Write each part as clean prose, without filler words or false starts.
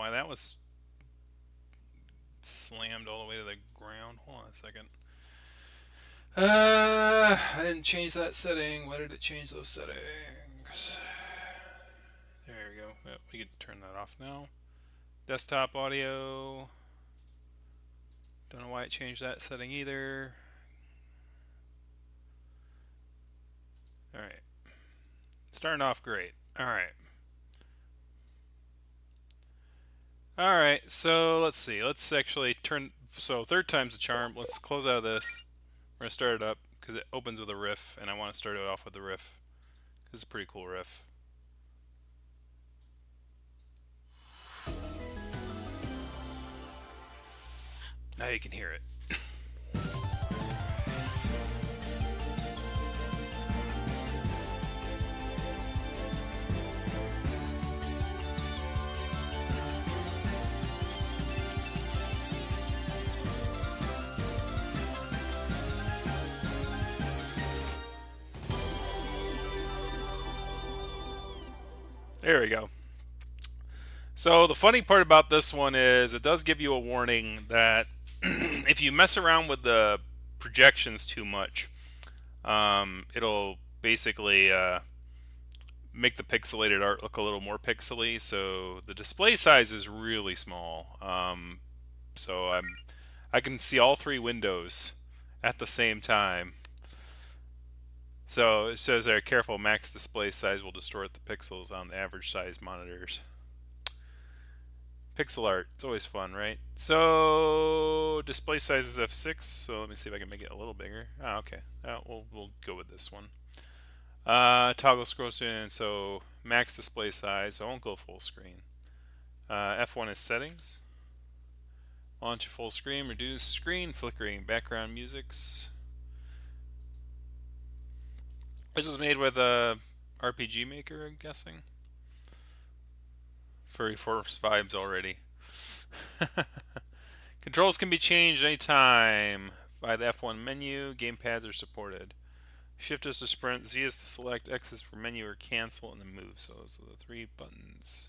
why that was slammed all the way to the ground. Hold on a second. I didn't change that setting. Why did it change those settings? There we go. Yep, we can turn that off now. Desktop audio. Don't know why it changed that setting either. Alright. Starting off great. Alright. Alright, so let's see. Let's actually turn. So, third time's the charm. Let's close out of this. We're going to start it up because it opens with a riff, and I want to start it off with a riff. Because it's a pretty cool riff. Now you can hear it. There we go. So the funny part about this one is it does give you a warning that if you mess around with the projections too much, it'll basically make the pixelated art look a little more pixely. So the display size is really small. So I can see all three windows at the same time. So it says there, careful, max display size will distort the pixels on the average size monitors. Pixel art, it's always fun, right? So display size is f6. So let me see if I can make it a little bigger. Oh, okay. We'll go with this one. Toggle scroll in, so max display size. So I won't go full screen. F1 is settings. Launch a full screen. Reduce screen flickering. Background musics. This is made with a RPG Maker, I'm guessing. Furry Force vibes already. Controls can be changed anytime by the F1 menu. Gamepads are supported. Shift is to sprint, Z is to select, X is for menu or cancel, and then move. So those are the three buttons.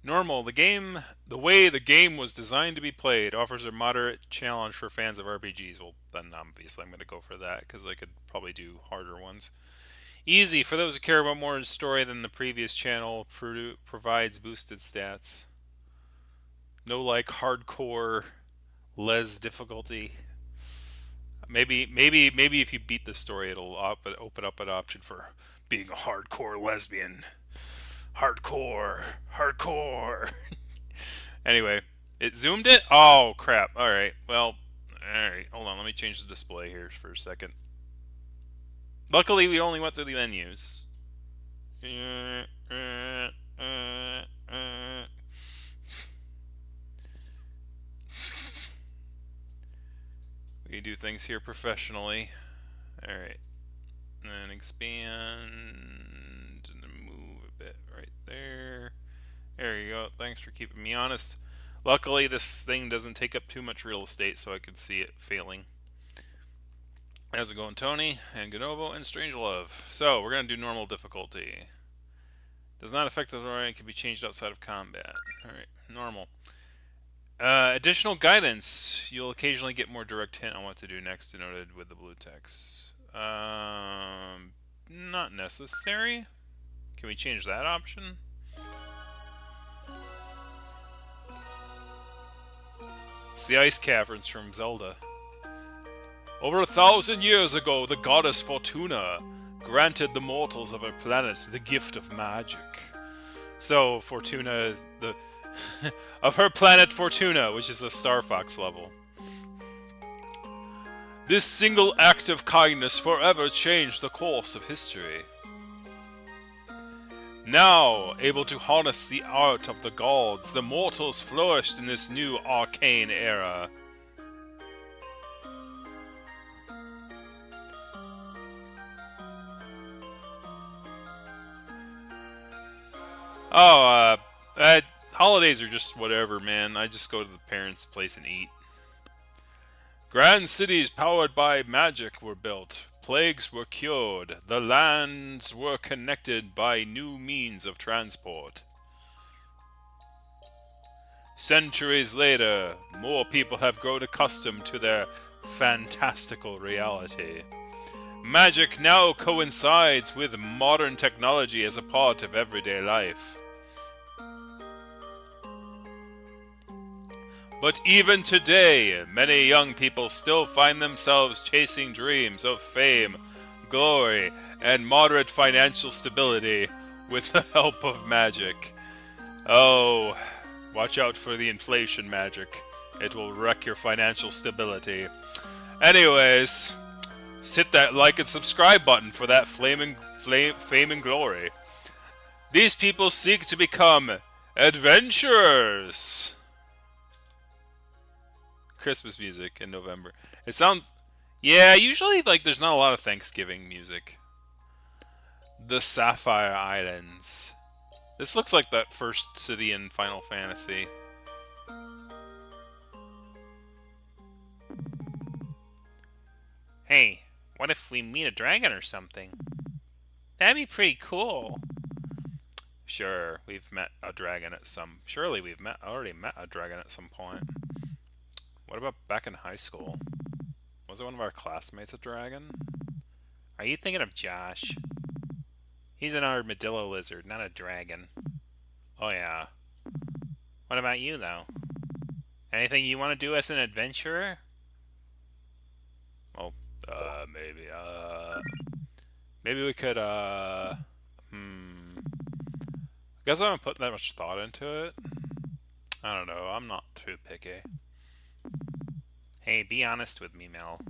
Normal. The way the game was designed to be played, offers a moderate challenge for fans of RPGs. Well, then obviously I'm going to go for that because I could probably do harder ones. Easy. For those who care about more story than the previous channel, provides boosted stats. No like hardcore les difficulty. Maybe if you beat the story, it'll open up an option for being a hardcore lesbian. Hardcore. Anyway, it zoomed it? Oh, crap. Alright, well, alright. Hold on, let me change the display here for a second. Luckily, we only went through the menus. We do things here professionally. Alright. And then expand and then move a bit right there. There you go. Thanks for keeping me honest. Luckily, this thing doesn't take up too much real estate, so I could see it failing. How's it going, Tony? And Ganovo and Strangelove. So, we're going to do normal difficulty. Does not affect the story and can be changed outside of combat. Alright, normal. Additional guidance. You'll occasionally get more direct hint on what to do next, denoted with the blue text. Not necessary. Can we change that option? It's the ice caverns from Zelda. Over 1,000 years ago, the goddess Fortuna granted the mortals of her planet the gift of magic. So, Fortuna is the... of her planet Fortuna, which is a Star Fox level. This single act of kindness forever changed the course of history. Now, able to harness the art of the gods, the mortals flourished in this new arcane era. Oh, holidays are just whatever, man. I just go to the parents' place and eat. Grand cities powered by magic were built. Plagues were cured. The lands were connected by new means of transport. Centuries later, more people have grown accustomed to their fantastical reality. Magic now coincides with modern technology as a part of everyday life. But even today, many young people still find themselves chasing dreams of fame, glory, and moderate financial stability with the help of magic. Oh, watch out for the inflation magic. It will wreck your financial stability. Anyways, hit that like and subscribe button for that fame and glory. These people seek to become adventurers. Christmas music in November. It sounds... Yeah, usually like there's not a lot of Thanksgiving music. The Sapphire Islands. This looks like that first city in Final Fantasy. Hey, what if we meet a dragon or something? That'd be pretty cool. Sure, we've met a dragon at some... Surely we've already met a dragon at some point. What about back in high school? Was it one of our classmates a dragon? Are you thinking of Josh? He's an armadillo lizard, not a dragon. Oh yeah. What about you, though? Anything you want to do as an adventurer? Well, maybe, maybe we could, I guess I haven't put that much thought into it. I don't know, I'm not too picky. Hey, be honest with me, Mel.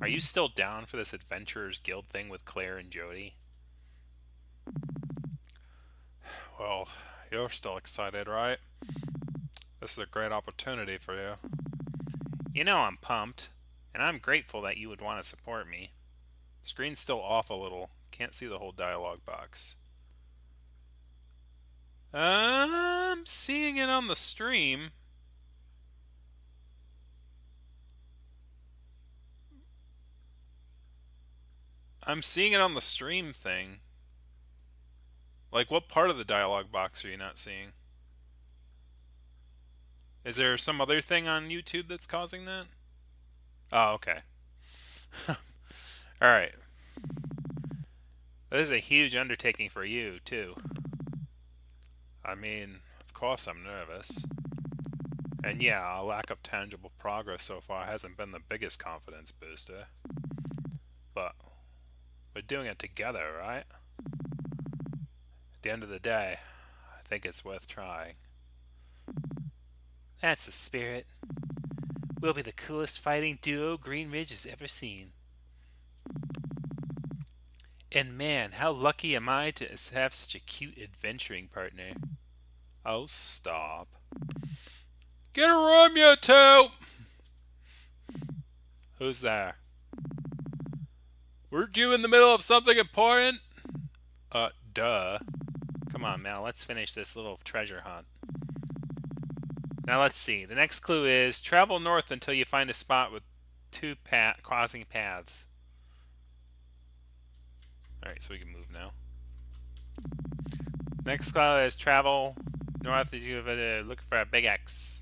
Are you still down for this Adventurers Guild thing with Claire and Jody? Well, you're still excited, right? This is a great opportunity for you. You know I'm pumped, and I'm grateful that you would want to support me. Screen's still off a little. Can't see the whole dialogue box. I'm seeing it on the stream. I'm seeing it on the stream thing. Like, what part of the dialogue box are you not seeing? Is there some other thing on YouTube that's causing that? Oh, okay. Alright. This is a huge undertaking for you, too. I mean, of course I'm nervous. And yeah, a lack of tangible progress so far hasn't been the biggest confidence booster. But we're doing it together, right? At the end of the day, I think it's worth trying. That's the spirit. We'll be the coolest fighting duo Green Ridge has ever seen. And man, how lucky am I to have such a cute adventuring partner. Oh, stop. Get a room, you two! Who's there? Weren't you in the middle of something important? Duh. Come on, Mel, let's finish this little treasure hunt. Now let's see. The next clue is travel north until you find a spot with two crossing paths. Alright, so we can move now. Next clue is travel north until you look for a big X.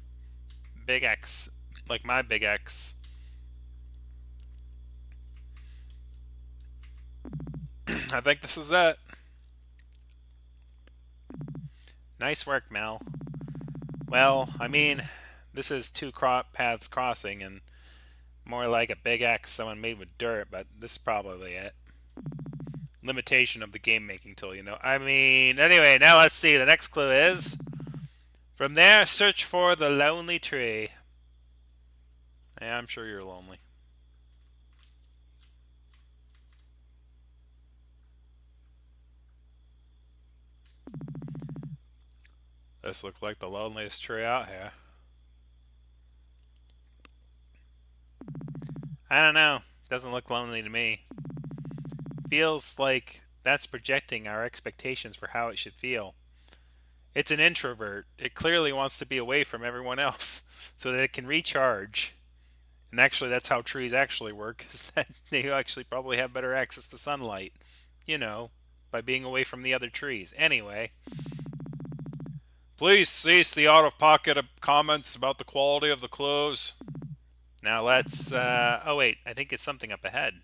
Big X. Like my big X. I think this is it. Nice work, Mel. Well, I mean, this is two paths crossing and more like a big X someone made with dirt, but this is probably it. Limitation of the game making tool, you know. I mean, anyway, now let's see. The next clue is from there, search for the lonely tree. Yeah, I'm sure you're lonely. This looks like the loneliest tree out here. I don't know. Doesn't look lonely to me. Feels like that's projecting our expectations for how it should feel. It's an introvert. It clearly wants to be away from everyone else so that it can recharge. And actually, that's how trees actually work, is that they actually probably have better access to sunlight. You know, by being away from the other trees. Anyway, Please cease the out-of-pocket comments about the quality of the clothes. Now let's, oh wait, I think it's something up ahead.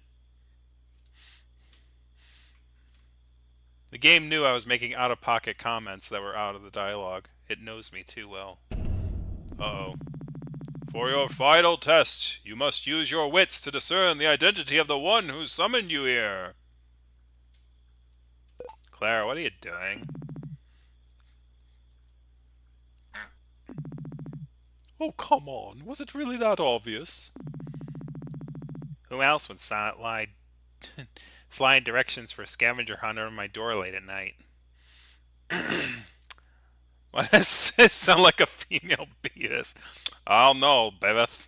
The game knew I was making out-of-pocket comments that were out of the dialogue. It knows me too well. Uh-oh. For your final test, you must use your wits to discern the identity of the one who summoned you here. Claire, what are you doing? Oh, come on. Was it really that obvious? Who else would slide directions for a scavenger hunt on my door late at night? Why does it sound like a female Beavis? I don't know, Beveth.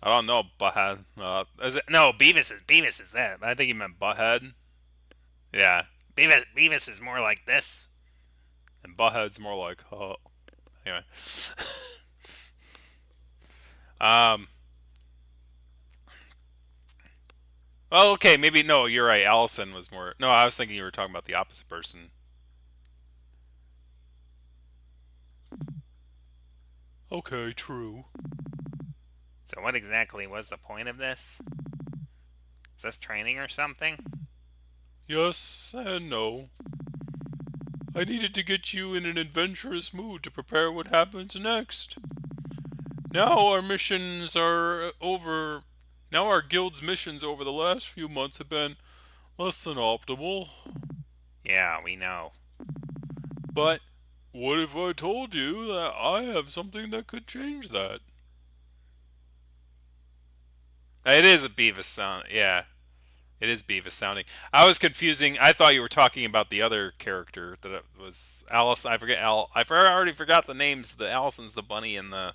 I don't know, Butthead. Is it? No, Beavis is that. I think he meant Butthead. Yeah. Beavis is more like this. And Butthead's more like, oh. Anyway. um. Well, okay, maybe, no, you're right. Allison was more. No, I was thinking you were talking about the opposite person. Okay, true. So what exactly was the point of this? Is this training or something? Yes and no. I needed to get you in an adventurous mood to prepare what happens next. Now our missions are over. Now our guild's missions over the last few months have been less than optimal. Yeah, we know. But what if I told you that I have something that could change that? It is a Beavis sound, yeah. It is Beavis sounding. I was confusing. I thought you were talking about the other character that it was Alice. I forget already forgot the names. The Allison's the bunny and the.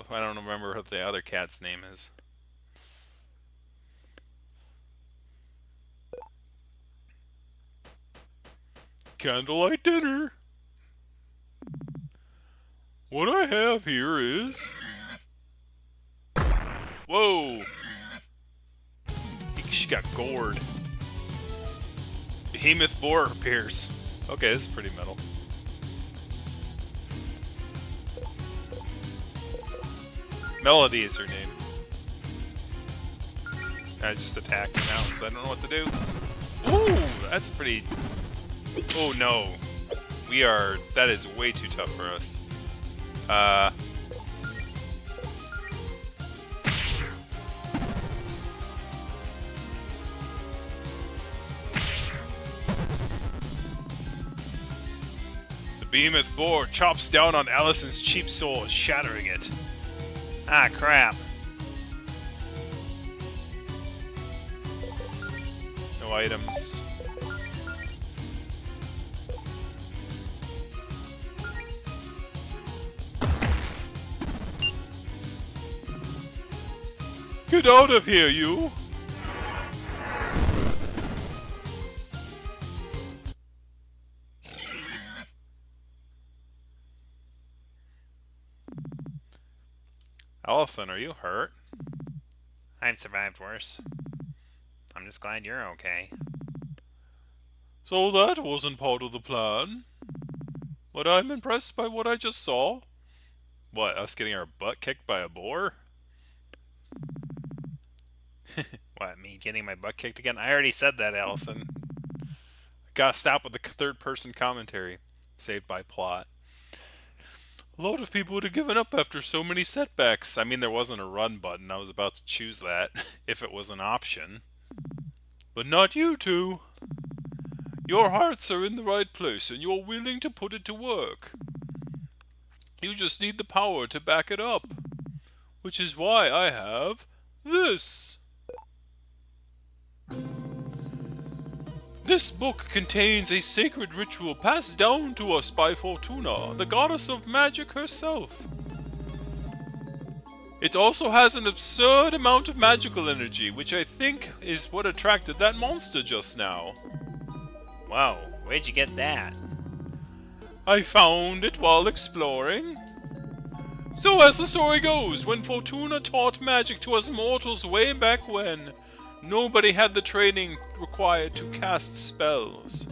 I don't remember what the other cat's name is. Candlelight dinner. What I have here is. Whoa! She got gored. Behemoth boar appears. Okay, this is pretty metal. Melody is her name. I just attacked now, so I don't know what to do. Ooh, that's pretty. Oh no, that is way too tough for us. The behemoth boar chops down on Allison's cheap soul, shattering it. Ah, crap. No items. Get out of here, you! Allison, are you hurt? I've survived worse. I'm just glad you're okay. So that wasn't part of the plan. But I'm impressed by what I just saw. What, us getting our butt kicked by a boar? What, me getting my butt kicked again? I already said that, Allison. Gotta stop with the third-person commentary. Saved by plot. A lot of people would have given up after so many setbacks. I mean, there wasn't a run button. I was about to choose that, if it was an option. But not you two. Your hearts are in the right place, and you're willing to put it to work. You just need the power to back it up. Which is why I have this. This book contains a sacred ritual passed down to us by Fortuna, the goddess of magic herself. It also has an absurd amount of magical energy, which I think is what attracted that monster just now. Whoa, where'd you get that? I found it while exploring. So as the story goes, when Fortuna taught magic to us mortals way back when, nobody had the training required to cast spells.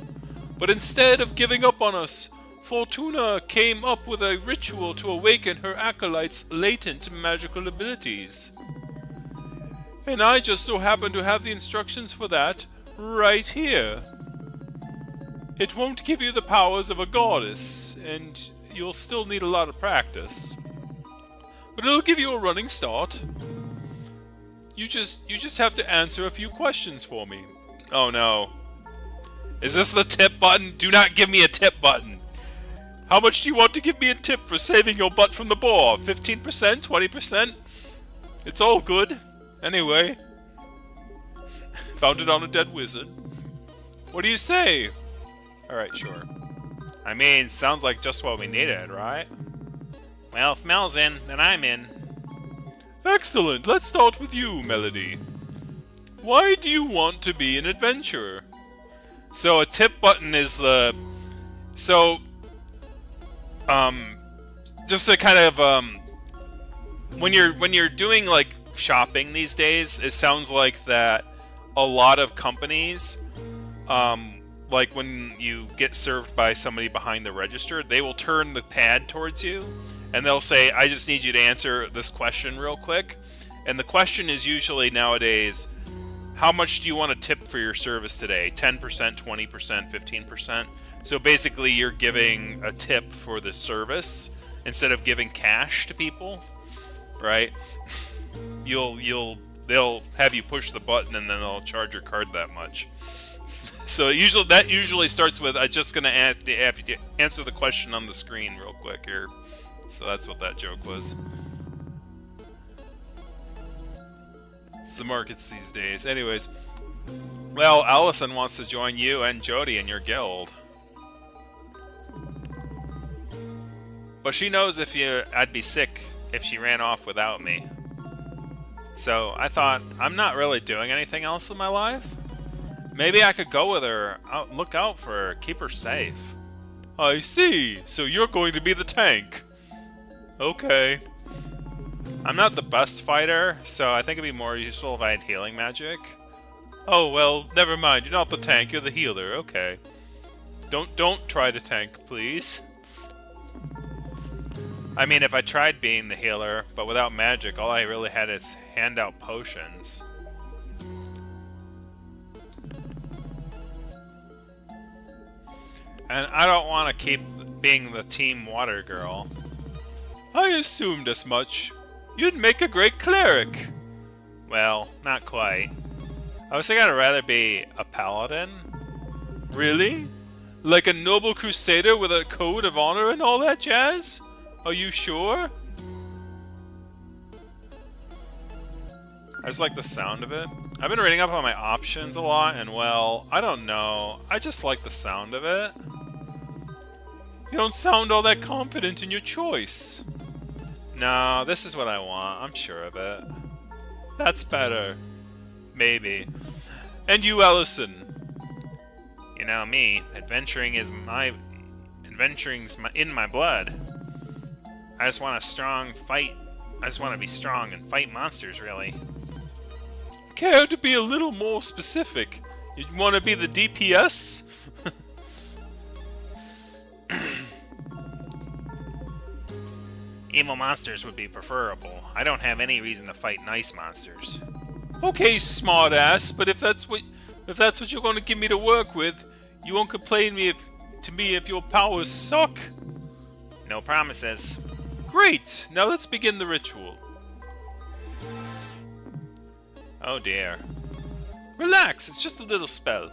But instead of giving up on us, Fortuna came up with a ritual to awaken her acolytes' latent magical abilities. And I just so happen to have the instructions for that right here. It won't give you the powers of a goddess, and you'll still need a lot of practice. But it'll give you a running start. You just have to answer a few questions for me. Oh no. Is this the tip button? Do not give me a tip button. How much do you want to give me a tip for saving your butt from the boar? 15%? 20%? It's all good. Anyway. Found it on a dead wizard. What do you say? Alright, sure. I mean, sounds like just what we needed, right? Well, if Mel's in, then I'm in. Excellent. Let's start with you, Melody. Why do you want to be an adventurer? So a tip button is the... So... Just to kind of, when you're doing, like, shopping these days, it sounds like that a lot of companies, like when you get served by somebody behind the register, they will turn the pad towards you, and they'll say, I just need you to answer this question real quick. And the question is usually nowadays, how much do you want to tip for your service today? 10%, 20%, 15%? So basically you're giving a tip for the service instead of giving cash to people, right? They'll have you push the button and then they'll charge your card that much. So that usually starts with, I'm just gonna have you answer the question on the screen real quick here. So that's what that joke was. It's the markets these days. Anyways, well, Allison wants to join you and Jody in your guild. But she knows I'd be sick if she ran off without me. So I thought, I'm not really doing anything else in my life. Maybe I could go with her, look out for her, keep her safe. I see. So you're going to be the tank. Okay. I'm not the best fighter, so I think it'd be more useful if I had healing magic. Oh, well, never mind. You're not the tank, you're the healer. Okay. Don't try to tank, please. I mean, if I tried being the healer, but without magic, all I really had is hand out potions. And I don't want to keep being the team water girl. I assumed as much. You'd make a great cleric. Well, not quite. I was thinking I'd rather be a paladin. Really? Like a noble crusader with a code of honor and all that jazz? Are you sure? I just like the sound of it. I've been reading up on my options a lot, and well, I don't know. I just like the sound of it. You don't sound all that confident in your choice. No, this is what I want. I'm sure of it. That's better. Maybe. And you, Allison? You know me. Adventuring's in my blood. I just want a strong fight. I just want to be strong and fight monsters, really. Care to be a little more specific? You want to be the DPS? Evil monsters would be preferable. I don't have any reason to fight nice monsters. Okay, smartass, but if that's what you're going to give me to work with, you won't complain to me if your powers suck. No promises. Great! Now let's begin the ritual. Oh dear. Relax, it's just a little spell.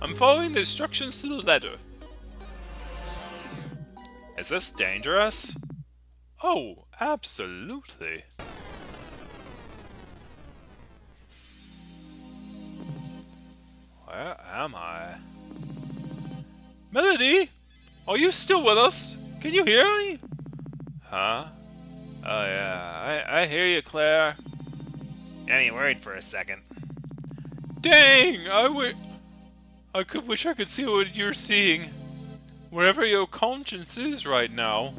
I'm following the instructions to the letter. Is this dangerous? Oh, absolutely. Where am I? Melody? Are you still with us? Can you hear me? Huh? Oh yeah, I hear you, Claire. Got me worried for a second. Dang! I could wish I could see what you're seeing. Wherever your conscience is right now.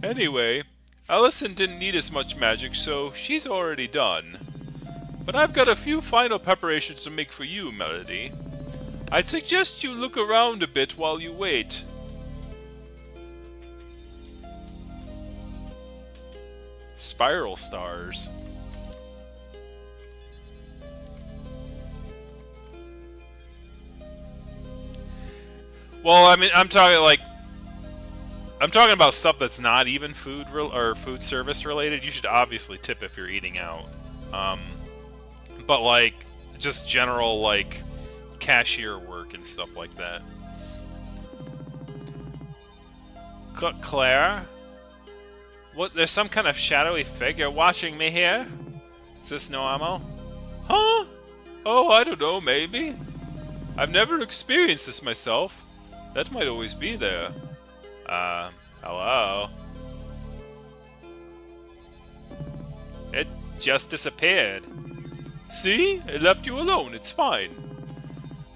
Anyway, Allison didn't need as much magic, so she's already done. But I've got a few final preparations to make for you, Melody. I'd suggest you look around a bit while you wait. Spiral stars. Well, I mean, I'm talking about stuff that's not even or food service related. You should obviously tip if you're eating out. But like just general like cashier work and stuff like that. Claire? What? There's some kind of shadowy figure watching me here? Is this normal? Huh? Oh, I don't know, maybe. I've never experienced this myself. That might always be there. Hello? It just disappeared. See? It left you alone. It's fine.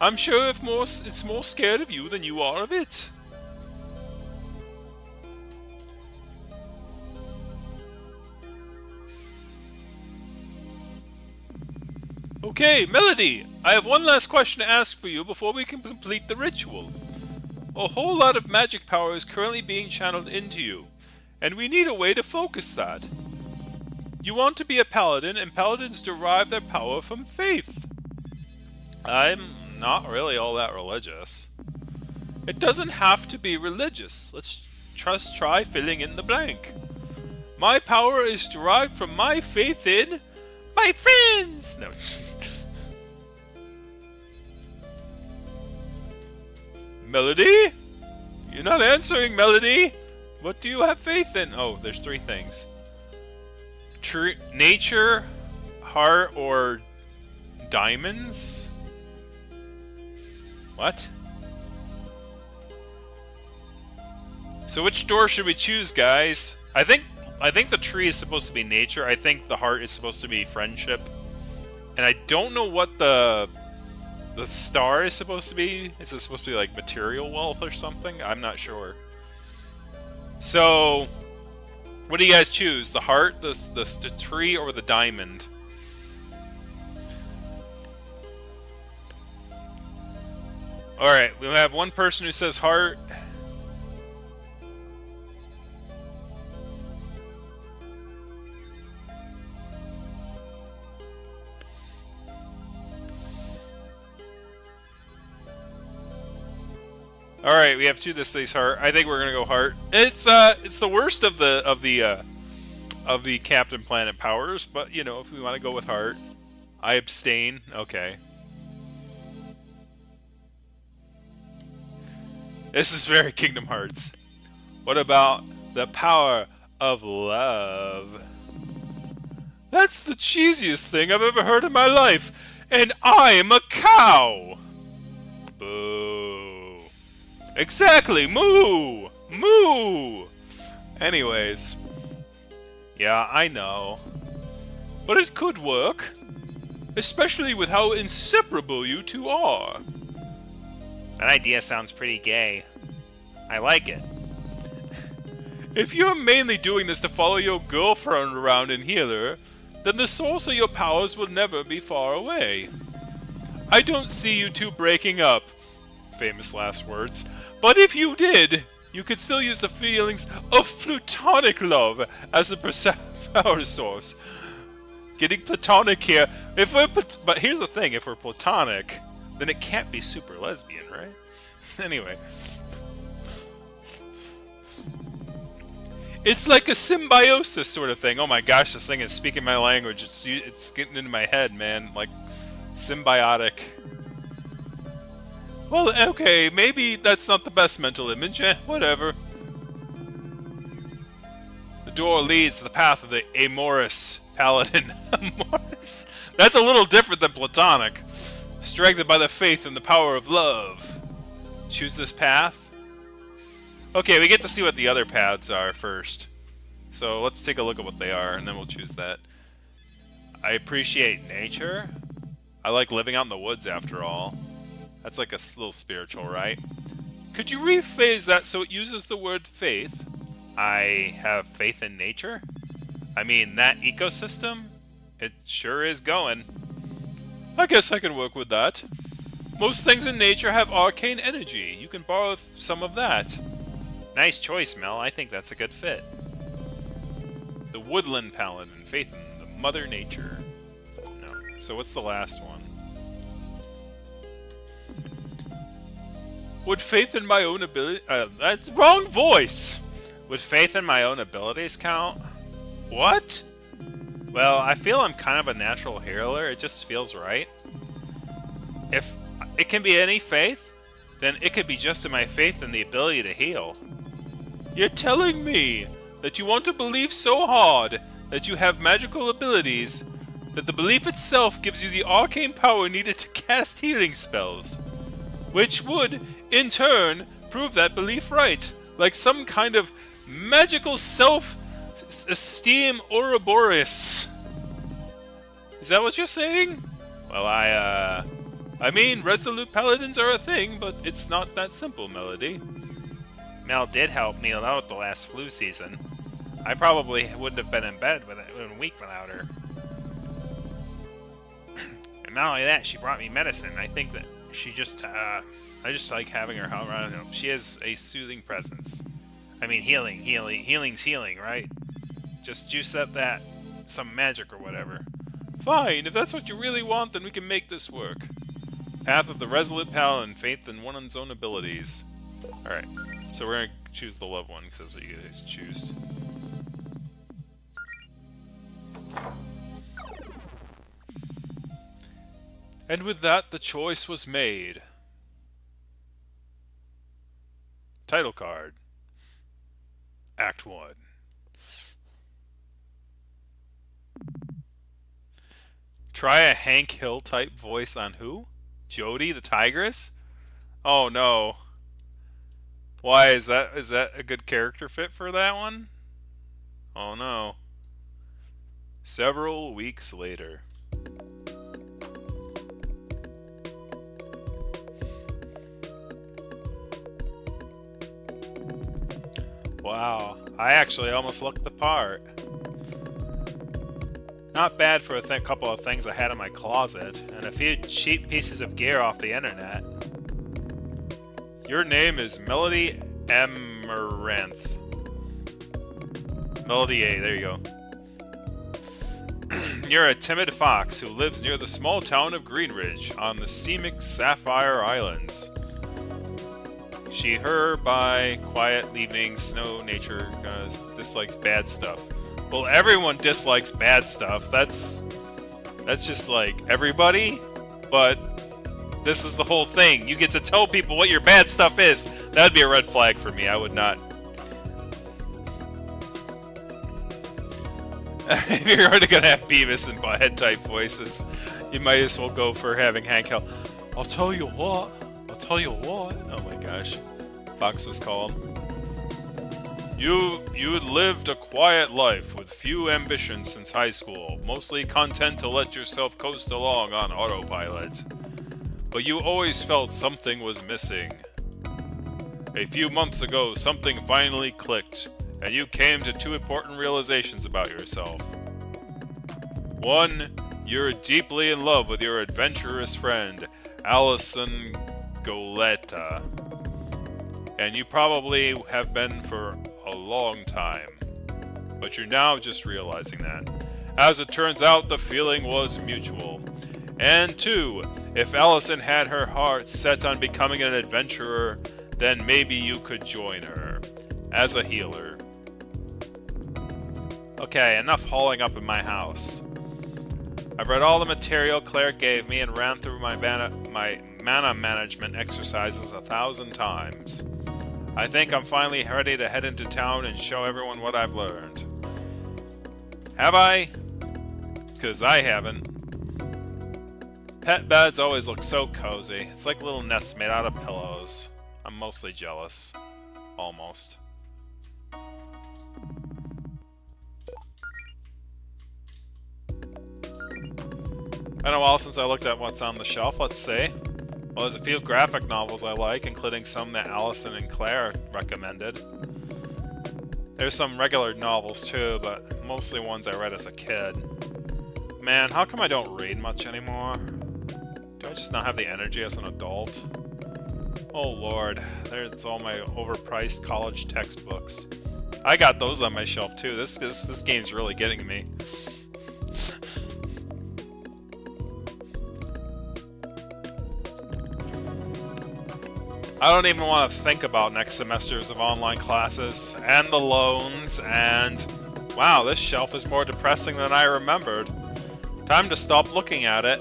I'm sure it's more scared of you than you are of it. Okay, Melody, I have one last question to ask for you before we can complete the ritual. A whole lot of magic power is currently being channeled into you, and we need a way to focus that. You want to be a paladin, and paladins derive their power from faith. I'm not really all that religious. It doesn't have to be religious. Let's just try filling in the blank. My power is derived from my faith in my friends! No. Melody? You're not answering, Melody! What do you have faith in? Oh, there's three things. Nature, heart, or diamonds? What? So which door should we choose, guys? I think the tree is supposed to be nature. I think the heart is supposed to be friendship. And I don't know what the star is supposed to be. Is it supposed to be like material wealth or something? I'm not sure. So, what do you guys choose? The heart, the tree, or the diamond? Alright, we have one person who says heart. All right, we have two that says heart. I think we're gonna go heart. It's the worst of the Captain Planet powers, but you know, if we want to go with heart, I abstain. Okay. This is very Kingdom Hearts. What about the power of love? That's the cheesiest thing I've ever heard in my life, and I'm a cow. Boo. Exactly! Moo! Moo! Anyways. Yeah, I know. But it could work. Especially with how inseparable you two are. That idea sounds pretty gay. I like it. If you're mainly doing this to follow your girlfriend around and heal her, then the source of your powers will never be far away. I don't see you two breaking up. Famous last words. But if you did, you could still use the feelings of platonic love as a power source. Getting platonic here. But here's the thing: if we're platonic, then it can't be super lesbian, right? Anyway, it's like a symbiosis sort of thing. Oh my gosh, this thing is speaking my language. It's getting into my head, man. Like symbiotic. Well, okay, maybe that's not the best mental image. Whatever. The door leads to the path of the amorous paladin. Amorous? That's a little different than platonic. Strengthened by the faith and the power of love. Choose this path. Okay, we get to see what the other paths are first. So let's take a look at what they are, and then we'll choose that. I appreciate nature. I like living out in the woods, after all. That's like a little spiritual, right? Could you rephrase that so it uses the word faith? I have faith in nature? I mean, that ecosystem? It sure is going. I guess I can work with that. Most things in nature have arcane energy. You can borrow some of that. Nice choice, Mel. I think that's a good fit. The Woodland Paladin, faith in the Mother Nature. No. So what's the last one? Would faith in my own ability... that's wrong voice! Would faith in my own abilities count? What? Well, I feel I'm kind of a natural healer. It just feels right. If it can be any faith, then it could be just in my faith in the ability to heal. You're telling me that you want to believe so hard that you have magical abilities that the belief itself gives you the arcane power needed to cast healing spells, which would, in turn, prove that belief right, like some kind of magical self-esteem Ouroboros. Is that what you're saying? Well, I mean, resolute paladins are a thing, but it's not that simple, Melody. Mel did help me out the last flu season. I probably wouldn't have been in bed in a week without her. And not only that, she brought me medicine. I think that she just, I just like having her around. She has a soothing presence. I mean, healing's healing, right? Just juice up that, some magic or whatever. Fine, if that's what you really want, then we can make this work. Path of the Resolute Paladin, faith in one's own abilities. Alright, so we're gonna choose the love one, because that's what you guys choose. And with that, the choice was made. Title card. Act 1. Try a Hank Hill type voice on who? Jody the Tigress? Oh no. Why is that a good character fit for that one? Oh no. Several weeks later. Wow, I actually almost looked the part. Not bad for a couple of things I had in my closet, and a few cheap pieces of gear off the internet. Your name is Melody Amaranth. Melody A, there you go. You're a timid fox who lives near the small town of Greenridge on the scenic Sapphire Islands. She, her, by quiet, leaving, snow, nature, dislikes bad stuff. Well, everyone dislikes bad stuff. That's just like everybody, but this is the whole thing. You get to tell people what your bad stuff is. That would be a red flag for me. I would not. If you're already gonna have Beavis and Butthead type voices, you might as well go for having Hank Hill. I'll tell you what. Oh my gosh. Fox was called. You had lived a quiet life with few ambitions since high school, mostly content to let yourself coast along on autopilot. But you always felt something was missing. A few months ago, something finally clicked, and you came to two important realizations about yourself. One, you're deeply in love with your adventurous friend, Allison Goleta. And you probably have been for a long time. But you're now just realizing that. As it turns out, the feeling was mutual. And two, if Allison had her heart set on becoming an adventurer, then maybe you could join her as a healer. Okay, enough hauling up in my house. I've read all the material Claire gave me and ran through my mana management exercises 1,000 times. I think I'm finally ready to head into town and show everyone what I've learned. Have I? 'Cause I haven't. Pet beds always look so cozy. It's like little nests made out of pillows. I'm mostly jealous. Almost. Been a while since I looked at what's on the shelf. Let's see. Well, there's a few graphic novels I like, including some that Allison and Claire recommended. There's some regular novels too, but mostly ones I read as a kid. Man, how come I don't read much anymore? Do I just not have the energy as an adult? Oh lord, there's all my overpriced college textbooks. I got those on my shelf too. This game's really getting me. I don't even want to think about next semesters of online classes, and the loans, and... Wow, this shelf is more depressing than I remembered. Time to stop looking at it.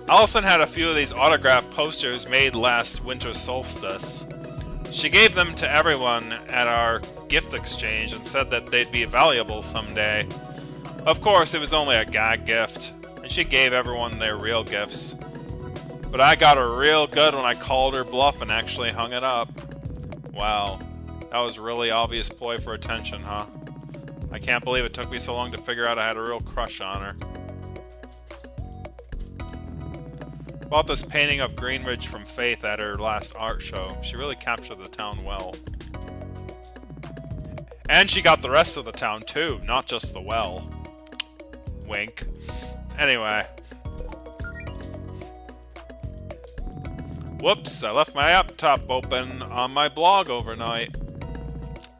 Allison had a few of these autographed posters made last winter solstice. She gave them to everyone at our gift exchange and said that they'd be valuable someday. Of course, it was only a gag gift, and she gave everyone their real gifts. But I got her real good when I called her bluff and actually hung it up. Wow, that was a really obvious ploy for attention, huh? I can't believe it took me so long to figure out I had a real crush on her. Bought this painting of Greenridge from Faith at her last art show. She really captured the town well. And she got the rest of the town too, not just the well. Wink. Anyway. Whoops, I left my laptop open on my blog overnight.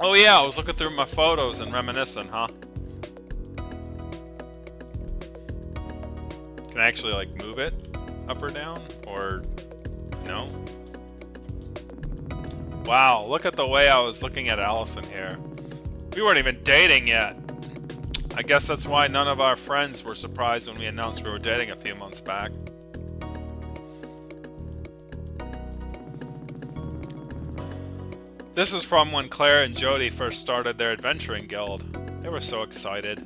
Oh yeah, I was looking through my photos and reminiscing, huh? Can I actually, like, move it up or down? Or no? Wow, look at the way I was looking at Allison here. We weren't even dating yet. I guess that's why none of our friends were surprised when we announced we were dating a few months back. This is from when Claire and Jody first started their adventuring guild. They were so excited.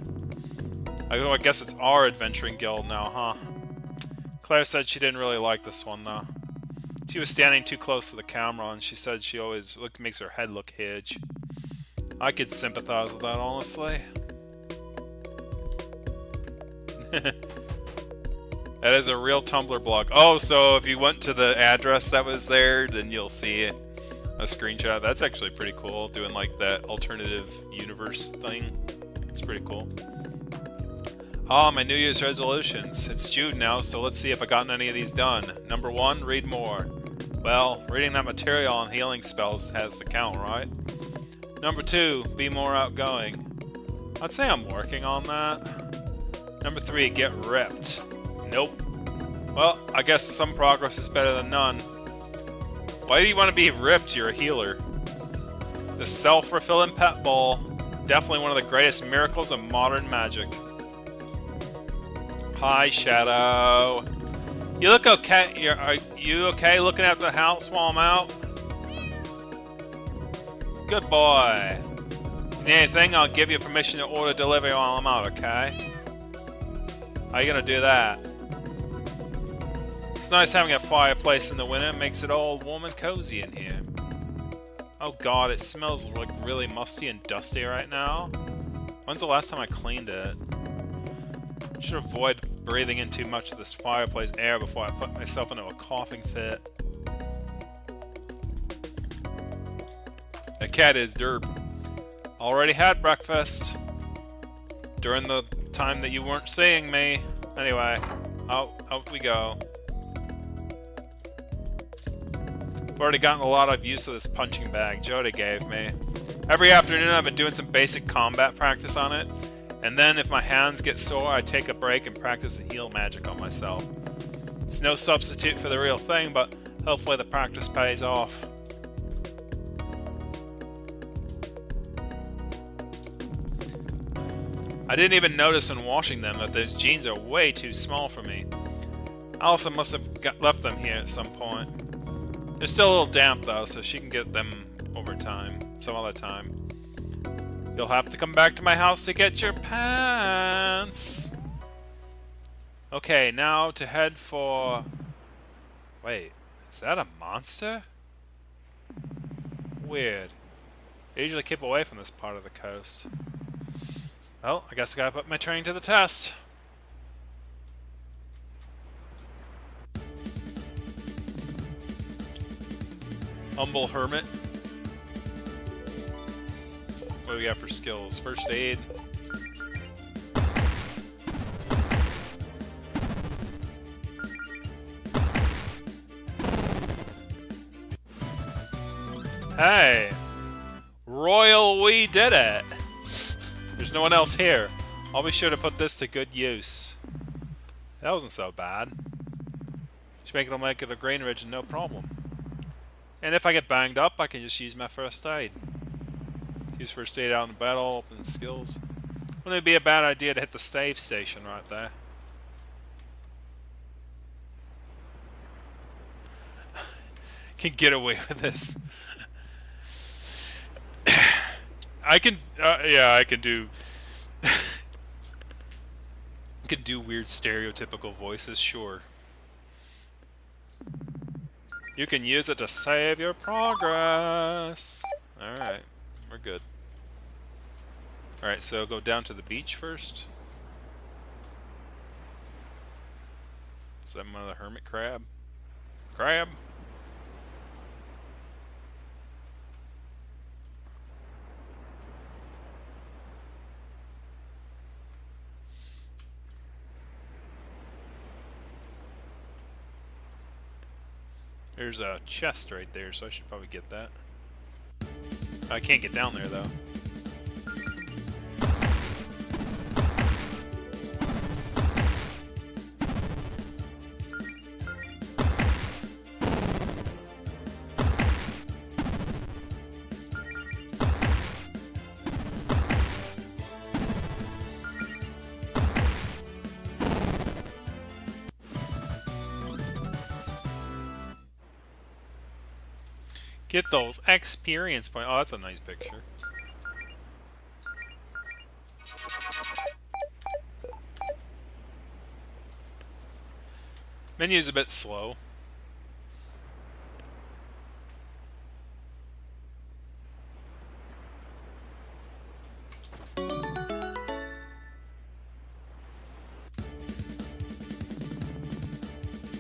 I guess it's our adventuring guild now, huh? Claire said she didn't really like this one, though. She was standing too close to the camera, and she said she always makes her head look huge. I could sympathize with that, honestly. That is a real Tumblr blog. Oh, so if you went to the address that was there, then you'll see a screenshot. That's actually pretty cool, doing like that alternative universe thing. It's pretty cool. Oh, my New Year's resolutions. It's June now, so let's see if I've gotten any of these done. Number 1, read more. Well, reading that material on healing spells has to count, right? Number 2, be more outgoing. I'd say I'm working on that. Number 3, get ripped. Nope. Well, I guess some progress is better than none. Why do you want to be ripped? You're a healer. The self-refilling pet ball. Definitely one of the greatest miracles of modern magic. Hi, Shadow. You look okay. Are you okay looking after the house while I'm out? Good boy. Need anything? I'll give you permission to order delivery while I'm out, okay? How are you gonna do that? It's nice having a fireplace in the winter. It makes it all warm and cozy in here. Oh god, it smells like really musty and dusty right now. When's the last time I cleaned it? Should avoid breathing in too much of this fireplace air before I put myself into a coughing fit. The cat is derp. Already had breakfast. During the time that you weren't seeing me. Anyway, out we go. I've already gotten a lot of use of this punching bag Jody gave me. Every afternoon I've been doing some basic combat practice on it. And then if my hands get sore, I take a break and practice a heal magic on myself. It's no substitute for the real thing, but hopefully the practice pays off. I didn't even notice when washing them that those jeans are way too small for me. Allison must have left them here at some point. They're still a little damp though, so she can get them over time, some other time. You'll have to come back to my house to get your pants. Okay, now to head for... Wait, is that a monster? Weird. I usually keep away from this part of the coast. Well, I guess I gotta put my training to the test. Humble Hermit. What do we got for skills? First aid. Hey, Royal, we did it! There's no one else here. I'll be sure to put this to good use. That wasn't so bad. Just make it a grain ridge and no problem. And if I get banged up, I can just use my first aid. Use first aid out in battle, open skills. Wouldn't it be a bad idea to hit the save station right there? Can get away with this. I can, yeah, I can do. Can do weird stereotypical voices, sure. You can use it to save your progress. Alright, we're good. Alright, so go down to the beach first. Is that another hermit crab? Crab? There's a chest right there, so I should probably get that. I can't get down there, though. Get those experience points. Oh, that's a nice picture. Menu's a bit slow.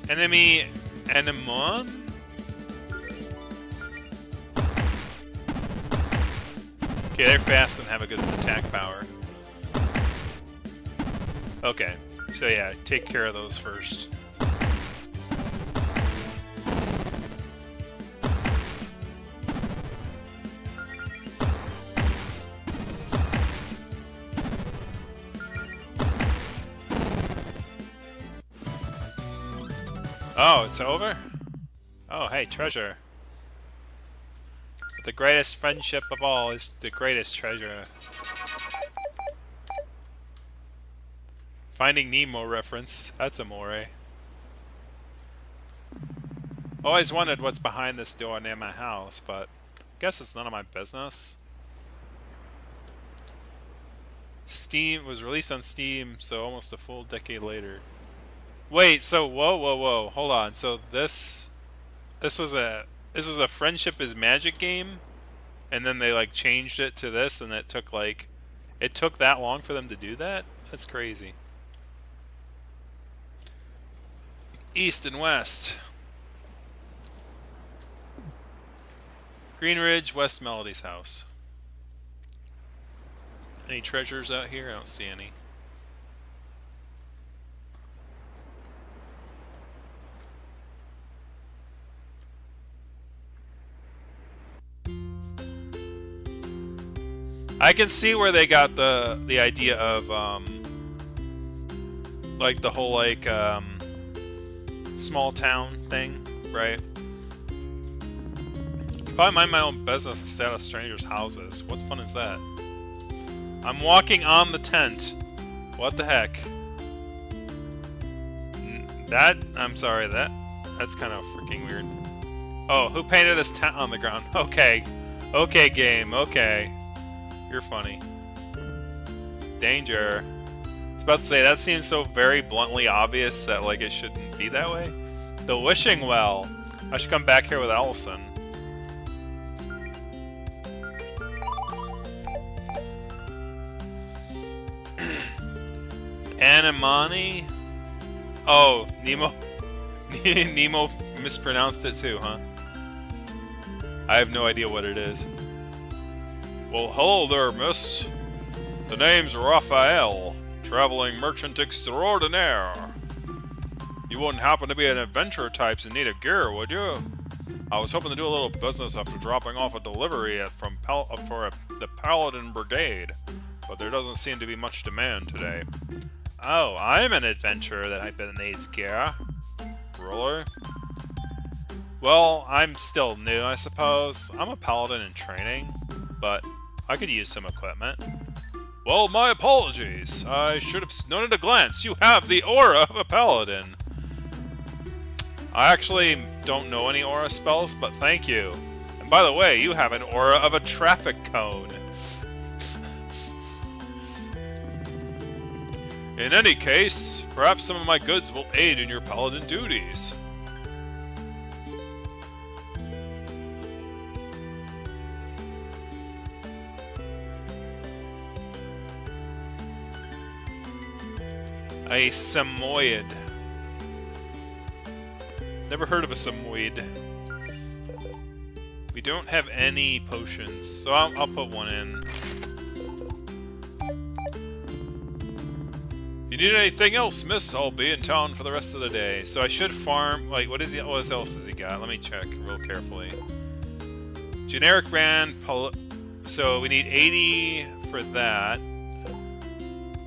Enemy Anemon? Okay, they're fast and have a good attack power. Okay, so yeah, take care of those first. Oh, it's over? Oh, hey, treasure. The greatest friendship of all is the greatest treasure. Finding Nemo reference. That's amore. Always wondered what's behind this door near my house, but guess it's none of my business. Steam was released on Steam, so almost a full decade later. Wait, so whoa, hold on. So this was a Friendship is Magic game, and then they like changed it to this, and it took that long for them to do that? That's crazy. East and west. Green Ridge, West Melody's house. Any treasures out here? I don't see any. I can see where they got the idea of like the whole like small town thing, right? Probably mind my own business and stay out of strangers' houses. What fun is that? I'm walking on the tent. What the heck? I'm sorry, that's kind of freaking weird. Oh, who painted this tent on the ground? Okay. Okay, game, okay. You're funny. Danger. I was about to say, that seems so very bluntly obvious that like it shouldn't be that way. The wishing well. I should come back here with Allison. Anemone? Oh, Nemo. Nemo mispronounced it too, huh? I have no idea what it is. Well, hello there, miss. The name's Raphael, traveling merchant extraordinaire. You wouldn't happen to be an adventurer types in need of gear, would you? I was hoping to do a little business after dropping off a delivery the Paladin Brigade, but there doesn't seem to be much demand today. Oh, I'm an adventurer that needs gear. Really? Well, I'm still new, I suppose. I'm a paladin in training, but I could use some equipment. Well, my apologies. I should have known at a glance. You have the aura of a paladin. I actually don't know any aura spells, but thank you. And by the way, you have an aura of a traffic cone. In any case, perhaps some of my goods will aid in your paladin duties. A Samoyed. Never heard of a Samoyed. We don't have any potions, so I'll put one in. You need anything else, miss? I'll be in town for the rest of the day. So I should farm. Like, what else has he got? Let me check real carefully. Generic brand. So we need 80 for that.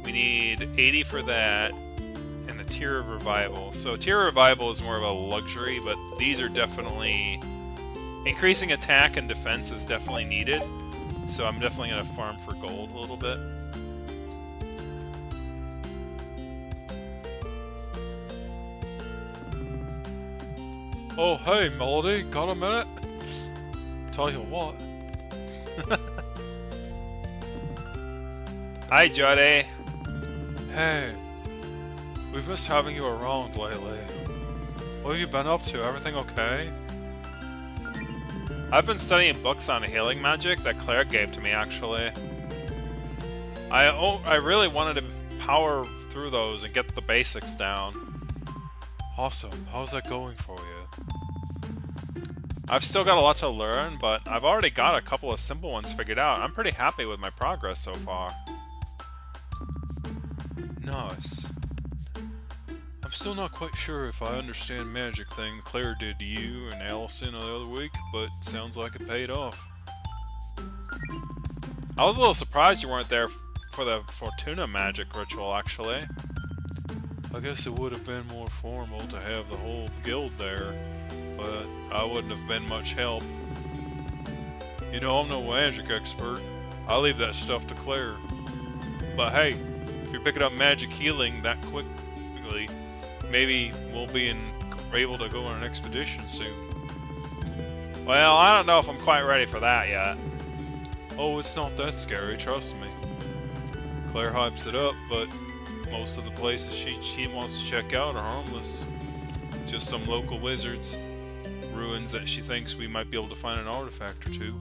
We need 80 for that. And the Tear of Revival. So Tear of Revival is more of a luxury, but these are definitely... Increasing attack and defense is definitely needed. So I'm definitely going to farm for gold a little bit. Oh, hey, Melody. Got a minute? Tell you what. Hi, Jody. Hey. We've missed having you around lately. What have you been up to? Everything okay? I've been studying books on healing magic that Claire gave to me, actually. I really wanted to power through those and get the basics down. Awesome. How's that going for you? I've still got a lot to learn, but I've already got a couple of simple ones figured out. I'm pretty happy with my progress so far. Nice. I'm still not quite sure if I understand magic thing Claire did to you and Allison the other week, but sounds like it paid off. I was a little surprised you weren't there for the Fortuna magic ritual, actually. I guess it would have been more formal to have the whole guild there, but I wouldn't have been much help. You know, I'm no magic expert. I leave that stuff to Claire. But hey, if you're picking up magic healing that quickly, maybe we'll be able to go on an expedition soon. Well, I don't know if I'm quite ready for that yet. Oh, it's not that scary, trust me. Claire hypes it up, but most of the places she wants to check out are harmless. Just some local wizards. Ruins that she thinks we might be able to find an artifact or two.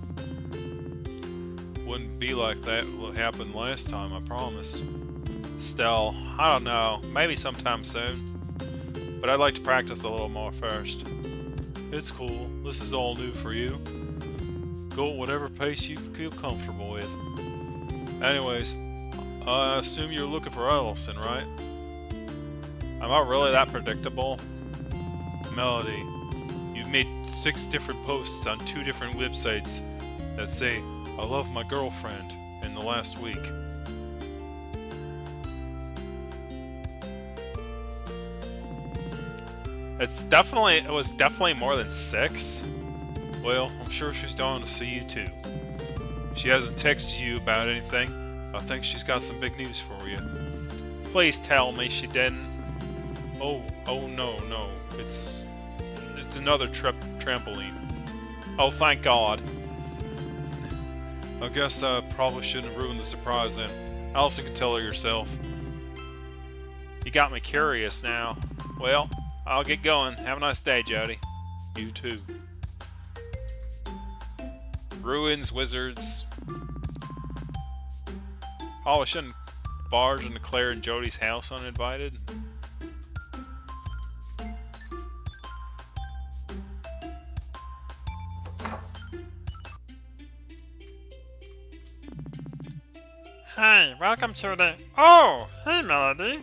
Wouldn't be like that what happened last time, I promise. Still, I don't know. Maybe sometime soon. But I'd like to practice a little more first. It's cool. This is all new for you. Go at whatever pace you feel comfortable with. Anyways, I assume you're looking for Allison, right? I'm not really that predictable. Melody, you've made 6 different posts on 2 different websites that say, I love my girlfriend, in the last week. It was definitely more than 6. Well, I'm sure she's dying to see you too. If she hasn't texted you about anything, I think she's got some big news for you. Please tell me she didn't. Oh no. It's another trampoline. Oh, thank God. I guess I probably shouldn't have ruined the surprise then. Allison can tell her yourself. You got me curious now. Well, I'll get going. Have a nice day, Jody. You too. Ruins, wizards. Probably shouldn't barge into Claire and Jody's house uninvited. Hey, welcome to the... Oh, hey Melody.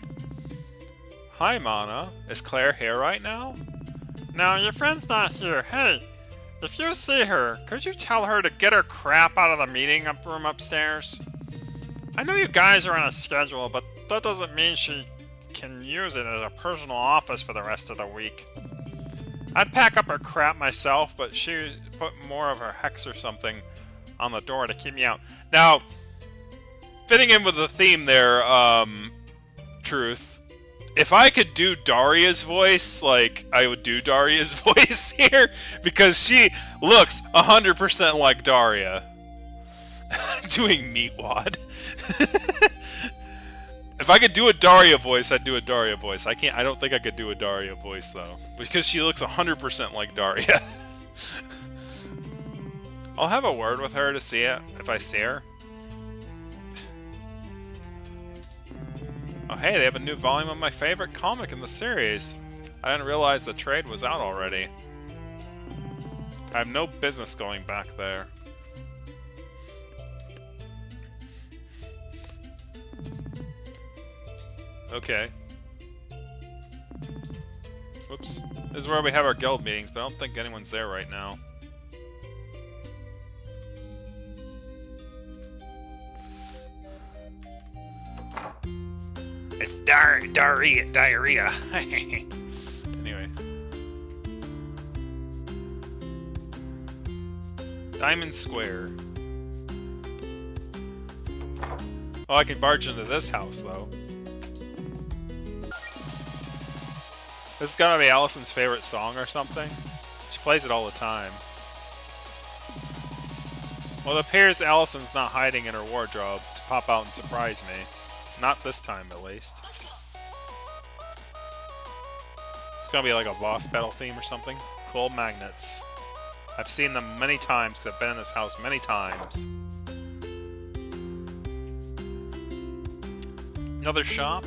Hi, Mana. Is Claire here right now? No, your friend's not here. Hey, If you see her, could you tell her to get her crap out of the meeting room upstairs? I know you guys are on a schedule, but that doesn't mean she can use it as a personal office for the rest of the week. I'd pack up her crap myself, but she put more of her hex or something on the door to keep me out. Now, fitting in with the theme there, Truth, if I could do Daria's voice, like, I would do Daria's voice here, because she looks 100% like Daria. Doing Meatwad. If I could do a Daria voice, I'd do a Daria voice. I don't think I could do a Daria voice, though. Because she looks 100% like Daria. I'll have a word with her to see it, if I see her. Oh hey, they have a new volume of my favorite comic in the series. I didn't realize the trade was out already. I have no business going back there. Okay. Whoops. This is where we have our guild meetings, but I don't think anyone's there right now. It's diarrhea. Anyway. Diamond Square. Oh, I can barge into this house, though. This is gonna be Allison's favorite song or something. She plays it all the time. Well, it appears Allison's not hiding in her wardrobe to pop out and surprise me. Not this time, at least. It's gonna be like a boss battle theme or something. Cool magnets. I've seen them many times because I've been in this house many times. Another shop?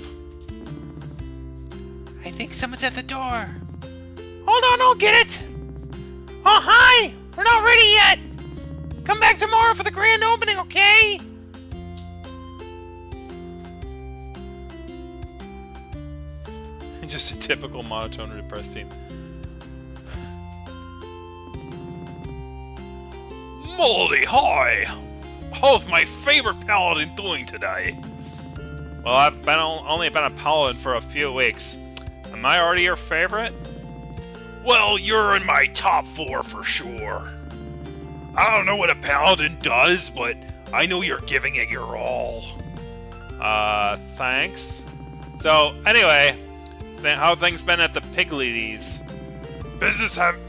I think someone's at the door. Hold on, I'll get it. Oh, hi! We're not ready yet. Come back tomorrow for the grand opening, okay? Just a typical monotone or depressed team. Moldy, hi! How's my favorite paladin doing today? Well, I've only been a paladin for a few weeks. Am I already your favorite? Well, you're in my top 4 for sure. I don't know what a paladin does, but I know you're giving it your all. Thanks. So, anyway, then how have things been at the Pig Ladies? Business hasn't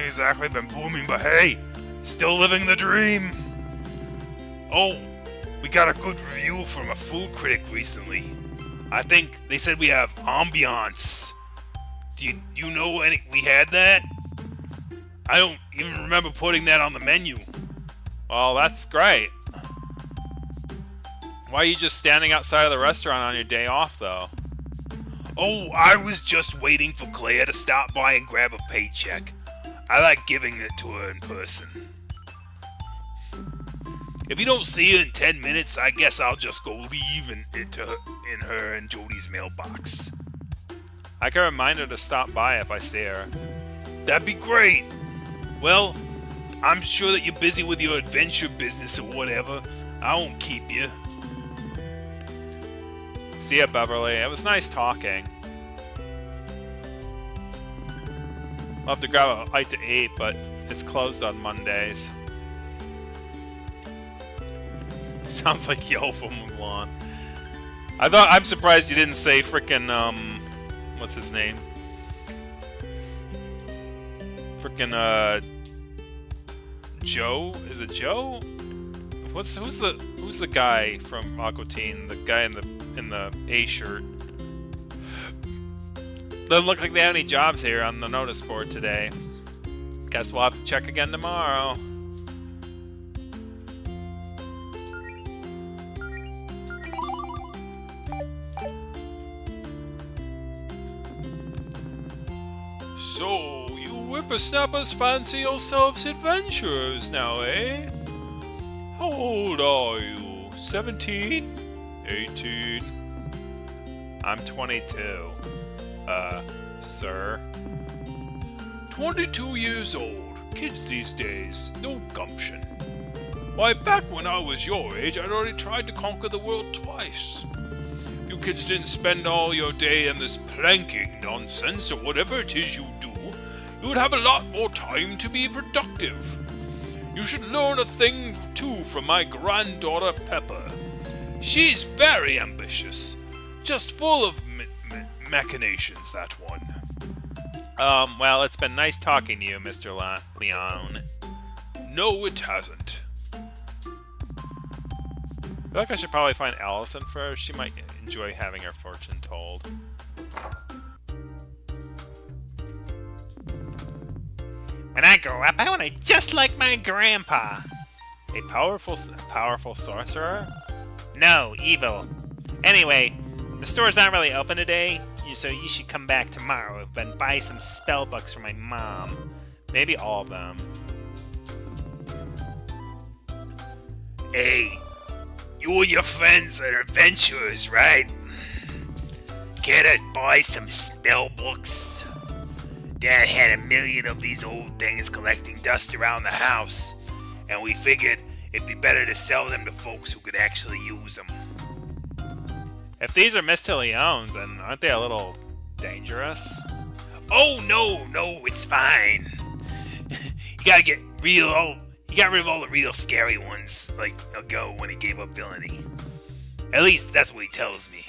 exactly been booming, but hey, still living the dream. Oh, we got a good review from a food critic recently. I think they said we have ambiance. Do you know any? We had that? I don't even remember putting that on the menu. Well, that's great. Why are you just standing outside of the restaurant on your day off, though? Oh, I was just waiting for Claire to stop by and grab a paycheck. I like giving it to her in person. If you don't see her in 10 minutes, I guess I'll just go leave in her and Jody's mailbox. I can remind her to stop by if I see her. That'd be great. Well, I'm sure that you're busy with your adventure business or whatever. I won't keep you. See ya, Beverly. It was nice talking. I'll have to grab a bite to eat, but it's closed on Mondays. Sounds like Yo from Mulan. I'm surprised you didn't say frickin' what's his name? Frickin' Joe? Is it Joe? Who's the guy from Aqua Teen? The guy in the A shirt. Doesn't look like they have any jobs here on the notice board today. Guess we'll have to check again tomorrow. So, you whippersnappers fancy yourselves adventurers now, eh? How old are you? 17? 18? I'm 22. Sir? 22 years old. Kids these days, no gumption. Why, back when I was your age, I'd already tried to conquer the world twice. If you kids didn't spend all your day in this planking nonsense, or whatever it is you do, you would have a lot more time to be productive. You should learn a thing, too, from my granddaughter Pepper. She's very ambitious. Just full of machinations, that one. Well, it's been nice talking to you, Mr. Leon. No, it hasn't. I feel like I should probably find Allison first. She might enjoy having her fortune told. When I grow up, I want to be just like my grandpa. A powerful sorcerer? No, evil. Anyway, the store's not really open today, so you should come back tomorrow and buy some spell books for my mom. Maybe all of them. Hey, you and your friends are adventurers, right? Care to buy some spell books? Dad had 1,000,000 of these old things collecting dust around the house, and we figured it'd be better to sell them to folks who could actually use them. If these are Mr. Leon's, then aren't they a little dangerous? Oh, no, it's fine. You got rid of all the real scary ones, like ago when he gave up villainy. At least that's what he tells me.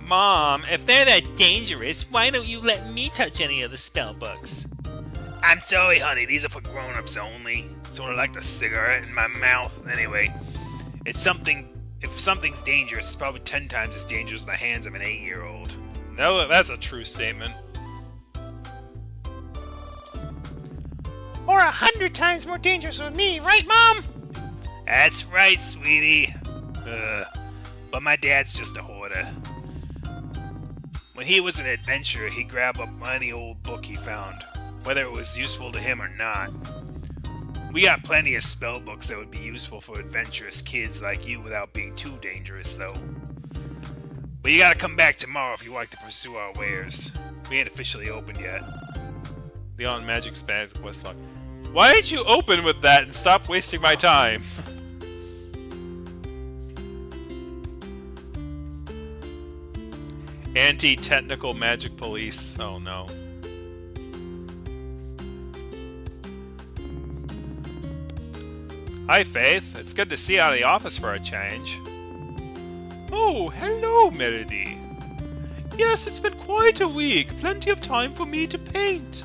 Mom, if they're that dangerous, why don't you let me touch any of the spell books? I'm sorry, honey, these are for grown-ups only. Sort of like the cigarette in my mouth. Anyway, if something's dangerous, it's probably 10 times as dangerous in the hands of an 8-year-old. No, that's a true statement. Or 100 times more dangerous with me, right, Mom? That's right, sweetie. But my dad's just a hoarder. When he was an adventurer, he'd grab up any old book he found, whether it was useful to him or not. We got plenty of spell books that would be useful for adventurous kids like you without being too dangerous, though. But you gotta come back tomorrow if you like to pursue our wares. We ain't officially opened yet. Leon Magic Spag Westlock. Why didn't you open with that and stop wasting my time? Anti-technical magic police. Oh no. Hi, Faith. It's good to see you out of the office for a change. Oh, hello, Melody. Yes, it's been quite a week. Plenty of time for me to paint.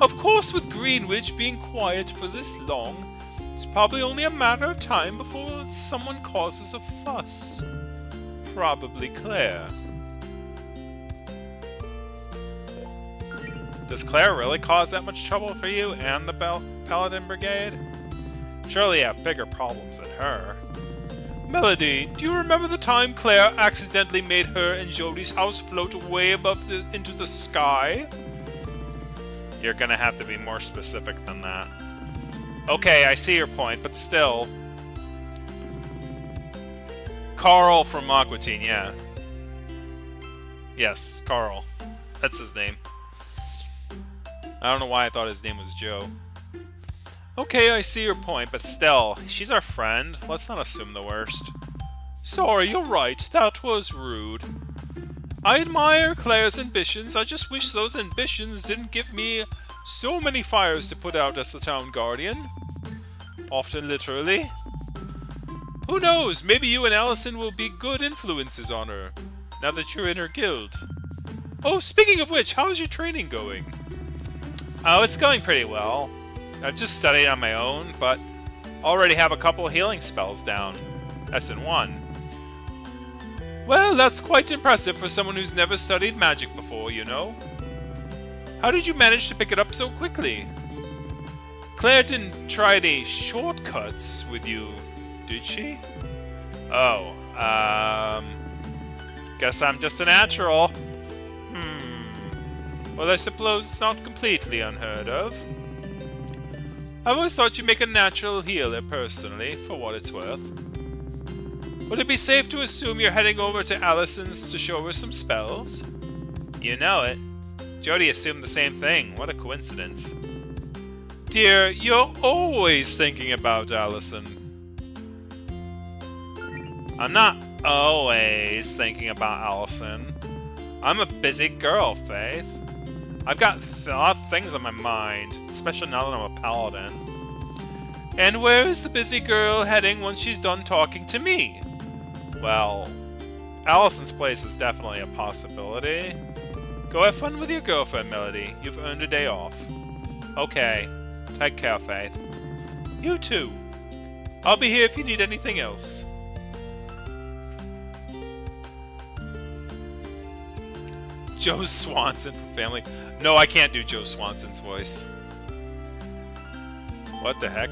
Of course, with Greenwich being quiet for this long, it's probably only a matter of time before someone causes a fuss. Probably Claire. Does Claire really cause that much trouble for you and the Paladin Brigade? Surely you have bigger problems than her. Melody, do you remember the time Claire accidentally made her and Jodie's house float way above into the sky? You're gonna have to be more specific than that. Okay, I see your point, but still. Carl from Aqua Teen, yeah. Yes, Carl. That's his name. I don't know why I thought his name was Joe. Okay, I see your point, but still, she's our friend. Let's not assume the worst. Sorry, you're right. That was rude. I admire Claire's ambitions. I just wish those ambitions didn't give me so many fires to put out as the town guardian. Often literally. Who knows, maybe you and Allison will be good influences on her, now that you're in her guild. Oh, speaking of which, how's your training going? Oh, it's going pretty well. I've just studied on my own, but already have a couple healing spells down. That's in one. Well, that's quite impressive for someone who's never studied magic before, you know. How did you manage to pick it up so quickly? Claire didn't try any shortcuts with you, did she? Oh, guess I'm just a natural. Well, I suppose it's not completely unheard of. I always thought you'd make a natural healer, personally, for what it's worth. Would it be safe to assume you're heading over to Allison's to show her some spells? You know it. Jody assumed the same thing. What a coincidence. Dear, you're always thinking about Allison. I'm not always thinking about Allison. I'm a busy girl, Faith. I've got a lot of things on my mind, especially now that I'm a paladin. And where is the busy girl heading when she's done talking to me? Well, Allison's place is definitely a possibility. Go have fun with your girlfriend, Melody. You've earned a day off. Okay. Take care, Faith. You too. I'll be here if you need anything else. Joe Swanson from Family. No, I can't do Joe Swanson's voice. What the heck?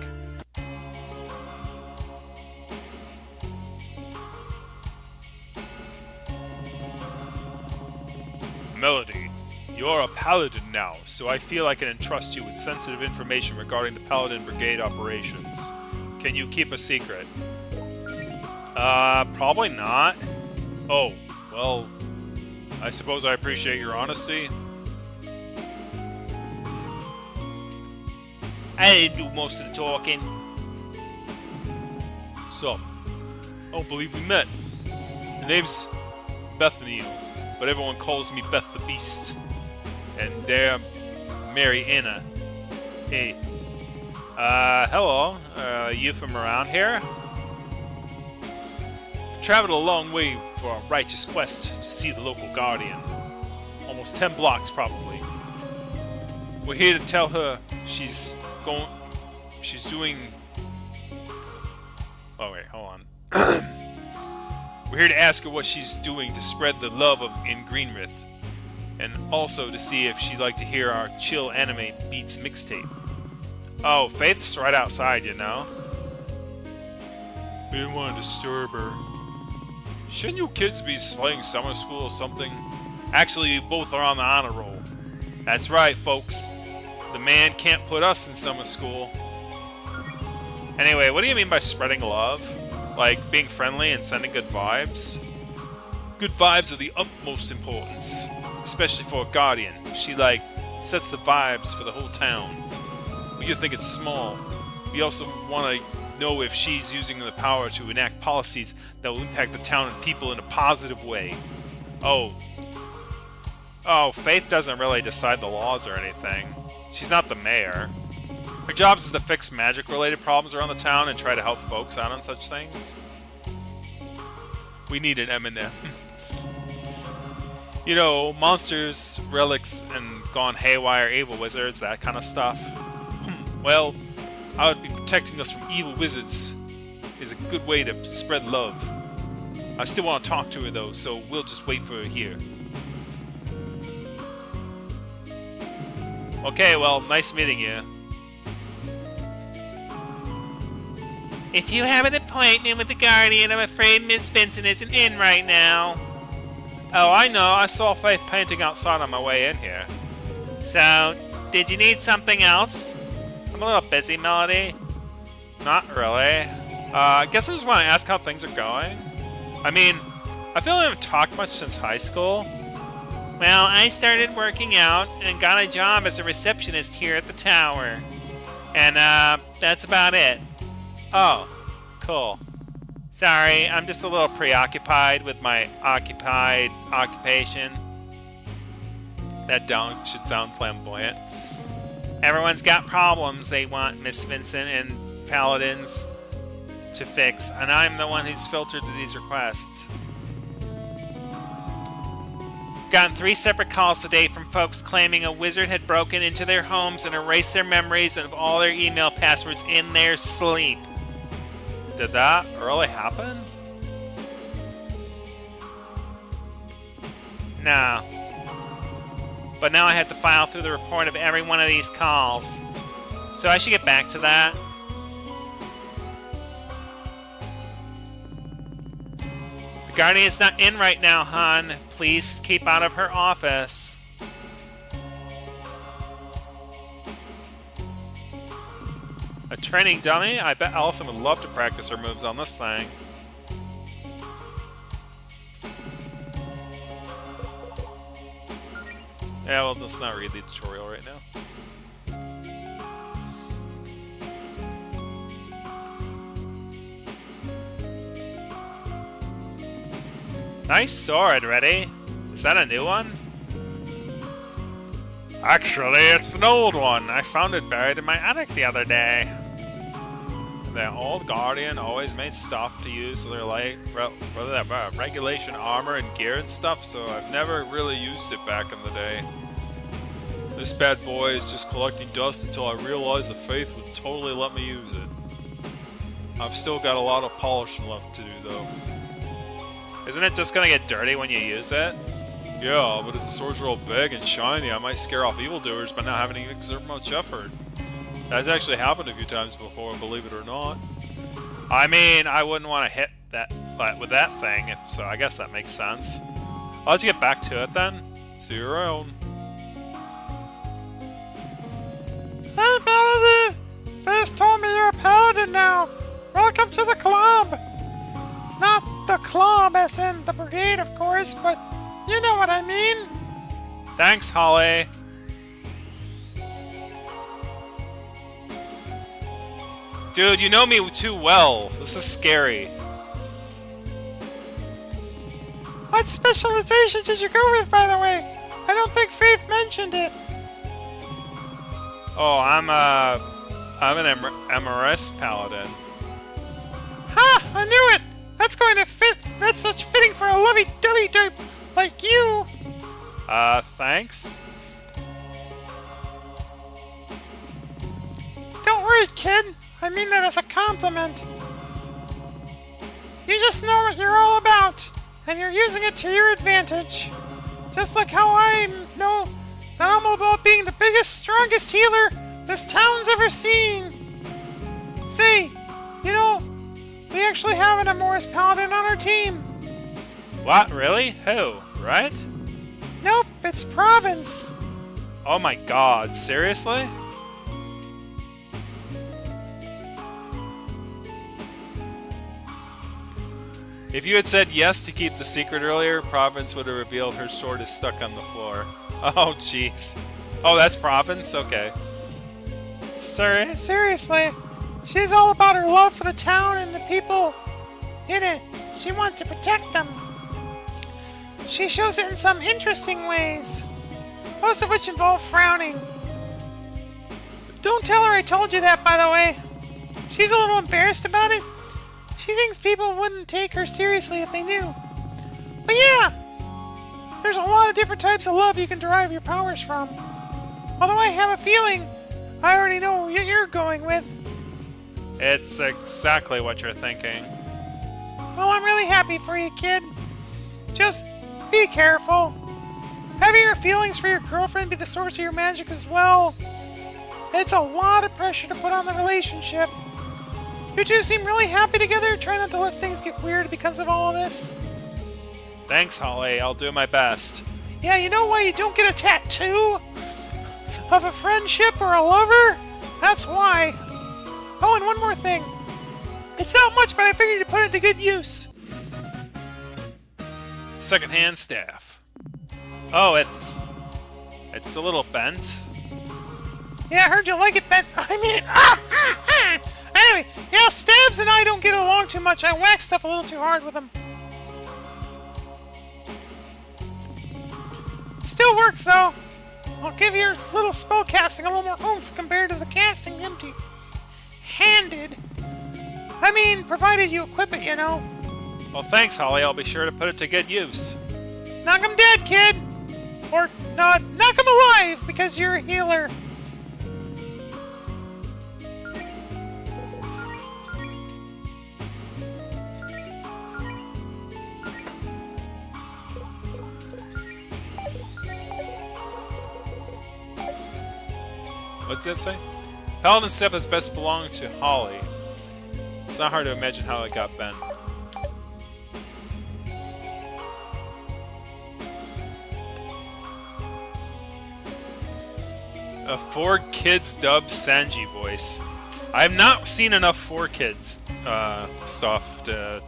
Melody, you're a paladin now, so I feel I can entrust you with sensitive information regarding the Paladin Brigade operations. Can you keep a secret? Probably not. Oh, well, I suppose I appreciate your honesty. I didn't do most of the talking. So, I don't believe we met. The name's Bethany, but everyone calls me Beth the Beast. And they're Mary Anna. Hey. Hello. You from around here? Traveled a long way for a righteous quest to see the local guardian. Almost 10 blocks, probably. We're here to tell her she's doing... Oh, wait, hold on. We're here to ask her what she's doing to spread the love in Greenrith. And also to see if she'd like to hear our chill anime beats mixtape. Oh, Faith's right outside, you know. We didn't want to disturb her. Shouldn't you kids be playing summer school or something? Actually, you both are on the honor roll. That's right, folks. The man can't put us in summer school. Anyway, what do you mean by spreading love? Like being friendly and sending good vibes? Good vibes are the utmost importance. Especially for a guardian. She, sets the vibes for the whole town. You think it's small. We also want to know if she's using the power to enact policies that will impact the town and people in a positive way. Oh, Faith doesn't really decide the laws or anything. She's not the mayor. Her job is to fix magic-related problems around the town and try to help folks out on such things. We need an M&M. You know, monsters, relics, and gone haywire evil wizards, that kind of stuff. Well, I would be protecting us from evil wizards is a good way to spread love. I still want to talk to her though, so we'll just wait for her here. Okay, well, nice meeting you. If you have an appointment with the Guardian, I'm afraid Miss Vincent isn't in right now. Oh, I know. I saw Faith painting outside on my way in here. So, did you need something else? I'm a little busy, Melody. Not really. I guess I just want to ask how things are going. I mean, I feel I haven't talked much since high school. Well, I started working out and got a job as a receptionist here at the tower. And, that's about it. Oh, cool. Sorry, I'm just a little preoccupied with my occupation. That should sound flamboyant. Everyone's got problems they want Miss Vincent and Paladins to fix, and I'm the one who's filtered these requests. Gotten 3 separate calls today from folks claiming a wizard had broken into their homes and erased their memories of all their email passwords in their sleep. Did that really happen? No. But now I have to file through the report of every one of these calls. So I should get back to that. The Guardian's not in right now, hon. Please keep out of her office. A training dummy? I bet Allison would love to practice her moves on this thing. Yeah, well, let's not read the tutorial right now. Nice sword, ready? Is that a new one? Actually, it's an old one. I found it buried in my attic the other day. The old Guardian always made stuff to use, so they're like regulation armor and gear and stuff, so I've never really used it back in the day. This bad boy is just collecting dust until I realize the Faith would totally let me use it. I've still got a lot of polishing left to do, though. Isn't it just gonna get dirty when you use it? Yeah, but if the sword's real big and shiny, I might scare off evildoers by not having to exert much effort. That's actually happened a few times before, believe it or not. I mean, I wouldn't want to hit that with that thing, so I guess that makes sense. I'll let you get back to it then. See you around. Hey, Melody! Faith told me you're a paladin now. Welcome to the club. Not the club as in the brigade, of course, but you know what I mean. Thanks, Holly. Dude, you know me too well. This is scary. What specialization did you go with, by the way? I don't think Faith mentioned it. Oh, I'm an MRS paladin. Ha! I knew it! That's going to fit. That's such fitting for a lovey-dovey type like you. Thanks. Don't worry, kid. I mean that as a compliment. You just know what you're all about, and you're using it to your advantage. Just like how I know that I'm all about being the biggest, strongest healer this town's ever seen. Say, you know, we actually have an Amoris Paladin on our team. What, really? Who? Right? Nope, it's Province. Oh my god, seriously? If you had said yes to keep the secret earlier, Province would have revealed her sword is stuck on the floor. Oh, jeez. Oh, that's Province? Okay. Seriously, she's all about her love for the town and the people in it. She wants to protect them. She shows it in some interesting ways, most of which involve frowning. Don't tell her I told you that, by the way. She's a little embarrassed about it. She thinks people wouldn't take her seriously if they knew. But yeah, there's a lot of different types of love you can derive your powers from. Although I have a feeling I already know what you're going with. It's exactly what you're thinking. Well, I'm really happy for you, kid. Just be careful. Having your feelings for your girlfriend be the source of your magic as well. It's a lot of pressure to put on the relationship. You two seem really happy together. Try not to let things get weird because of all of this. Thanks, Holly. I'll do my best. Yeah, you know why you don't get a tattoo of a friendship or a lover? That's why. Oh, and one more thing. It's not much, but I figured to put it to good use. Secondhand staff. Oh, it's a little bent. Yeah, I heard you like it, Ben. I mean, Anyway, yeah, Stabs and I don't get along too much. I whack stuff a little too hard with him. Still works, though. I'll give your little spell casting a little more oomph compared to the casting empty-handed. I mean, provided you equip it, you know. Well, thanks, Holly. I'll be sure to put it to good use. Knock him dead, kid! Or, knock him alive, because you're a healer. What's that say? Paladin stuff has best belonged to Holly. It's not hard to imagine how it got bent. A 4Kids dub Sanji voice. I have not seen enough 4Kids stuff to...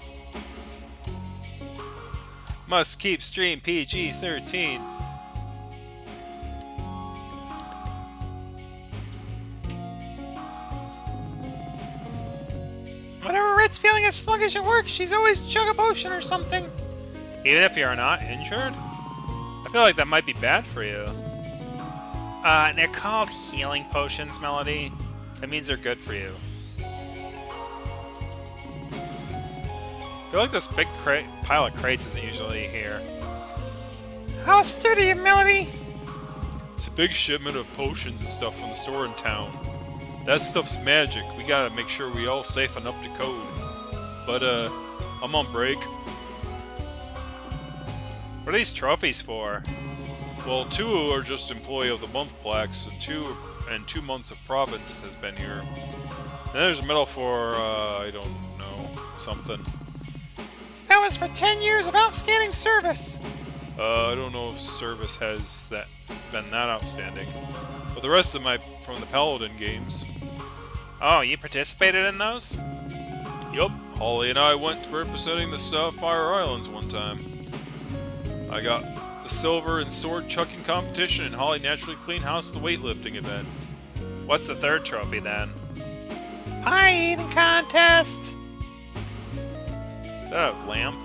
Must keep stream PG-13. starts feeling as sluggish at work, she's always chug a potion or something. Even if you're not injured? I feel like that might be bad for you. They're called healing potions, Melody. That means they're good for you. I feel like this big pile of crates isn't usually here. How sturdy, Melody! It's a big shipment of potions and stuff from the store in town. That stuff's magic. We gotta make sure we all safe and up to code. But, I'm on break. What are these trophies for? Well, 2 are just Employee of the Month plaques, and 2 months of province has been here. And there's a medal for, I don't know, something. That was for 10 years of outstanding service! I don't know if service has been that outstanding. But the rest of my from the Paladin games. Oh, you participated in those? Yup, Holly and I went representing the Sapphire Islands one time. I got the silver and sword chucking competition, and Holly naturally cleaned house the weightlifting event. What's the third trophy then? Pie eating contest! Is that a lamp?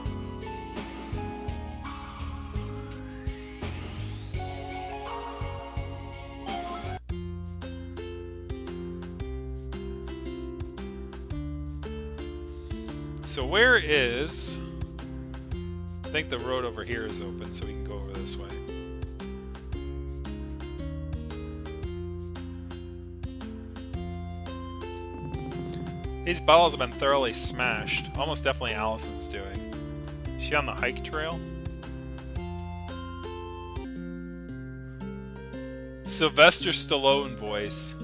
So where is... I think the road over here is open, so we can go over this way. These bottles have been thoroughly smashed. Almost definitely Allison's doing. Is she on the hike trail? Sylvester Stallone voice.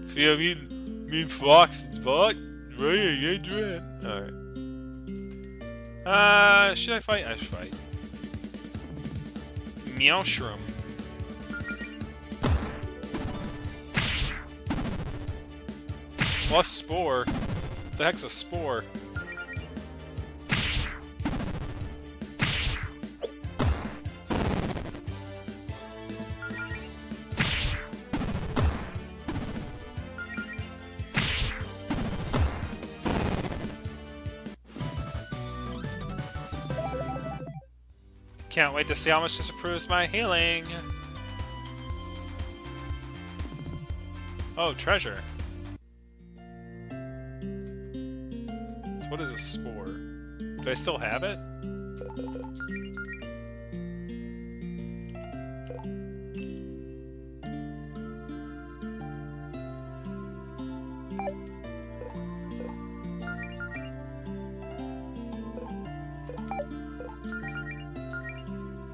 Feel mean fox fuck? Right, you ain't doing. Alright. Should I fight? I should fight. Meowshroom. Plus spore. What the heck's a spore? Can't wait to see how much this improves my healing. Oh, treasure. So what is a spore? Do I still have it?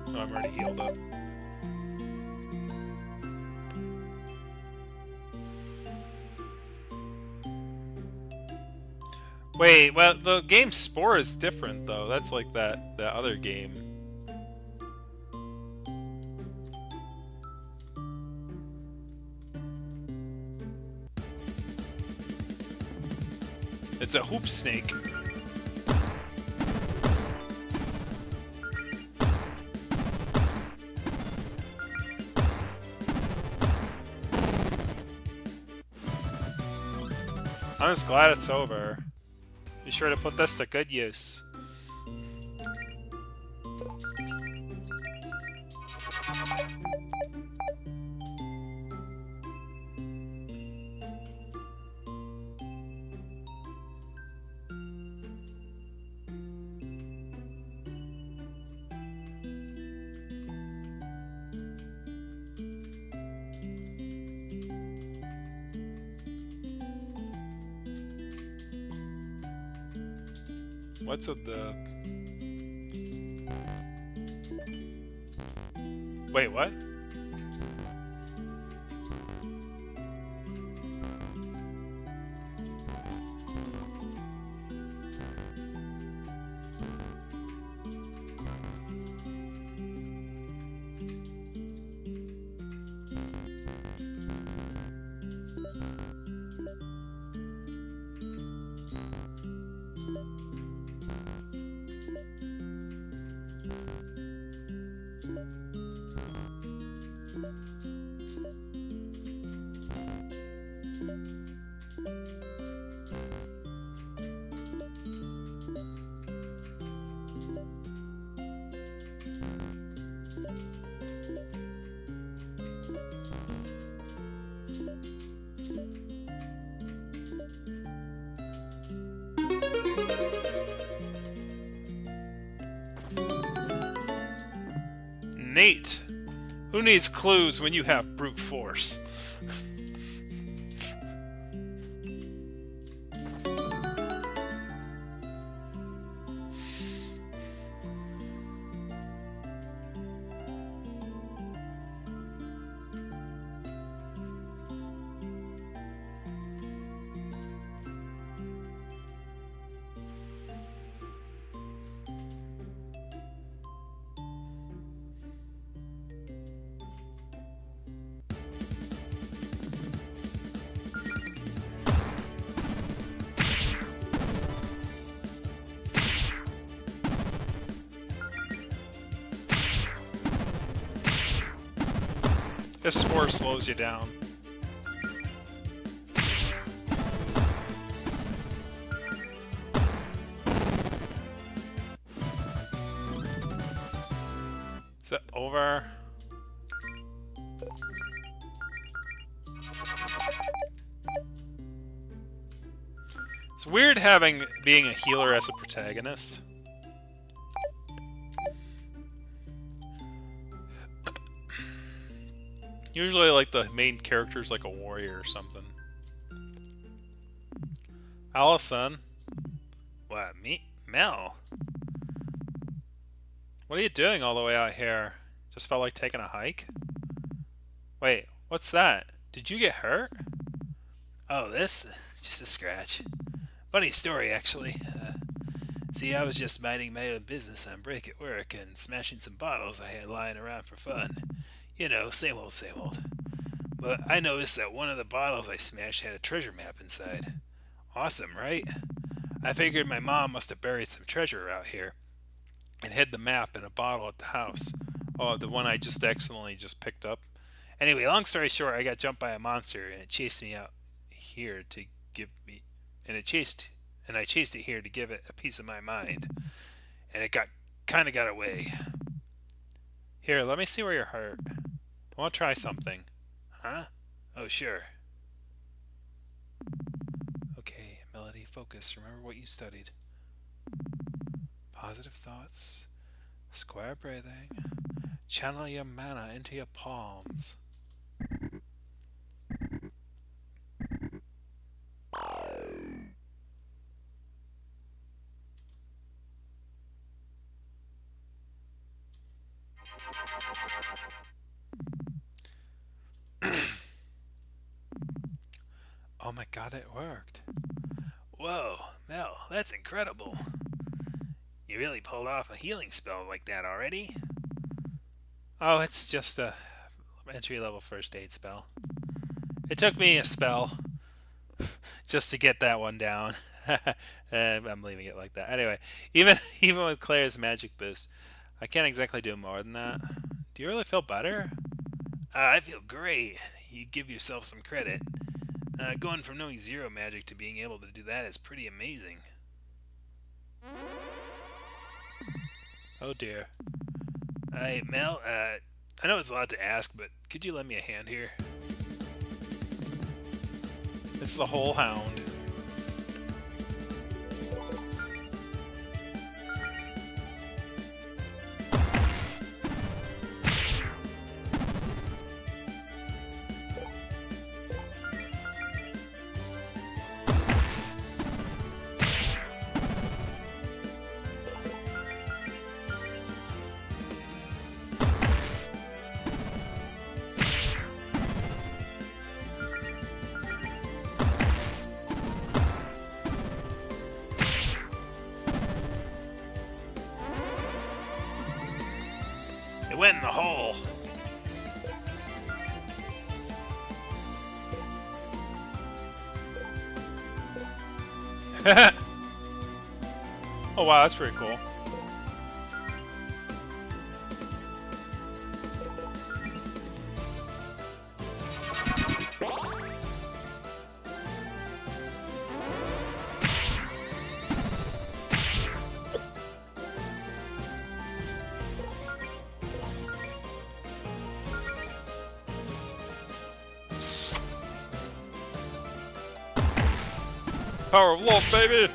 Oh, I'm already healed up. Wait, well, the game Spore is different, though. That's like that other game. It's a hoop snake. I'm just glad it's over. Be sure to put this to good use. What's with the... Wait, what? Nate, who needs clues when you have brute force? This spore slows you down. Is it over? It's weird being a healer as a protagonist. Usually, like, the main character's like a warrior or something. Allison. What, me? Mel? What are you doing all the way out here? Just felt like taking a hike? Wait, what's that? Did you get hurt? Oh, this? Just a scratch. Funny story, actually. See, I was just minding my own business on break at work and smashing some bottles I had lying around for fun. You know, same old, same old. But I noticed that one of the bottles I smashed had a treasure map inside. Awesome, right? I figured my mom must have buried some treasure out here and hid the map in a bottle at the house. Oh, the one I just accidentally just picked up. Anyway, long story short, I got jumped by a monster and it chased me out here to give me and I chased it here to give it a piece of my mind. And it kind of got away. Here, let me see where you're hurt. I want to try something. Huh? Oh, sure. Okay, Melody, focus. Remember what you studied. Positive thoughts, square breathing, channel your mana into your palms. Oh my god, it worked. Whoa, Mel, that's incredible. You really pulled off a healing spell like that already? Oh, it's just a entry-level first aid spell. It took me a spell just to get that one down. I'm leaving it like that. Anyway, even with Claire's magic boost, I can't exactly do more than that. Do you really feel better? I feel great. You give yourself some credit. Going from knowing zero magic to being able to do that is pretty amazing. Oh dear. Hey, Mel, I know it's a lot to ask, but could you lend me a hand here? It's the whole hound. It went in the hole. Oh wow, that's pretty cool. power of love, baby!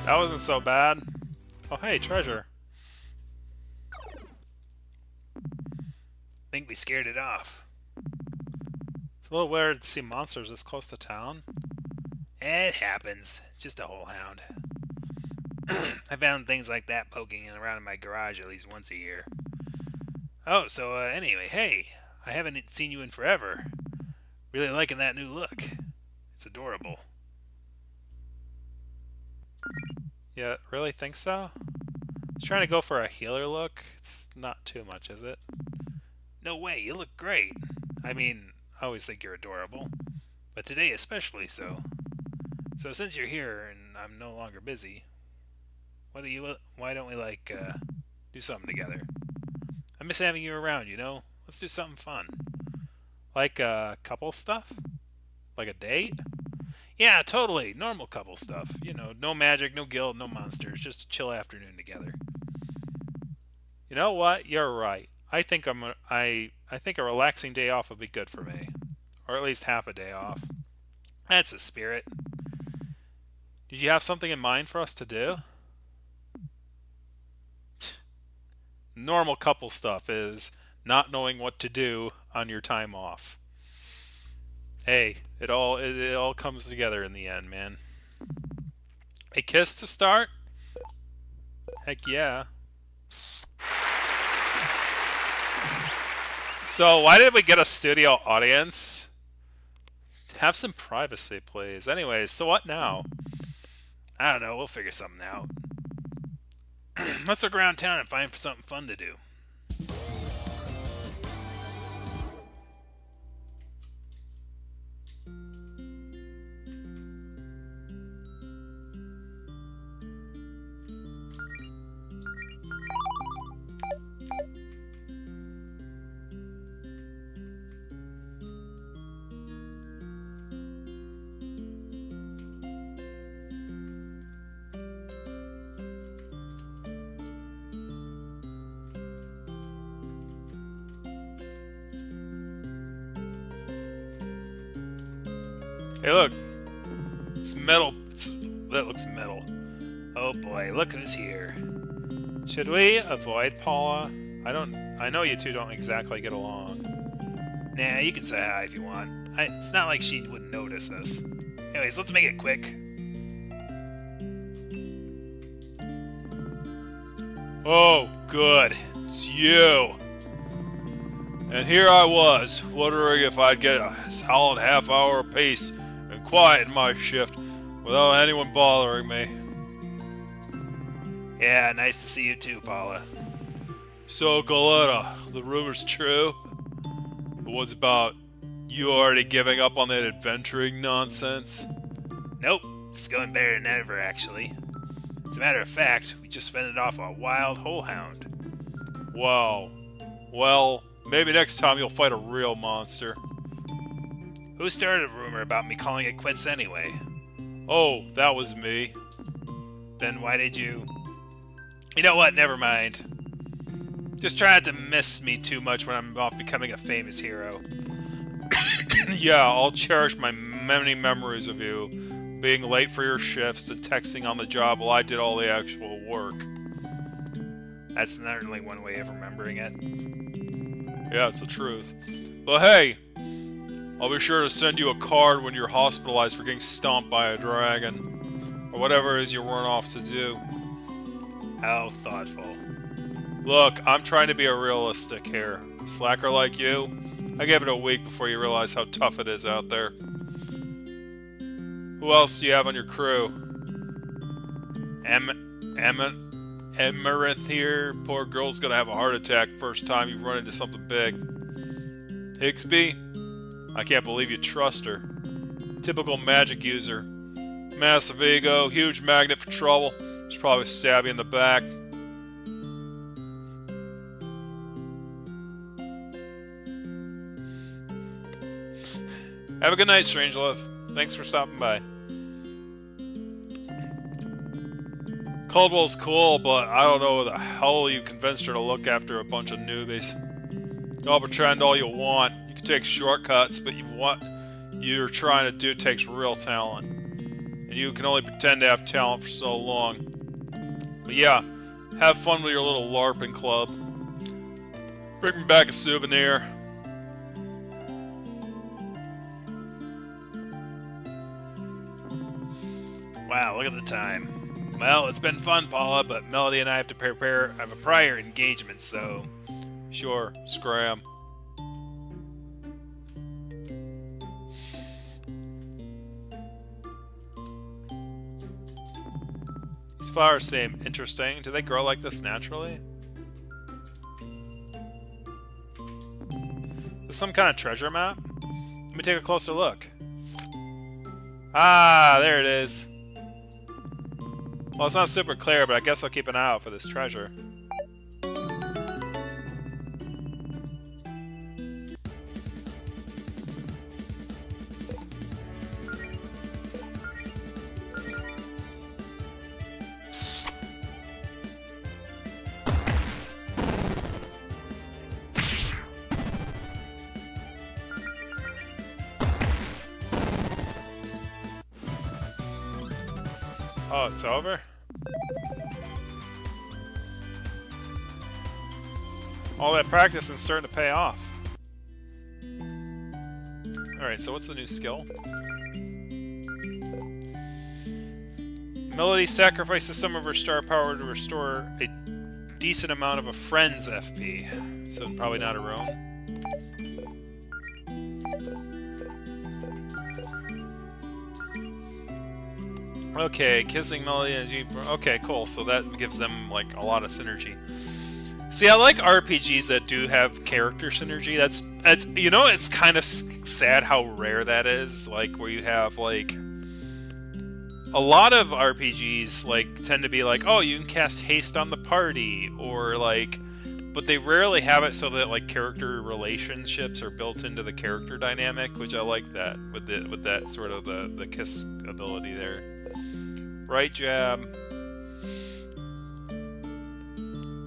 That wasn't so bad. Oh, hey, treasure. Think we scared it off. It's a little weird to see monsters this close to town. It happens. It's just a whole hound. I found things like that poking around in my garage at least once a year. Oh, so anyway, hey, I haven't seen you in forever. Really liking that new look. It's adorable. Yeah, really think so? I was trying to go for a healer look. It's not too much, is it? No way, you look great. I mean, I always think you're adorable, but today especially so. So since you're here and I'm no longer busy, why don't we do something together? I miss having you around, you know? Let's do something fun. Like couple stuff? Like a date? Yeah, totally. Normal couple stuff. You know, no magic, no guild, no monsters. Just a chill afternoon together. You know what? You're right. I think I think a relaxing day off would be good for me. Or at least half a day off. That's the spirit. Did you have something in mind for us to do? Normal couple stuff is not knowing what to do on your time off. Hey, it all comes together in the end, man. A kiss to start? Heck yeah. So, why did we get a studio audience? Have some privacy, please. Anyways, so what now? I don't know. We'll figure something out. Let's look around town and find something fun to do. Hey, look. It's metal. That looks metal. Oh boy, look who's here. Should we avoid Paula? I know you two don't exactly get along. Nah, you can say hi if you want. It's not like she wouldn't notice us. Anyways, let's make it quick. Oh, good. It's you. And here I was, wondering if I'd get a solid half-hour apiece and quiet in my shift without anyone bothering me. Yeah, nice to see you too, Paula. So, Galetta, the rumor's true? The one's about you already giving up on that adventuring nonsense? Nope, it's going better than ever, actually. As a matter of fact, we just fended off a wild whole hound. Wow. Well, maybe next time you'll fight a real monster. Who started a rumor about me calling it quits anyway? Oh, that was me. Then why did you... You know what, never mind. Just try not to miss me too much when I'm off becoming a famous hero. Yeah, I'll cherish my many memories of you being late for your shifts and texting on the job while I did all the actual work. That's certainly one way of remembering it. Yeah, it's the truth. But hey, I'll be sure to send you a card when you're hospitalized for getting stomped by a dragon. Or whatever it is you run off to do. How thoughtful. Look, I'm trying to be a realistic here. A slacker like you, I give it a week before you realize how tough it is out there. Who else do you have on your crew? Emerith here. Poor girl's gonna have a heart attack first time you run into something big. Higsby? I can't believe you trust her. Typical magic user. Massive ego, huge magnet for trouble. She'll probably stab you in the back. Have a good night, Strangelove. Thanks for stopping by. Caldwell's cool, but I don't know the hell you convinced her to look after a bunch of newbies. Y'all pretend all you want. You can take shortcuts, but what you're trying to do takes real talent. And you can only pretend to have talent for so long. But yeah, have fun with your little LARPing club. Bring me back a souvenir. Wow, look at the time. Well, it's been fun, Paula, but Melody and I have to prepare. I have a prior engagement, so. Sure, scram. These flowers seem interesting. Do they grow like this naturally? Is this some kind of treasure map? Let me take a closer look. Ah, there it is. Well, it's not super clear, but I guess I'll keep an eye out for this treasure. Oh, it's over? All that practice is starting to pay off. Alright, so what's the new skill? Melody sacrifices some of her star power to restore a decent amount of a friend's FP. So probably not her own. Okay, kissing Melody and Jeep. Okay, cool. So that gives them like a lot of synergy. See, I like RPGs that do have character synergy. That's you know, it's kind of sad how rare that is. Like where you have like a lot of RPGs like tend to be like, oh, you can cast haste on the party, or like, but they rarely have it so that like character relationships are built into the character dynamic, which I like that with that sort of the kiss ability there. Right jab.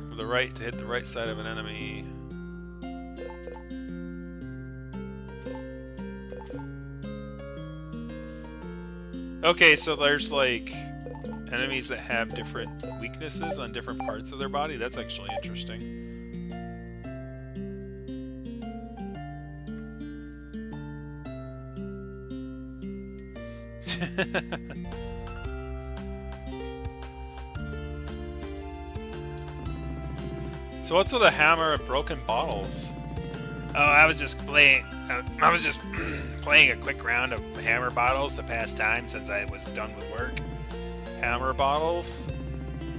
With the right to hit the right side of an enemy. Okay, so there's like enemies that have different weaknesses on different parts of their body. That's actually interesting. So what's with a hammer and broken bottles? Oh, I was just playing. I was just playing a quick round of hammer bottles to pass time since I was done with work. Hammer bottles?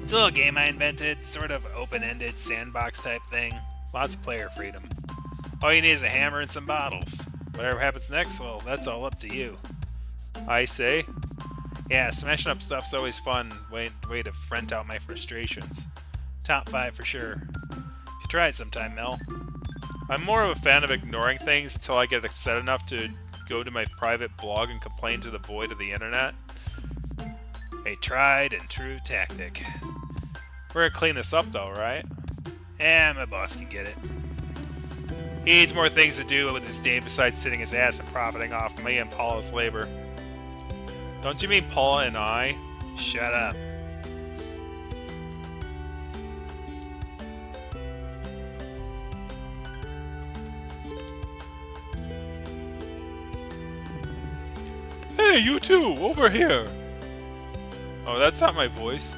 It's a little game I invented, sort of open-ended sandbox type thing. Lots of player freedom. All you need is a hammer and some bottles. Whatever happens next, well, that's all up to you. I say. Yeah, smashing up stuff's always fun. Way to vent out my frustrations. Top 5 for sure. You should try it sometime, Mel. I'm more of a fan of ignoring things until I get upset enough to go to my private blog and complain to the void of the internet. A tried and true tactic. We're gonna clean this up though, right? Yeah, my boss can get it. He needs more things to do with his day besides sitting his ass and profiting off me and Paula's labor. Don't you mean Paula and I? Shut up. Hey, you two, over here! Oh, that's not my voice.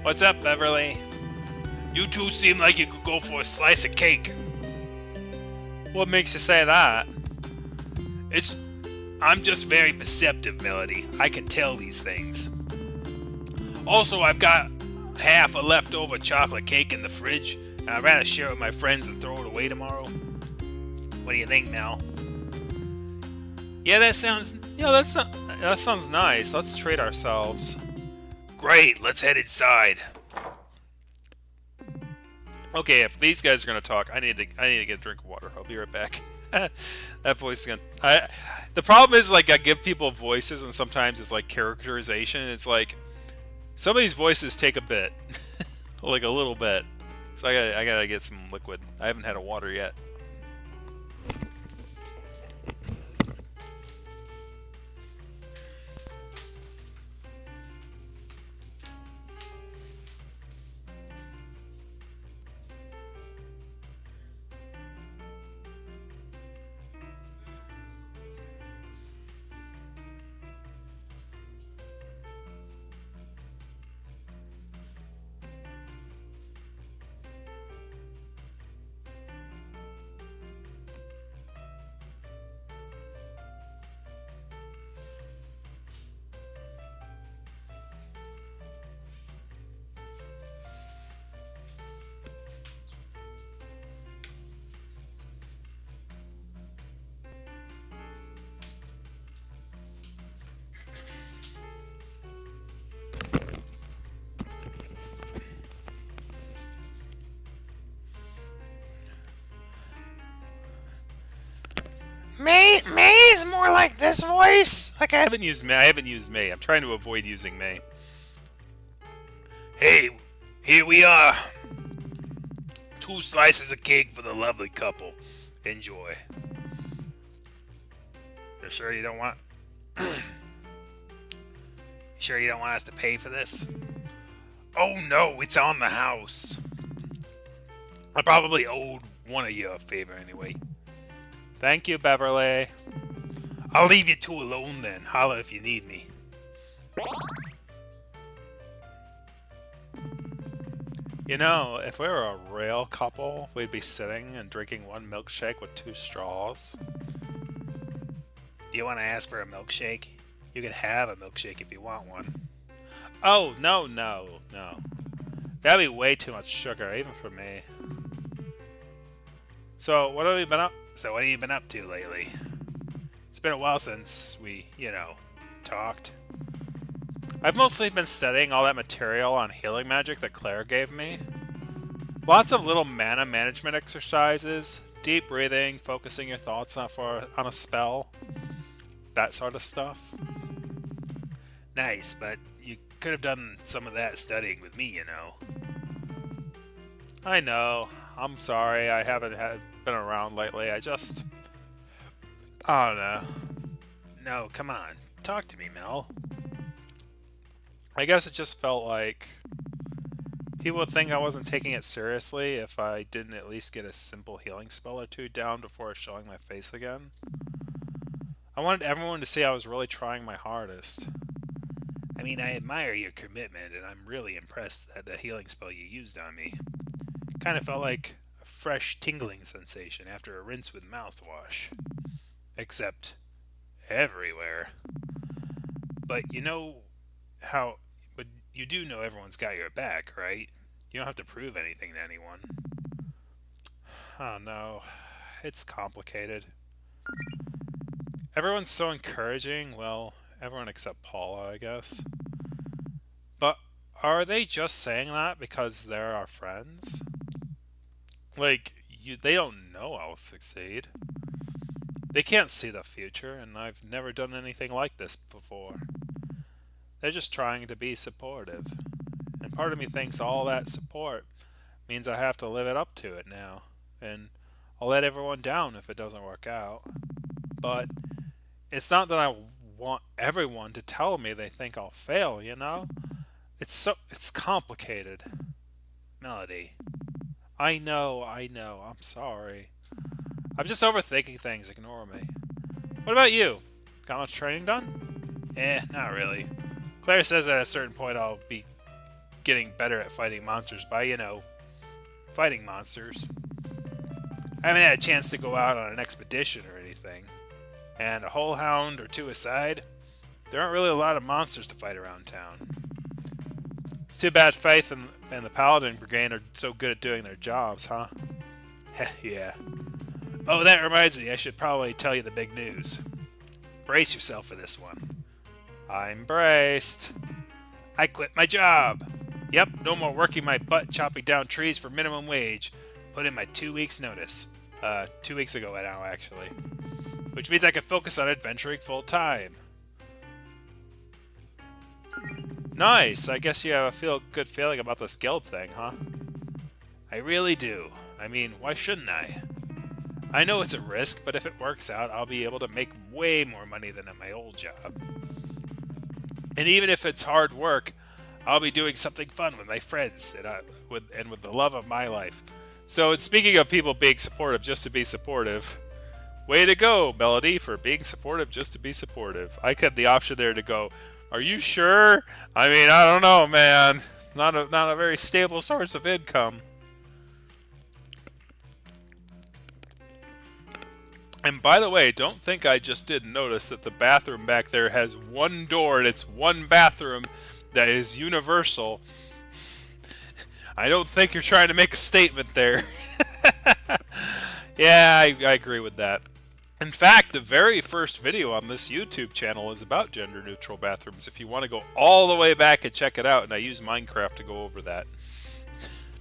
What's up, Beverly? You two seem like you could go for a slice of cake. What makes you say that? I'm just very perceptive, Melody. I can tell these things. Also, I've got half a leftover chocolate cake in the fridge, and I'd rather share it with my friends than throw it away tomorrow. What do you think, Mel? Yeah, that sounds nice. Let's treat ourselves. Great, let's head inside. Okay, if these guys are gonna talk, I need to get a drink of water. I'll be right back. That voice is gonna. The problem is like I give people voices, and sometimes it's like characterization. It's like some of these voices take a bit, like a little bit. So I gotta get some liquid. I haven't had a water yet. May's more like this voice. Like I haven't used May. I haven't used May. I'm trying to avoid using May. Hey, here we are. 2 slices of cake for the lovely couple. Enjoy. You sure you don't want? You sure you don't want us to pay for this? Oh no, it's on the house. I probably owed one of you a favor anyway. Thank you, Beverly. I'll leave you 2 alone then. Holla if you need me. You know, if we were a real couple, we'd be sitting and drinking one milkshake with 2 straws. Do you want to ask for a milkshake? You can have a milkshake if you want one. Oh, no. That'd be way too much sugar, even for me. So, what have you been up? So what have you been up to lately? It's been a while since we, talked. I've mostly been studying all that material on healing magic that Claire gave me. Lots of little mana management exercises, deep breathing, focusing your thoughts on a spell, that sort of stuff. Nice, but you could have done some of that studying with me, I know. I'm sorry. I haven't been around lately. I don't know. No, come on. Talk to me, Mel. I guess it just felt like people would think I wasn't taking it seriously if I didn't at least get a simple healing spell or 2 down before showing my face again. I wanted everyone to see I was really trying my hardest. I mean, I admire your commitment, and I'm really impressed at the healing spell you used on me. Kind of felt like a fresh tingling sensation after a rinse with mouthwash. Except everywhere. But you do know everyone's got your back, right? You don't have to prove anything to anyone. Oh no, it's complicated. Everyone's so encouraging, well, everyone except Paula, I guess. But are they just saying that because they're our friends? Like, they don't know I'll succeed. They can't see the future, and I've never done anything like this before. They're just trying to be supportive. And part of me thinks all that support means I have to live it up to it now. And I'll let everyone down if it doesn't work out. But it's not that I want everyone to tell me they think I'll fail, It's complicated. Melody. I know, I'm sorry. I'm just overthinking things, ignore me. What about you? Got much training done? Not really. Claire says at a certain point I'll be getting better at fighting monsters by, fighting monsters. I haven't had a chance to go out on an expedition or anything. And a whole hound or 2 aside, there aren't really a lot of monsters to fight around town. It's too bad Faith and the Paladin Brigade are so good at doing their jobs, huh? Yeah. Oh, that reminds me, I should probably tell you the big news. Brace yourself for this one. I'm braced. I quit my job. Yep, no more working my butt chopping down trees for minimum wage. Put in my 2 weeks' notice. 2 weeks ago now, actually. Which means I can focus on adventuring full time. Nice! I guess you have a good feeling about this guild thing, huh? I really do. I mean, why shouldn't I? I know it's a risk, but if it works out, I'll be able to make way more money than at my old job. And even if it's hard work, I'll be doing something fun with my friends and with the love of my life. So, speaking of people being supportive just to be supportive, way to go, Melody, for being supportive just to be supportive. I had the option there to go, are you sure? I mean, I don't know, man. Not a very stable source of income. And by the way, don't think I just didn't notice that the bathroom back there has one door and it's one bathroom that is universal. I don't think you're trying to make a statement there. Yeah, I agree with that. In fact, the very first video on this YouTube channel is about gender-neutral bathrooms. If you want to go all the way back and check it out, and I use Minecraft to go over that,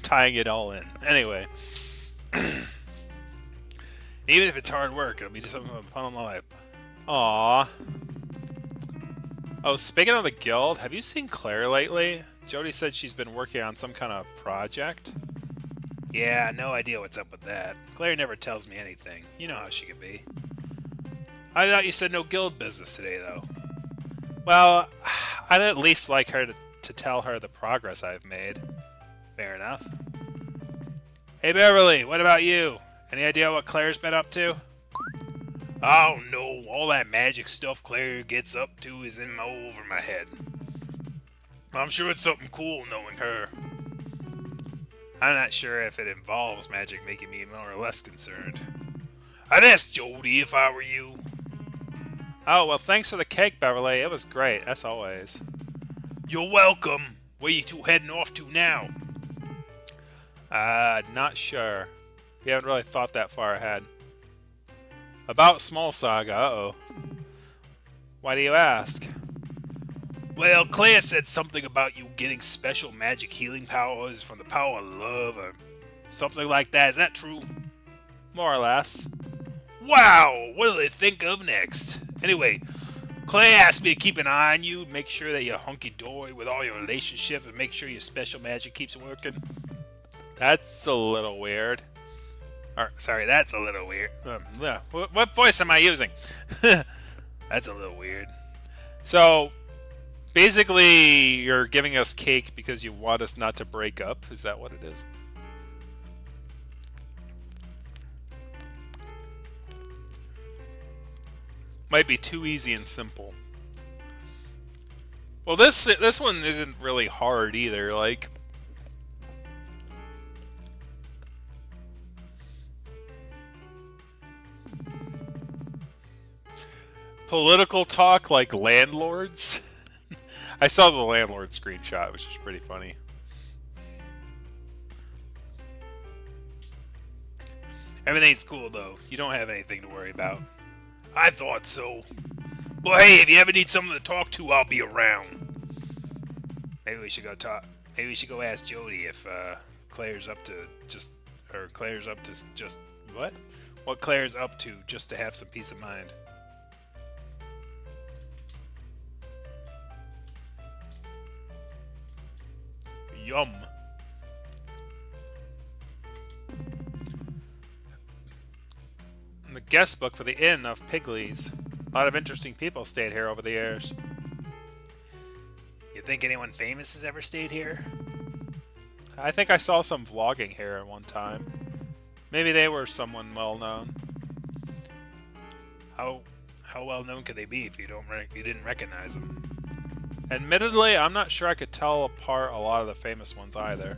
tying it all in. Anyway. Even if it's hard work, it'll be just something fun in my life. Aww. Oh, speaking of the guild, have you seen Claire lately? Jody said she's been working on some kind of project. Yeah, no idea what's up with that. Claire never tells me anything. You know how she can be. I thought you said no guild business today, though. Well, I'd at least like her to tell her the progress I've made. Fair enough. Hey, Beverly, what about you? Any idea what Claire's been up to? Oh no, all that magic stuff Claire gets up to is all over my head. I'm sure it's something cool knowing her. I'm not sure if it involves magic making me more or less concerned. I'd ask Jody if I were you. Oh, well, thanks for the cake, Beverly. It was great, as always. You're welcome. Where you two heading off to now? Not sure. We haven't really thought that far ahead. About Small Saga, uh-oh. Why do you ask? Well, Claire said something about you getting special magic healing powers from the power of love or something like that. Is that true? More or less. Wow! What do they think of next? Anyway, Claire asked me to keep an eye on you, make sure that you're hunky-dory with all your relationships, and make sure your special magic keeps working. That's a little weird. Sorry, that's a little weird. Yeah. What voice am I using? That's a little weird. So, basically, you're giving us cake because you want us not to break up. Is that what it is? Might be too easy and simple. Well, this one isn't really hard either. Like, political talk like landlords. I saw the landlord screenshot, which is pretty funny. Everything's cool, though. You don't have anything to worry about. I thought so. But hey, if you ever need someone to talk to, I'll be around. Maybe we should go talk. Maybe we should go ask Jody if Claire's up to just... Or Claire's up to just... What? What Claire's up to just to have some peace of mind. Yum. And the guest book for the Inn of Pigley's. A lot of interesting people stayed here over the years. You think anyone famous has ever stayed here? I think I saw some vlogging here at one time. Maybe they were someone well known. How well known could they be if you didn't recognize them? Admittedly, I'm not sure I could tell apart a lot of the famous ones either.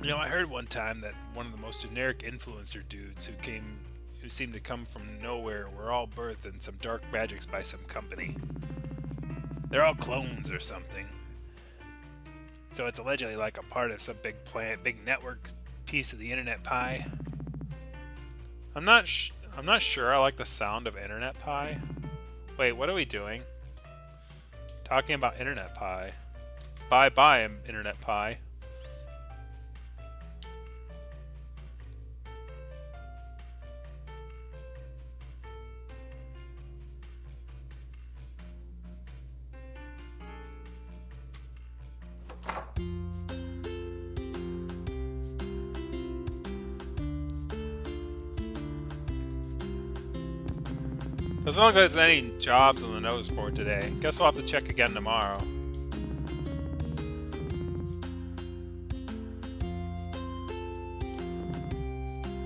You know, I heard one time that one of the most generic influencer dudes who seemed to come from nowhere were all birthed in some dark magics by some company. They're all clones or something. So it's allegedly like a part of some big network piece of the internet pie. I'm not sure I like the sound of internet pie. Wait, what are we doing? Talking about internet pie. Bye, internet pie. Doesn't look like there's any jobs on the notice board today. Guess we'll have to check again tomorrow.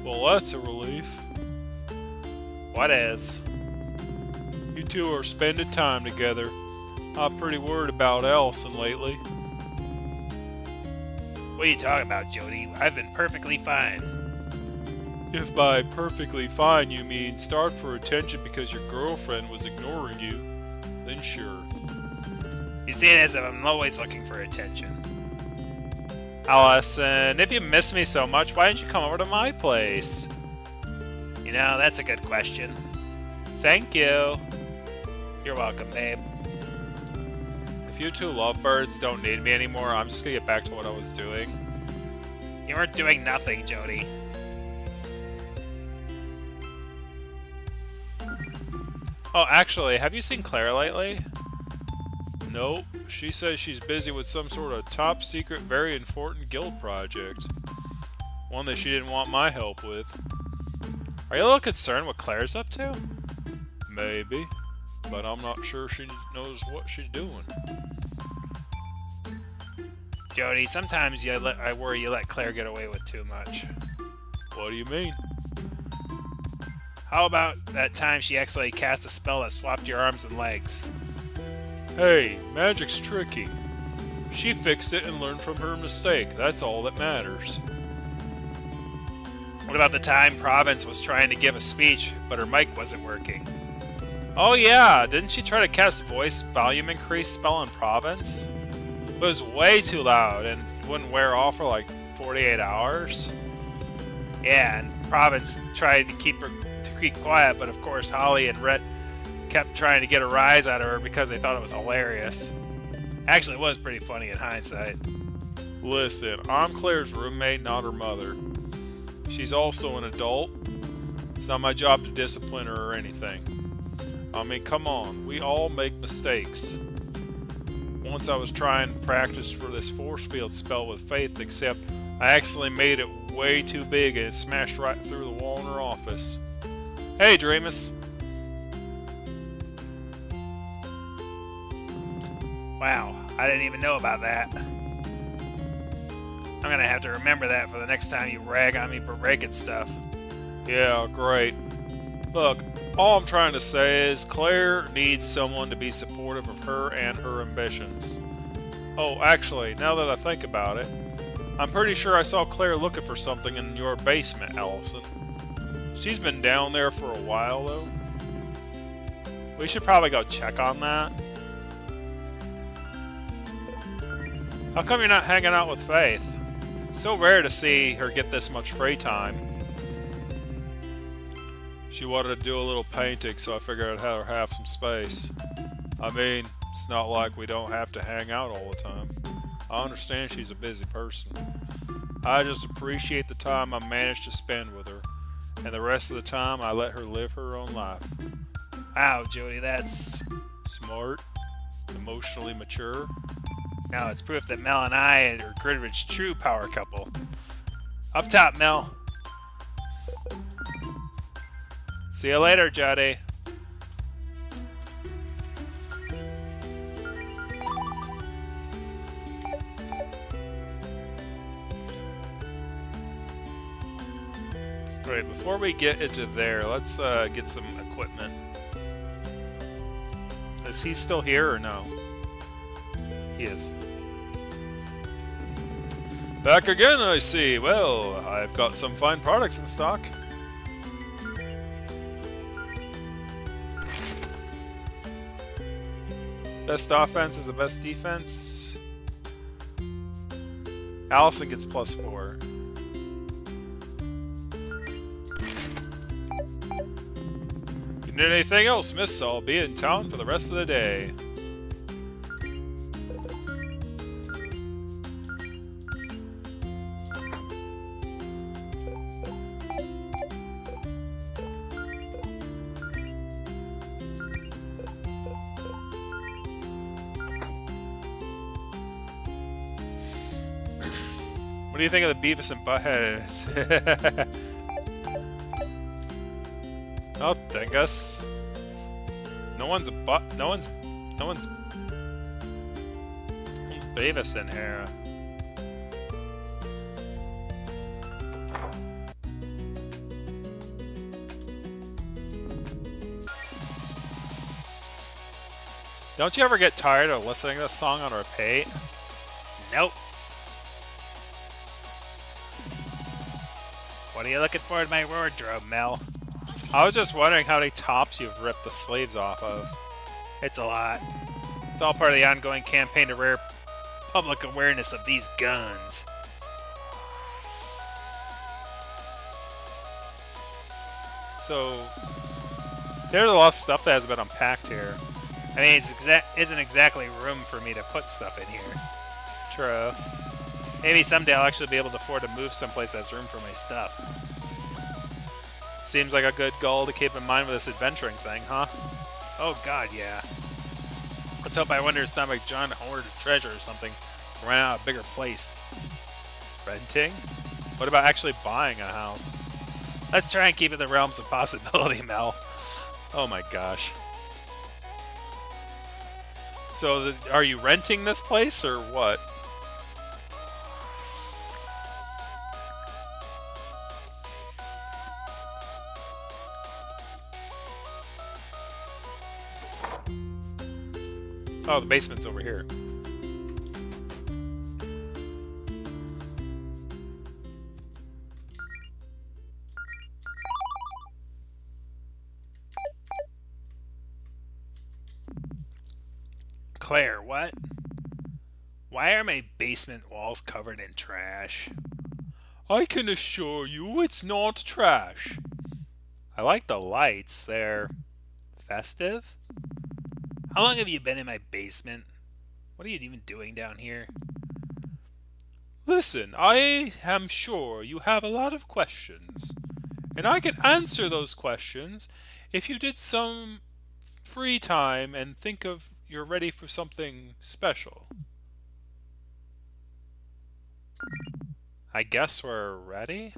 Well, that's a relief. What is? You two are spending time together. I'm pretty worried about Allison lately. What are you talking about, Jody? I've been perfectly fine. If by perfectly fine you mean starved for attention because your girlfriend was ignoring you, then sure. You say it as if I'm always looking for attention. Allison, if you miss me so much, why didn't you come over to my place? You know, that's a good question. Thank you. You're welcome, babe. If you two lovebirds don't need me anymore, I'm just gonna get back to what I was doing. You weren't doing nothing, Jody. Oh, actually, have you seen Claire lately? Nope, she says she's busy with some sort of top secret, very important guild project. One that she didn't want my help with. Are you a little concerned what Claire's up to? Maybe, but I'm not sure she knows what she's doing. Jody, sometimes I worry you let Claire get away with too much. What do you mean? How about that time she actually cast a spell that swapped your arms and legs? Hey, magic's tricky. She fixed it and learned from her mistake. That's all that matters. What about the time Province was trying to give a speech, but her mic wasn't working? Oh yeah, didn't she try to cast voice volume increase spell on Province? It was way too loud and wouldn't wear off for like 48 hours. Yeah, and Province tried to keep quiet, but of course Holly and Rhett kept trying to get a rise out of her because they thought it was hilarious. Actually, it was pretty funny in hindsight. Listen, I'm Claire's roommate, not her mother. She's also an adult. It's not my job to discipline her or anything. I mean, come on, we all make mistakes. Once I was trying to practice for this force field spell with Faith, except I accidentally made it way too big and it smashed right through the wall in her office. Hey, Dreamus. Wow, I didn't even know about that. I'm gonna have to remember that for the next time you rag on me for breaking stuff. Yeah, great. Look, all I'm trying to say is Claire needs someone to be supportive of her and her ambitions. Oh, actually, now that I think about it, I'm pretty sure I saw Claire looking for something in your basement, Allison. She's been down there for a while, though. We should probably go check on that. How come you're not hanging out with Faith? So rare to see her get this much free time. She wanted to do a little painting, so I figured I'd have her have some space. I mean, it's not like we don't have to hang out all the time. I understand she's a busy person. I just appreciate the time I managed to spend with her, and the rest of the time I let her live her own life. Wow, Jody, that's... Smart, emotionally mature. Now it's proof that Mel and I are Gridridge's true power couple. Up top, Mel. See you later, Jody. Alright, before we get into there, let's get some equipment. Is he still here or no? He is. Back again, I see. Well, I've got some fine products in stock. Best offense is the best defense. Allison gets +4. If you need anything else, miss, I'll be in town for the rest of the day. What do you think of the Beavis and Butthead? Oh, dingus. no one's Beavis in here. Don't you ever get tired of listening to this song on repeat? Nope. What are you looking for in my wardrobe, Mel? I was just wondering how many tops you've ripped the sleeves off of. It's a lot. It's all part of the ongoing campaign to rear public awareness of these guns. So, there's a lot of stuff that has been unpacked here. I mean, it isn't exactly room for me to put stuff in here. True. Maybe someday I'll actually be able to afford to move someplace that has room for my stuff. Seems like a good goal to keep in mind with this adventuring thing, huh? Oh god, yeah. Let's hope I wonder it's not like John hoarded treasure or something. Ran out a bigger place. Renting? What about actually buying a house? Let's try and keep it in the realms of possibility, Mel. Oh my gosh. So, are you renting this place or what? Oh, the basement's over here. Claire, what? Why are my basement walls covered in trash? I can assure you it's not trash. I like the lights. They're festive. How long have you been in my basement? What are you even doing down here? Listen, I am sure you have a lot of questions, and I can answer those questions if you did some free time and think of you're ready for something special. I guess we're ready?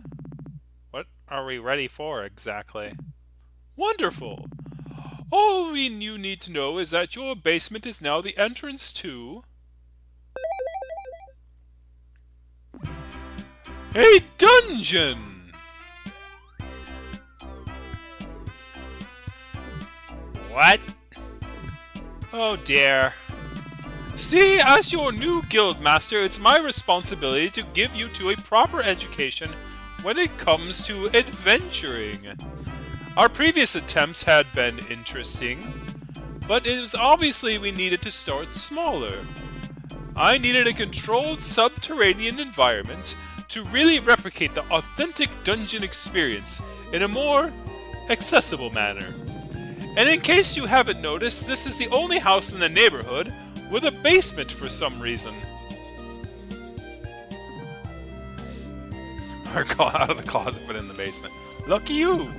What are we ready for exactly? Wonderful! All you need to know is that your basement is now the entrance to a dungeon! What? Oh dear. See, as your new guild master, it's my responsibility to give you to a proper education when it comes to adventuring. Our previous attempts had been interesting, but it was obviously we needed to start smaller. I needed a controlled subterranean environment to really replicate the authentic dungeon experience in a more accessible manner. And in case you haven't noticed, this is the only house in the neighborhood with a basement for some reason. Or got out of the closet but in the basement. Lucky you!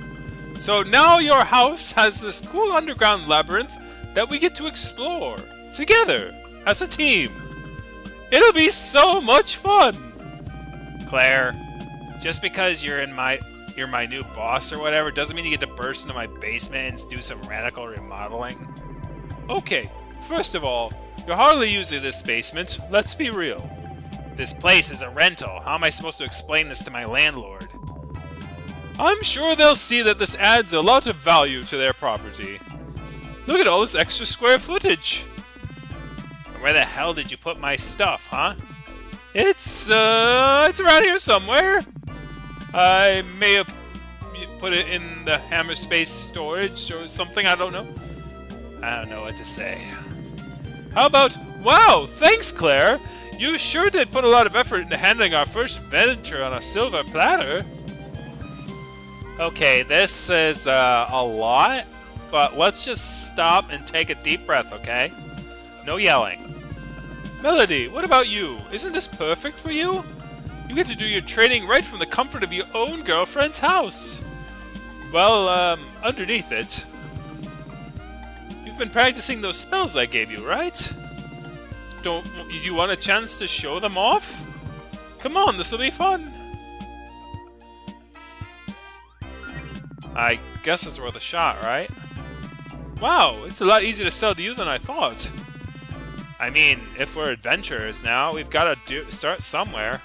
So now your house has this cool underground labyrinth that we get to explore together as a team. It'll be so much fun! Claire, just because you're my new boss or whatever doesn't mean you get to burst into my basement and do some radical remodeling. Okay, first of all, you're hardly using this basement, let's be real. This place is a rental. How am I supposed to explain this to my landlord? I'm sure they'll see that this adds a lot of value to their property. Look at all this extra square footage. Where the hell did you put my stuff, huh? It's around here somewhere. I may have put it in the hammer space storage or something, I don't know. I don't know what to say. How about, wow, thanks Claire. You sure did put a lot of effort into handling our first venture on a silver platter. Okay, this is a lot, but let's just stop and take a deep breath, okay? No yelling. Melody, what about you? Isn't this perfect for you? You get to do your training right from the comfort of your own girlfriend's house. Well, underneath it, you've been practicing those spells I gave you, right? Don't you want a chance to show them off? Come on, this'll be fun. I guess it's worth a shot, right? Wow, it's a lot easier to sell to you than I thought. I mean, if we're adventurers now, we've got to start somewhere.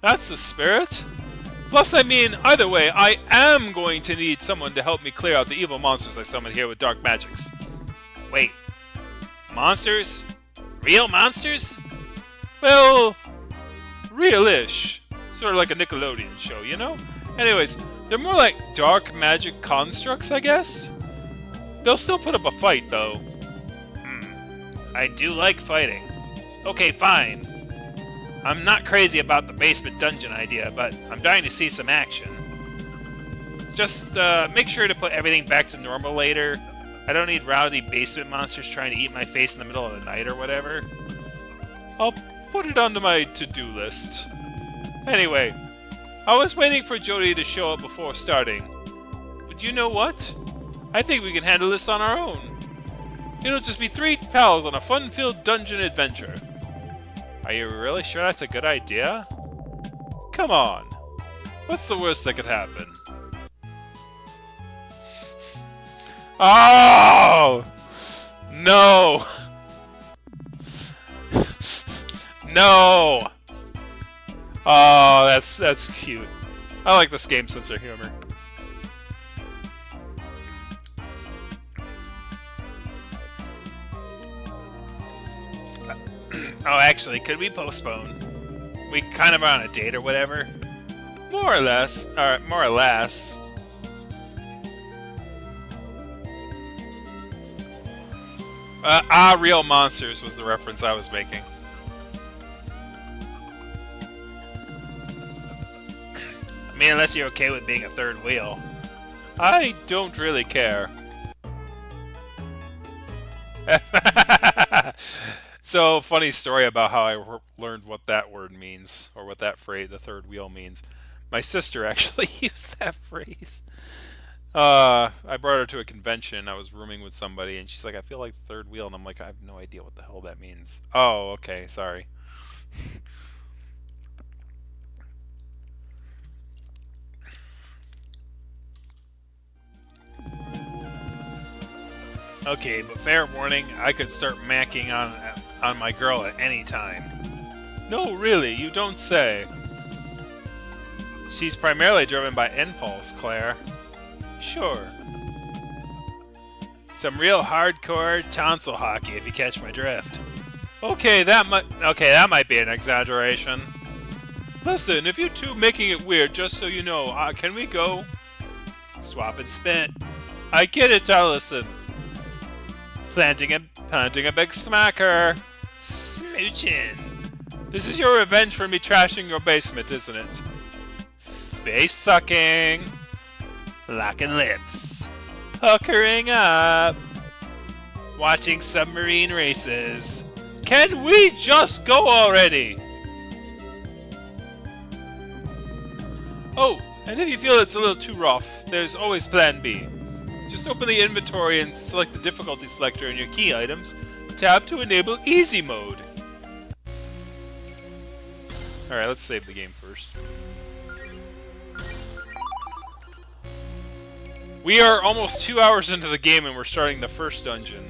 That's the spirit. Plus, I mean, either way, I am going to need someone to help me clear out the evil monsters I summoned here with dark magics. Wait, monsters? Real monsters? Well, real-ish. Sort of like a Nickelodeon show, you know? Anyways, they're more like dark magic constructs, I guess? They'll still put up a fight, though. I do like fighting. Okay, fine. I'm not crazy about the basement dungeon idea, but I'm dying to see some action. Just make sure to put everything back to normal later. I don't need rowdy basement monsters trying to eat my face in the middle of the night or whatever. I'll put it onto my to-do list. Anyway, I was waiting for Jody to show up before starting. But you know what? I think we can handle this on our own. It'll just be 3 pals on a fun-filled dungeon adventure. Are you really sure that's a good idea? Come on. What's the worst that could happen? Oh! No! No! Oh, that's cute. I like this game's sense of humor. Oh, actually, could we postpone? We kind of are on a date or whatever. More or less. Alright, more or less. Real monsters was the reference I was making. I mean, unless you're okay with being a third wheel. I don't really care. So, funny story about how I learned what that word means, or what that phrase, the third wheel, means. My sister actually used that phrase. I brought her to a convention. I was rooming with somebody, and she's like, I feel like the third wheel. And I'm like, I have no idea what the hell that means. Oh, okay, sorry. Okay, but fair warning, I could start macking on my girl at any time. No, really, you don't say. She's primarily driven by impulse, Claire. Sure. Some real hardcore tonsil hockey, if you catch my drift. Okay, that might be an exaggeration. Listen, if you two making it weird, just so you know, can we go? Swap and spit. I get it, Allison. Planting a big smacker. smooching. This is your revenge for me trashing your basement, isn't it? Face sucking. Locking lips. Hookering up. Watching submarine races. Can we just go already? Oh, and if you feel it's a little too rough, there's always Plan B. Just open the inventory and select the difficulty selector in your key items. Tab to enable easy mode. Alright, let's save the game first. We are almost 2 hours into the game and we're starting the first dungeon.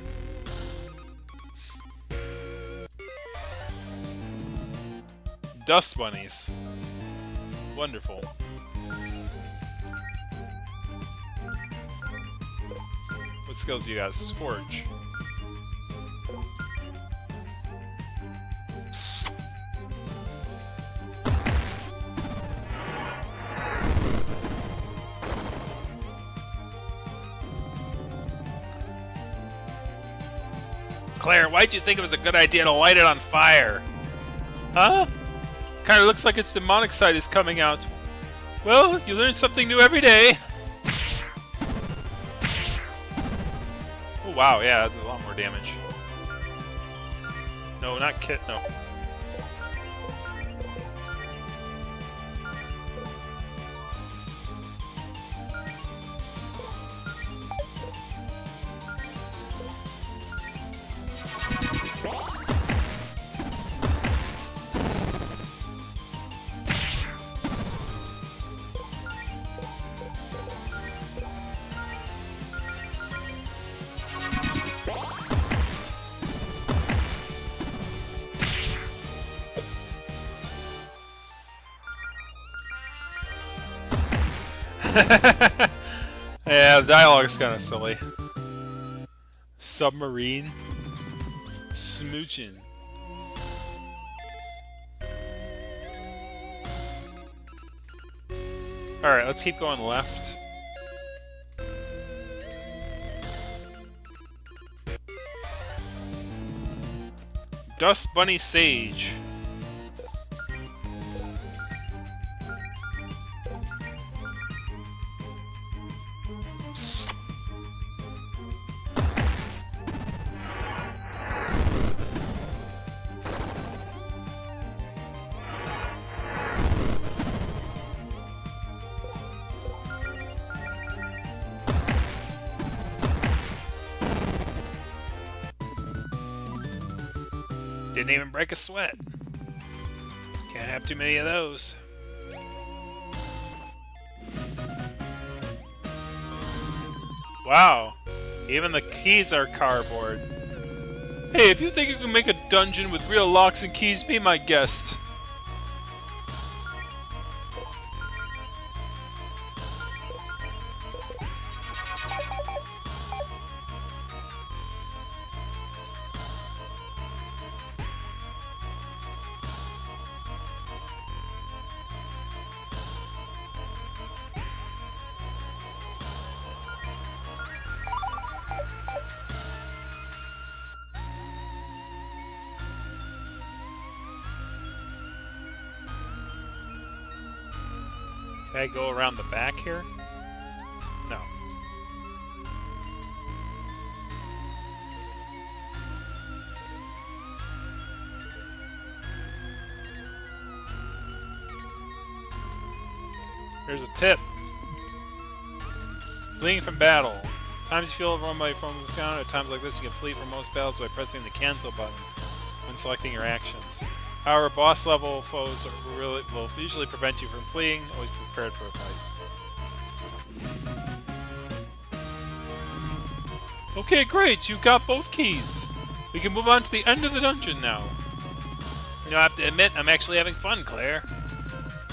Dust bunnies. Wonderful. What skills do you got? Scorch. Claire, why'd you think it was a good idea to light it on fire? Huh? Kinda looks like its demonic side is coming out. Well, you learn something new every day. Oh wow, yeah, that's a lot more damage. No, not Kit, no. Yeah, the dialogue's kind of silly. Submarine. Smooching. Alright, let's keep going left. Dust Bunny Sage. Didn't even break a sweat. Can't have too many of those. Wow. Even the keys are cardboard. Hey, if you think you can make a dungeon with real locks and keys, be my guest. Can I go around the back here? No. Here's a tip. Fleeing from battle. Times you feel overwhelmed by your phone encounter. At times like this, you can flee from most battles by pressing the cancel button when selecting your actions. However, boss level foes will usually prevent you from fleeing. Always be prepared for a fight. Okay, great. You got both keys. We can move on to the end of the dungeon now. You know, I have to admit, I'm actually having fun, Claire.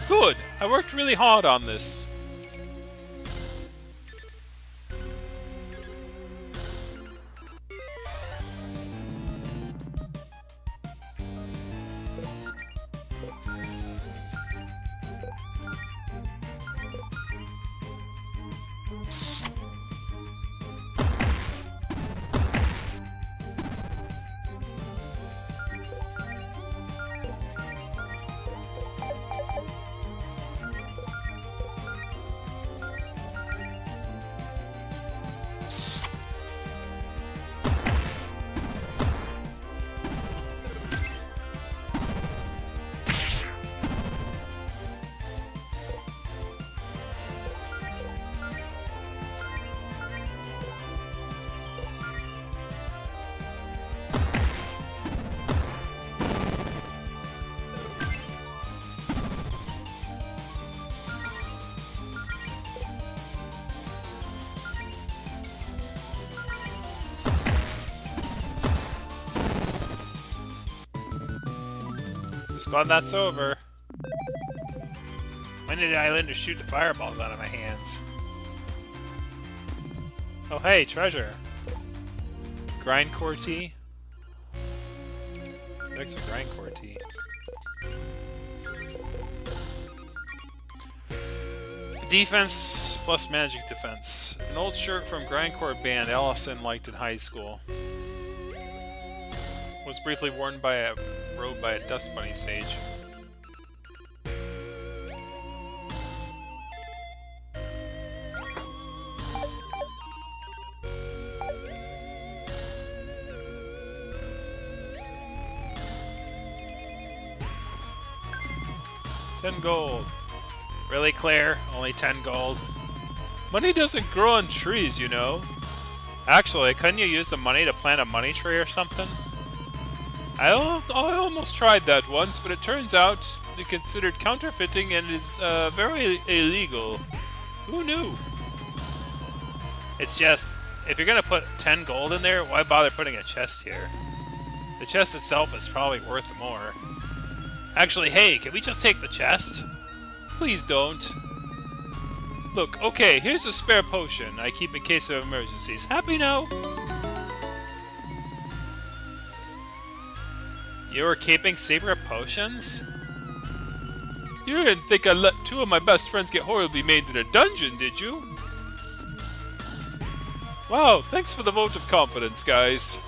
Good. I worked really hard on this. Just glad that's over. When did Islander shoot the fireballs out of my hands? Oh, hey, treasure. Grindcore tea. Thanks for grindcore tea. Defense plus magic defense. An old shirt from grindcore band Allison liked in high school. Was briefly worn by a dust bunny sage. $10 gold. Really, Claire? Only 10 gold? Money doesn't grow on trees, you know. Actually, couldn't you use the money to plant a money tree or something? I almost tried that once, but it turns out it's considered counterfeiting and is very illegal. Who knew? It's just, if you're gonna put 10 gold in there, why bother putting a chest here? The chest itself is probably worth more. Actually, hey, can we just take the chest? Please don't. Look, okay, here's a spare potion I keep in case of emergencies. Happy now? You were keeping secret potions? You didn't think I'd let two of my best friends get horribly maimed in a dungeon, did you? Wow, thanks for the vote of confidence, guys.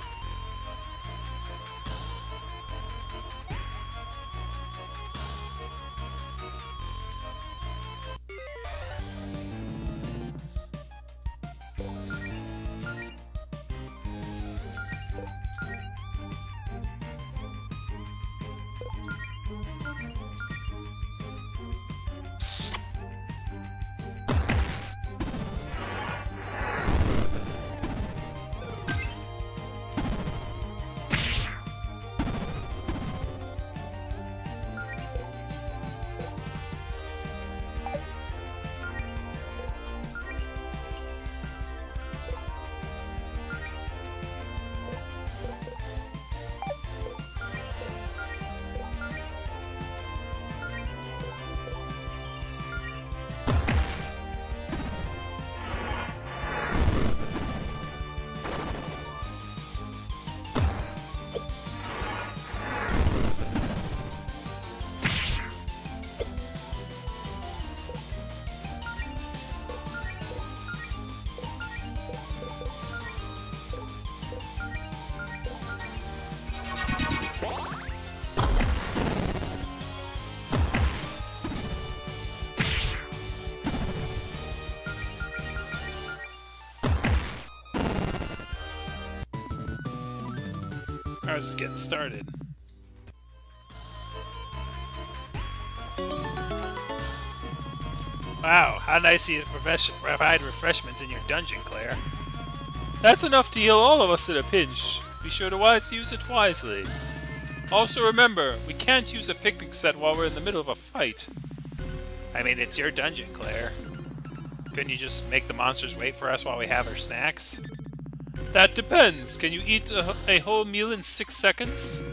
I was just getting started. Wow, how nice of you to provide refreshments in your dungeon, Claire. That's enough to heal all of us in a pinch. Be sure to use it wisely. Also remember, we can't use a picnic set while we're in the middle of a fight. I mean, it's your dungeon, Claire. Couldn't you just make the monsters wait for us while we have our snacks? That depends. Can you eat a whole meal in 6 seconds?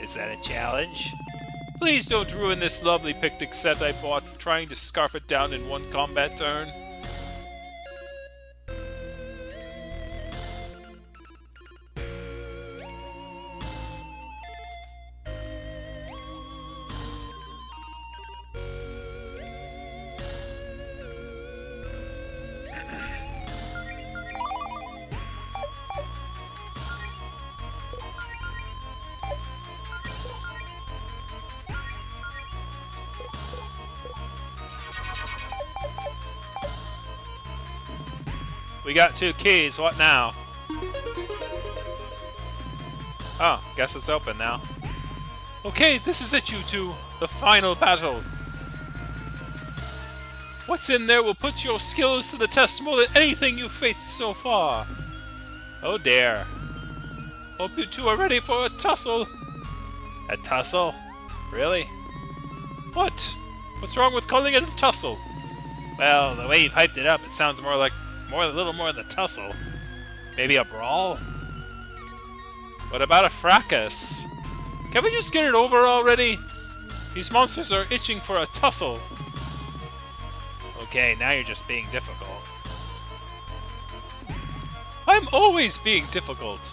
Is that a challenge? Please don't ruin this lovely picnic set I bought for trying to scarf it down in one combat turn. We got 2 keys, what now? Oh, guess it's open now. Okay, this is it, you two. The final battle. What's in there will put your skills to the test more than anything you've faced so far. Oh dear. Hope you two are ready for a tussle. A tussle? Really? What? What's wrong with calling it a tussle? Well, the way you've hyped it up, it sounds more like a little more than a tussle. Maybe a brawl? What about a fracas? Can we just get it over already? These monsters are itching for a tussle. Okay, now you're just being difficult. I'm always being difficult.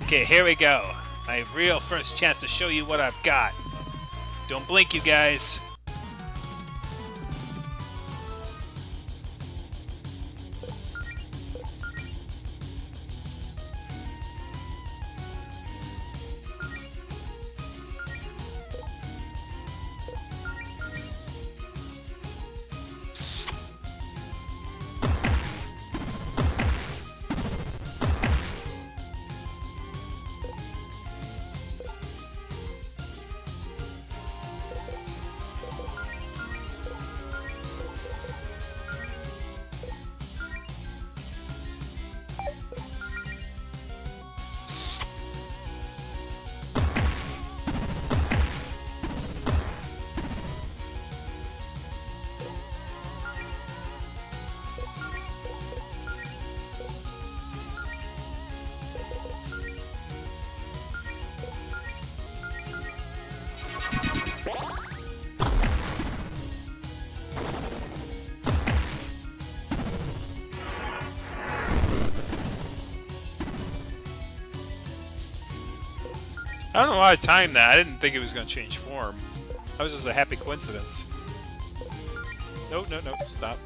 Okay, here we go. My real first chance to show you what I've got. Don't blink, you guys. I don't know why I timed that. I didn't think it was going to change form. That was just a happy coincidence. No, no, no. Stop.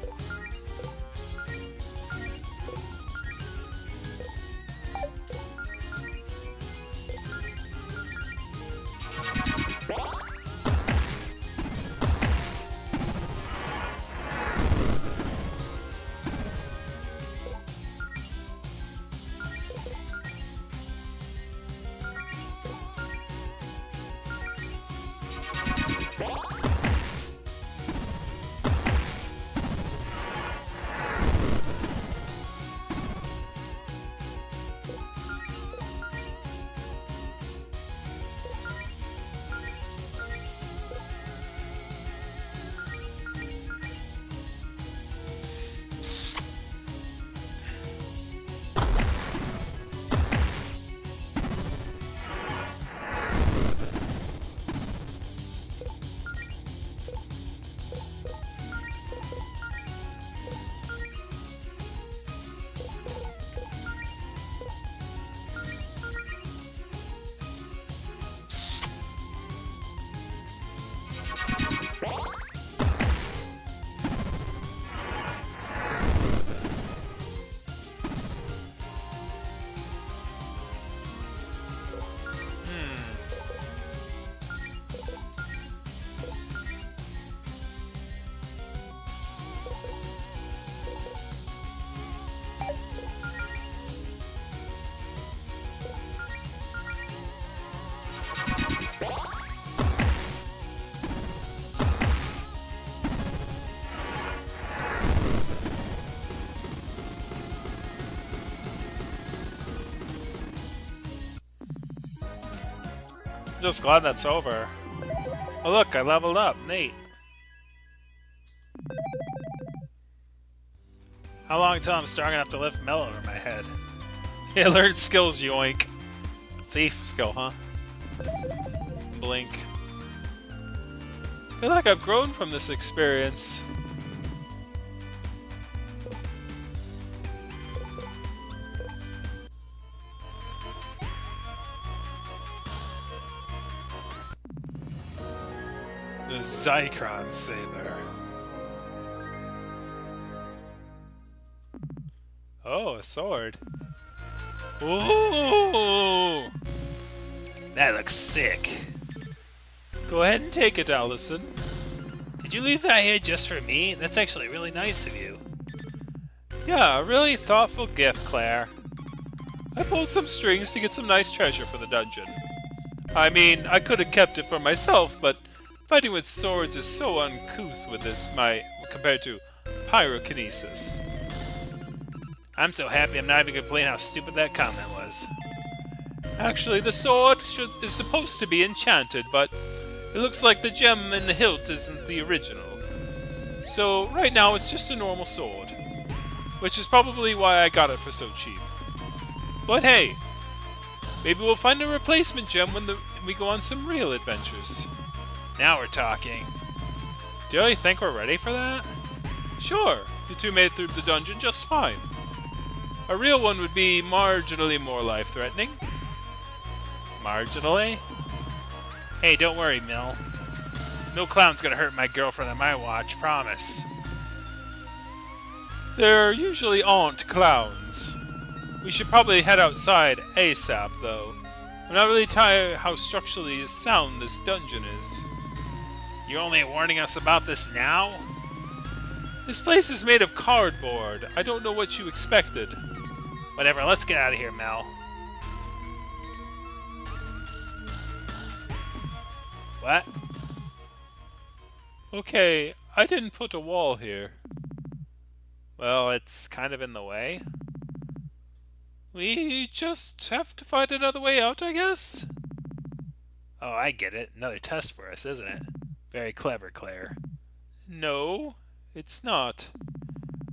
I'm just glad that's over. Oh look, I leveled up. Neat. How long till I'm strong enough to lift Mel over my head? Yeah, learned skills, yoink. Thief skill, huh? Blink. I feel like I've grown from this experience. The Zychron Saber. Oh, a sword. Ooh! That looks sick. Go ahead and take it, Allison. Did you leave that here just for me? That's actually really nice of you. Yeah, a really thoughtful gift, Claire. I pulled some strings to get some nice treasure for the dungeon. I mean, I could have kept it for myself, but fighting with swords is so uncouth with this, compared to pyrokinesis. I'm so happy I'm not even gonna complain how stupid that comment was. Actually, the sword is supposed to be enchanted, but it looks like the gem in the hilt isn't the original. So, right now it's just a normal sword. Which is probably why I got it for so cheap. But hey, maybe we'll find a replacement gem when we go on some real adventures. Now we're talking. Do you really think we're ready for that? Sure, you two made it through the dungeon just fine. A real one would be marginally more life-threatening. Marginally? Hey, don't worry, Mill. No clown's gonna hurt my girlfriend on my watch, promise. There usually aren't clowns. We should probably head outside ASAP, though. I'm not really tired how structurally sound this dungeon is. You're only warning us about this now? This place is made of cardboard. I don't know what you expected. Whatever, let's get out of here, Mel. What? Okay, I didn't put a wall here. Well, it's kind of in the way. We just have to find another way out, I guess? Oh, I get it. Another test for us, isn't it? Very clever, Claire. No, it's not.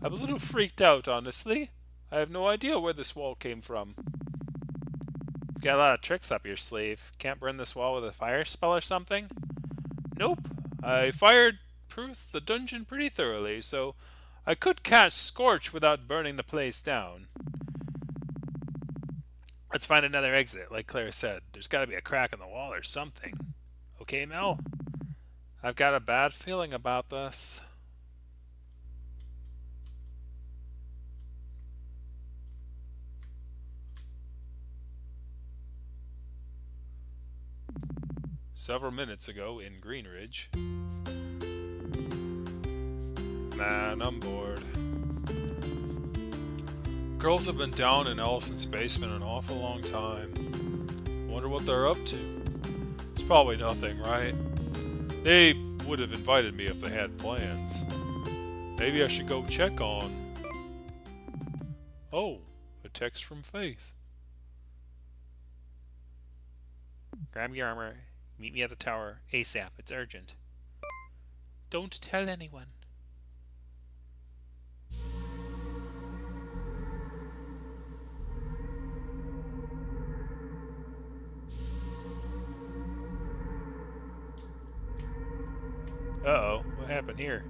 I'm a little freaked out, honestly. I have no idea where this wall came from. You've got a lot of tricks up your sleeve. Can't burn this wall with a fire spell or something? Nope. I fireproofed the dungeon pretty thoroughly, so I could catch Scorch without burning the place down. Let's find another exit, like Claire said. There's got to be a crack in the wall or something. Okay, Mel? I've got a bad feeling about this. Several minutes ago in Greenridge. Man, I'm bored. Girls have been down in Allison's basement an awful long time. Wonder what they're up to. It's probably nothing, right? They would have invited me if they had plans. Maybe I should go check on... Oh, a text from Faith. Grab your armor. Meet me at the tower. ASAP. It's urgent. Don't tell anyone. Uh-oh, what happened here?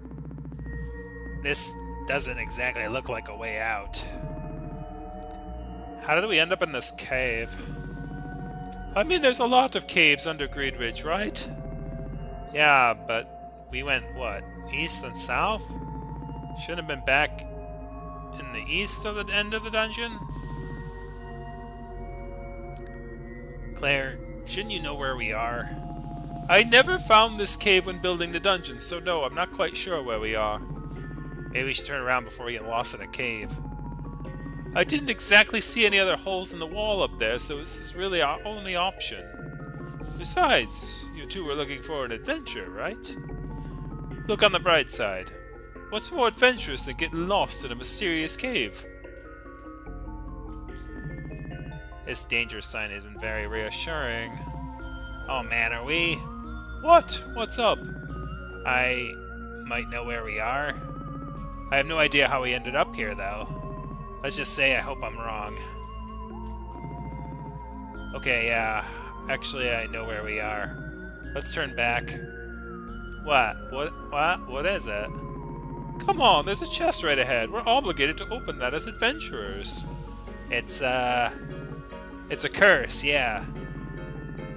This doesn't exactly look like a way out. How did we end up in this cave? I mean, there's a lot of caves under Greenridge, right? Yeah, but we went, what, east and south? Shouldn't have been back in the east of the end of the dungeon? Claire, shouldn't you know where we are? I never found this cave when building the dungeon, so no, I'm not quite sure where we are. Maybe we should turn around before we get lost in a cave. I didn't exactly see any other holes in the wall up there, so this is really our only option. Besides, you two were looking for an adventure, right? Look on the bright side. What's more adventurous than getting lost in a mysterious cave? This danger sign isn't very reassuring. Oh man, are we? What? What's up? I might know where we are. I have no idea how we ended up here, though. Let's just say I hope I'm wrong. Okay, yeah. Actually, I know where we are. Let's turn back. What? What is it? Come on, there's a chest right ahead. We're obligated to open that as adventurers. It's a curse, yeah.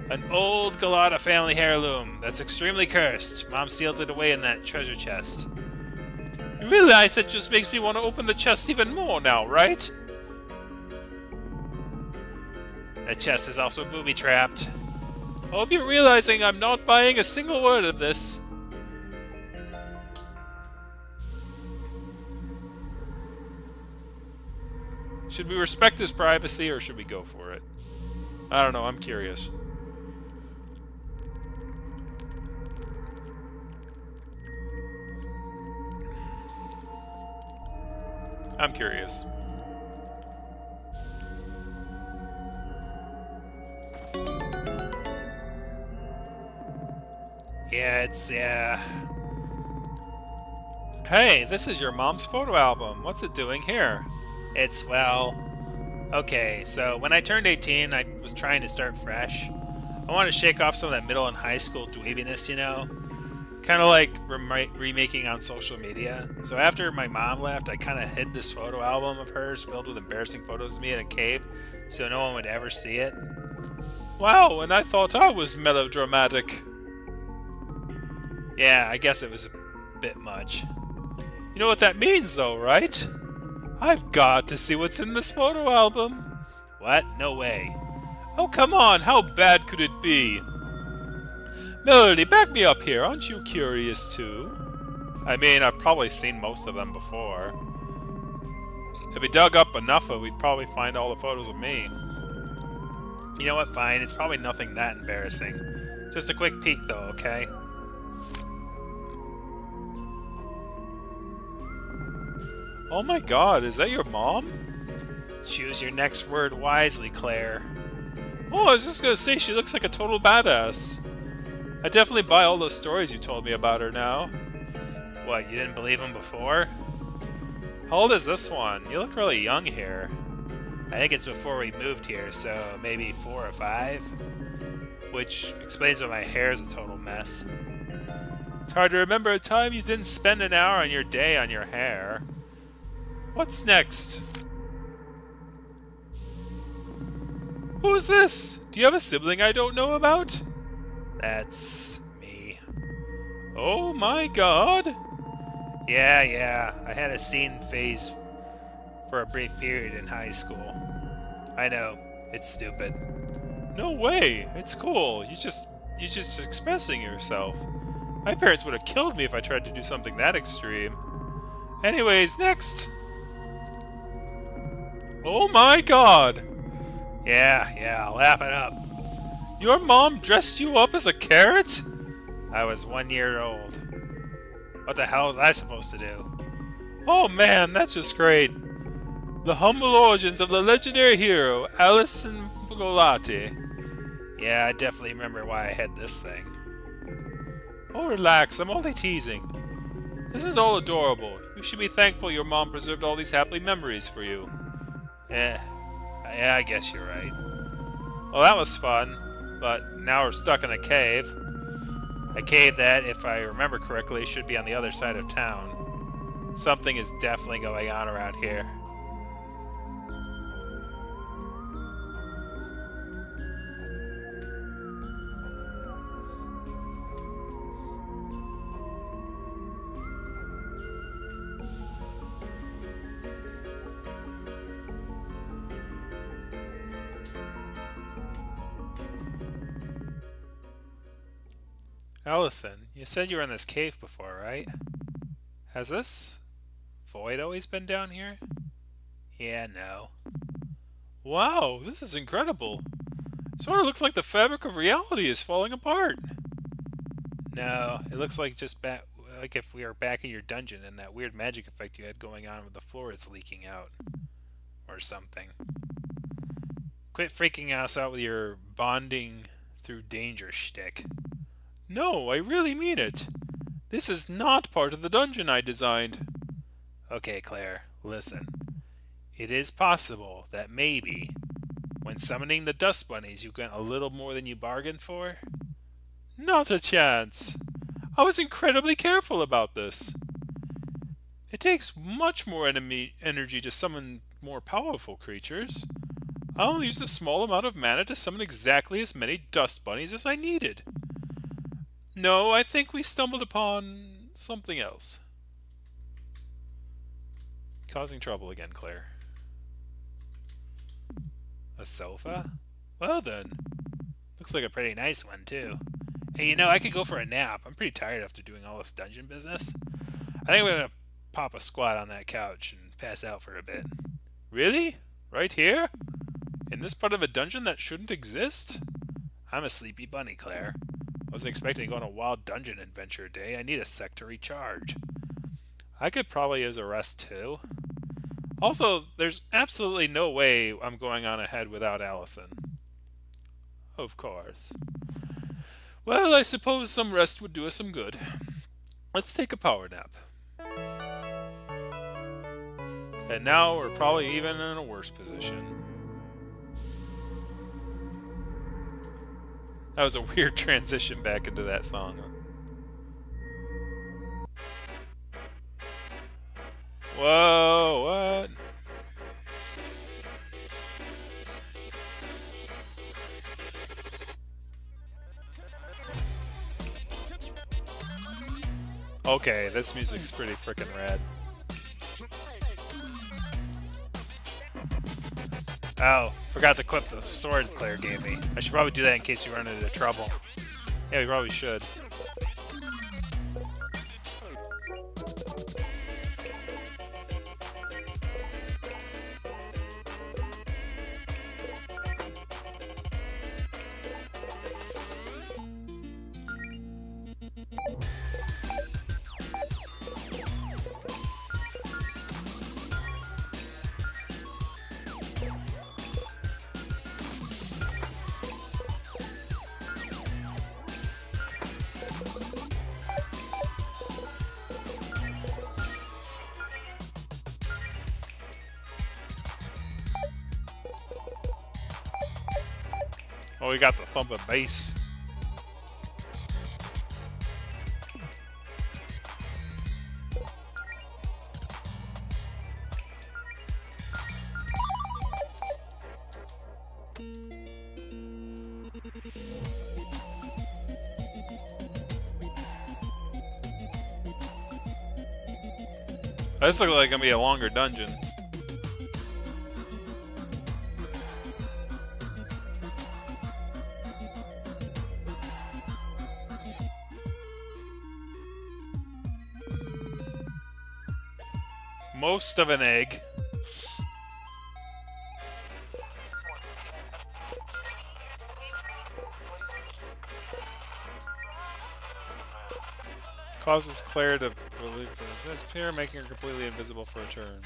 An old Galata family heirloom that's extremely cursed. Mom sealed it away in that treasure chest. You realize that just makes me want to open the chest even more now, right? That chest is also booby-trapped. I hope you're realizing I'm not buying a single word of this. Should we respect his privacy or should we go for it? I don't know, I'm curious. I'm curious. Yeah. Hey, this is your mom's photo album. What's it doing here? It's, well... Okay, so when I turned 18, I was trying to start fresh. I wanted to shake off some of that middle and high school dweebiness, you know? Kind of like remaking on social media. So after my mom left, I kind of hid this photo album of hers filled with embarrassing photos of me in a cave so no one would ever see it. Wow, and I thought I was melodramatic. Yeah, I guess it was a bit much. You know what that means, though, right? I've got to see what's in this photo album. What? No way. Oh, come on, how bad could it be? Melody, back me up here. Aren't you curious, too? I mean, I've probably seen most of them before. If we dug up enough of it, we'd probably find all the photos of me. You know what? Fine. It's probably nothing that embarrassing. Just a quick peek, though, okay? Oh my god, is that your mom? Choose your next word wisely, Claire. Oh, I was just gonna say she looks like a total badass. I definitely buy all those stories you told me about her now. What, you didn't believe him before? How old is this one? You look really young here. I think it's before we moved here, so maybe 4 or 5. Which explains why my hair is a total mess. It's hard to remember a time you didn't spend an hour on your day on your hair. What's next? Who's this? Do you have a sibling I don't know about? That's me. Oh my god. Yeah. I had a scene phase for a brief period in high school. I know, it's stupid. No way. It's cool. You're just expressing yourself. My parents would have killed me if I tried to do something that extreme. Anyways, next. Oh my god. Yeah, laugh it up. Your mom dressed you up as a carrot? I was 1 year old. What the hell was I supposed to do? Oh man, that's just great. The humble origins of the legendary hero, Alison Golati. Yeah, I definitely remember why I had this thing. Oh, relax, I'm only teasing. This is all adorable. You should be thankful your mom preserved all these happy memories for you. Yeah, I guess you're right. Well, that was fun, but now we're stuck in a cave. A cave that, if I remember correctly, should be on the other side of town. Something is definitely going on around here. Allison, you said you were in this cave before, right? Has this void always been down here? Yeah, no. Wow, this is incredible. Sort of looks like the fabric of reality is falling apart. No, it looks like like if we are back in your dungeon and that weird magic effect you had going on with the floor is leaking out. Or something. Quit freaking us out with your bonding through danger shtick. No, I really mean it. This is not part of the dungeon I designed. Okay, Claire, listen. It is possible that maybe, when summoning the dust bunnies, you got a little more than you bargained for? Not a chance. I was incredibly careful about this. It takes much more energy to summon more powerful creatures. I only used a small amount of mana to summon exactly as many dust bunnies as I needed. No, I think we stumbled upon something else. Causing trouble again, Claire. A sofa? Well then. Looks like a pretty nice one, too. Hey, I could go for a nap. I'm pretty tired after doing all this dungeon business. I think I'm gonna pop a squat on that couch and pass out for a bit. Really? Right here? In this part of a dungeon that shouldn't exist? I'm a sleepy bunny, Claire. Wasn't expecting to go on a wild dungeon adventure day. I need a sec to recharge. I could probably use a rest too. Also, there's absolutely no way I'm going on ahead without Allison. Of course. Well, I suppose some rest would do us some good. Let's take a power nap. And now we're probably even in a worse position. That was a weird transition back into that song. Whoa, what? Okay, this music's pretty freaking rad. Oh, forgot to equip the sword Claire gave me. I should probably do that in case you run into trouble. Yeah, we probably should. Oh, we got the thump of bass. This looks like gonna be a longer dungeon. Most of an egg. Causes Claire to relieve from this pair, making her completely invisible for a turn.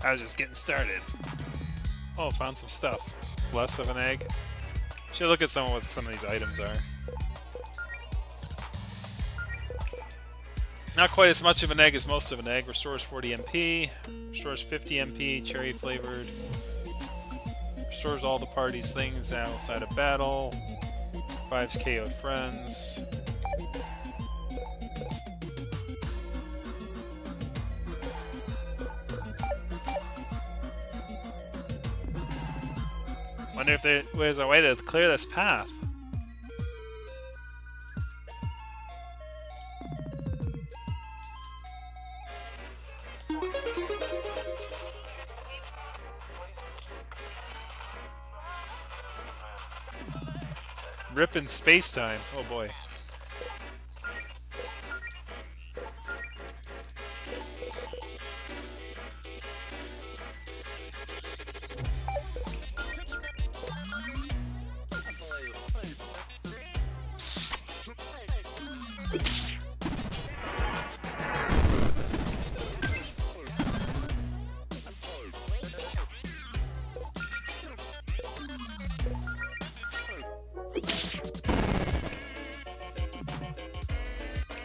I was just getting started. Oh, found some stuff. Less of an egg. Should look at what some of these items are. Not quite as much of an egg as most of an egg. Restores 40 MP. Restores 50 MP. Cherry flavored. Restores all the party's things outside of battle. Revives KO'd friends. Wonder if there's a way to clear this path. Ripping space-time. Oh boy.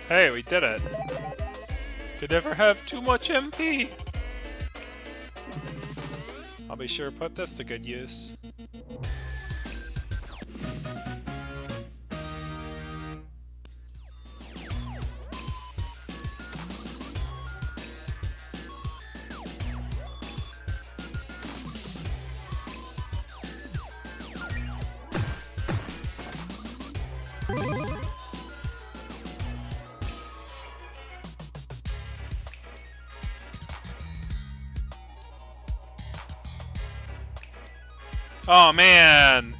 Hey, we did it. Could never have too much MP. I'll be sure to put this to good use. Oh man!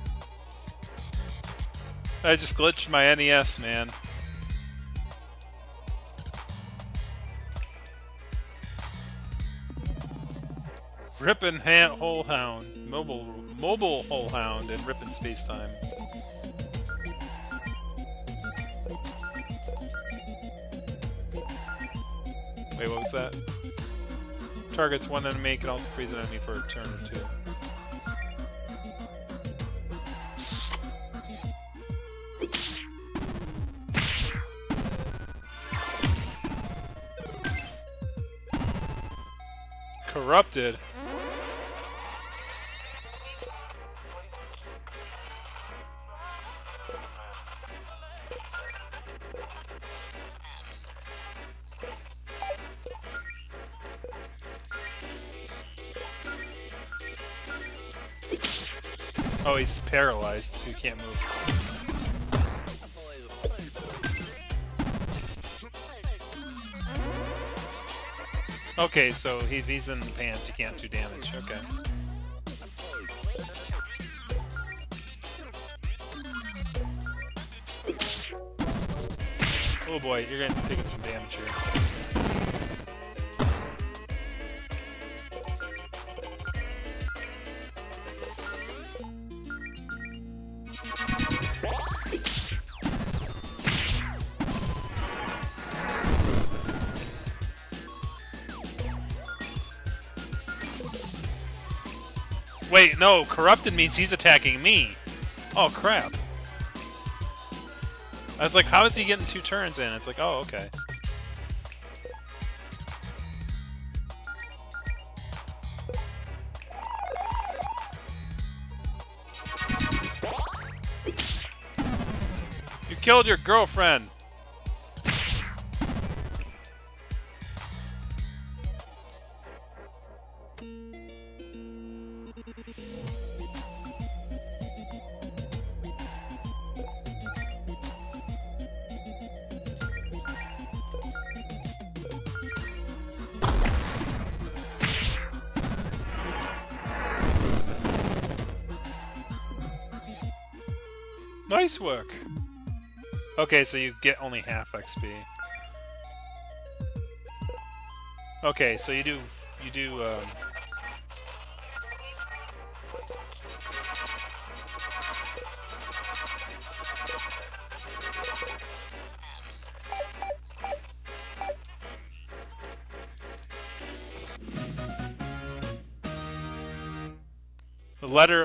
I just glitched my NES, man. Rippin' Hole Hound. Mobile Hole Hound and Rippin' Space Time. Wait, what was that? Targets one enemy, can also freeze an enemy for a turn or two. Corrupted. Oh, he's paralyzed, so he can't move. Okay, so if he's in pants, you can't do damage. Okay. Oh boy, you're gonna taking some damage here. Wait, no, corrupted means he's attacking me. Oh crap. I was like, how is he getting 2 turns in? It's like, oh, okay. You killed your girlfriend. Nice work. Okay, so you get only half XP. Okay, so you do the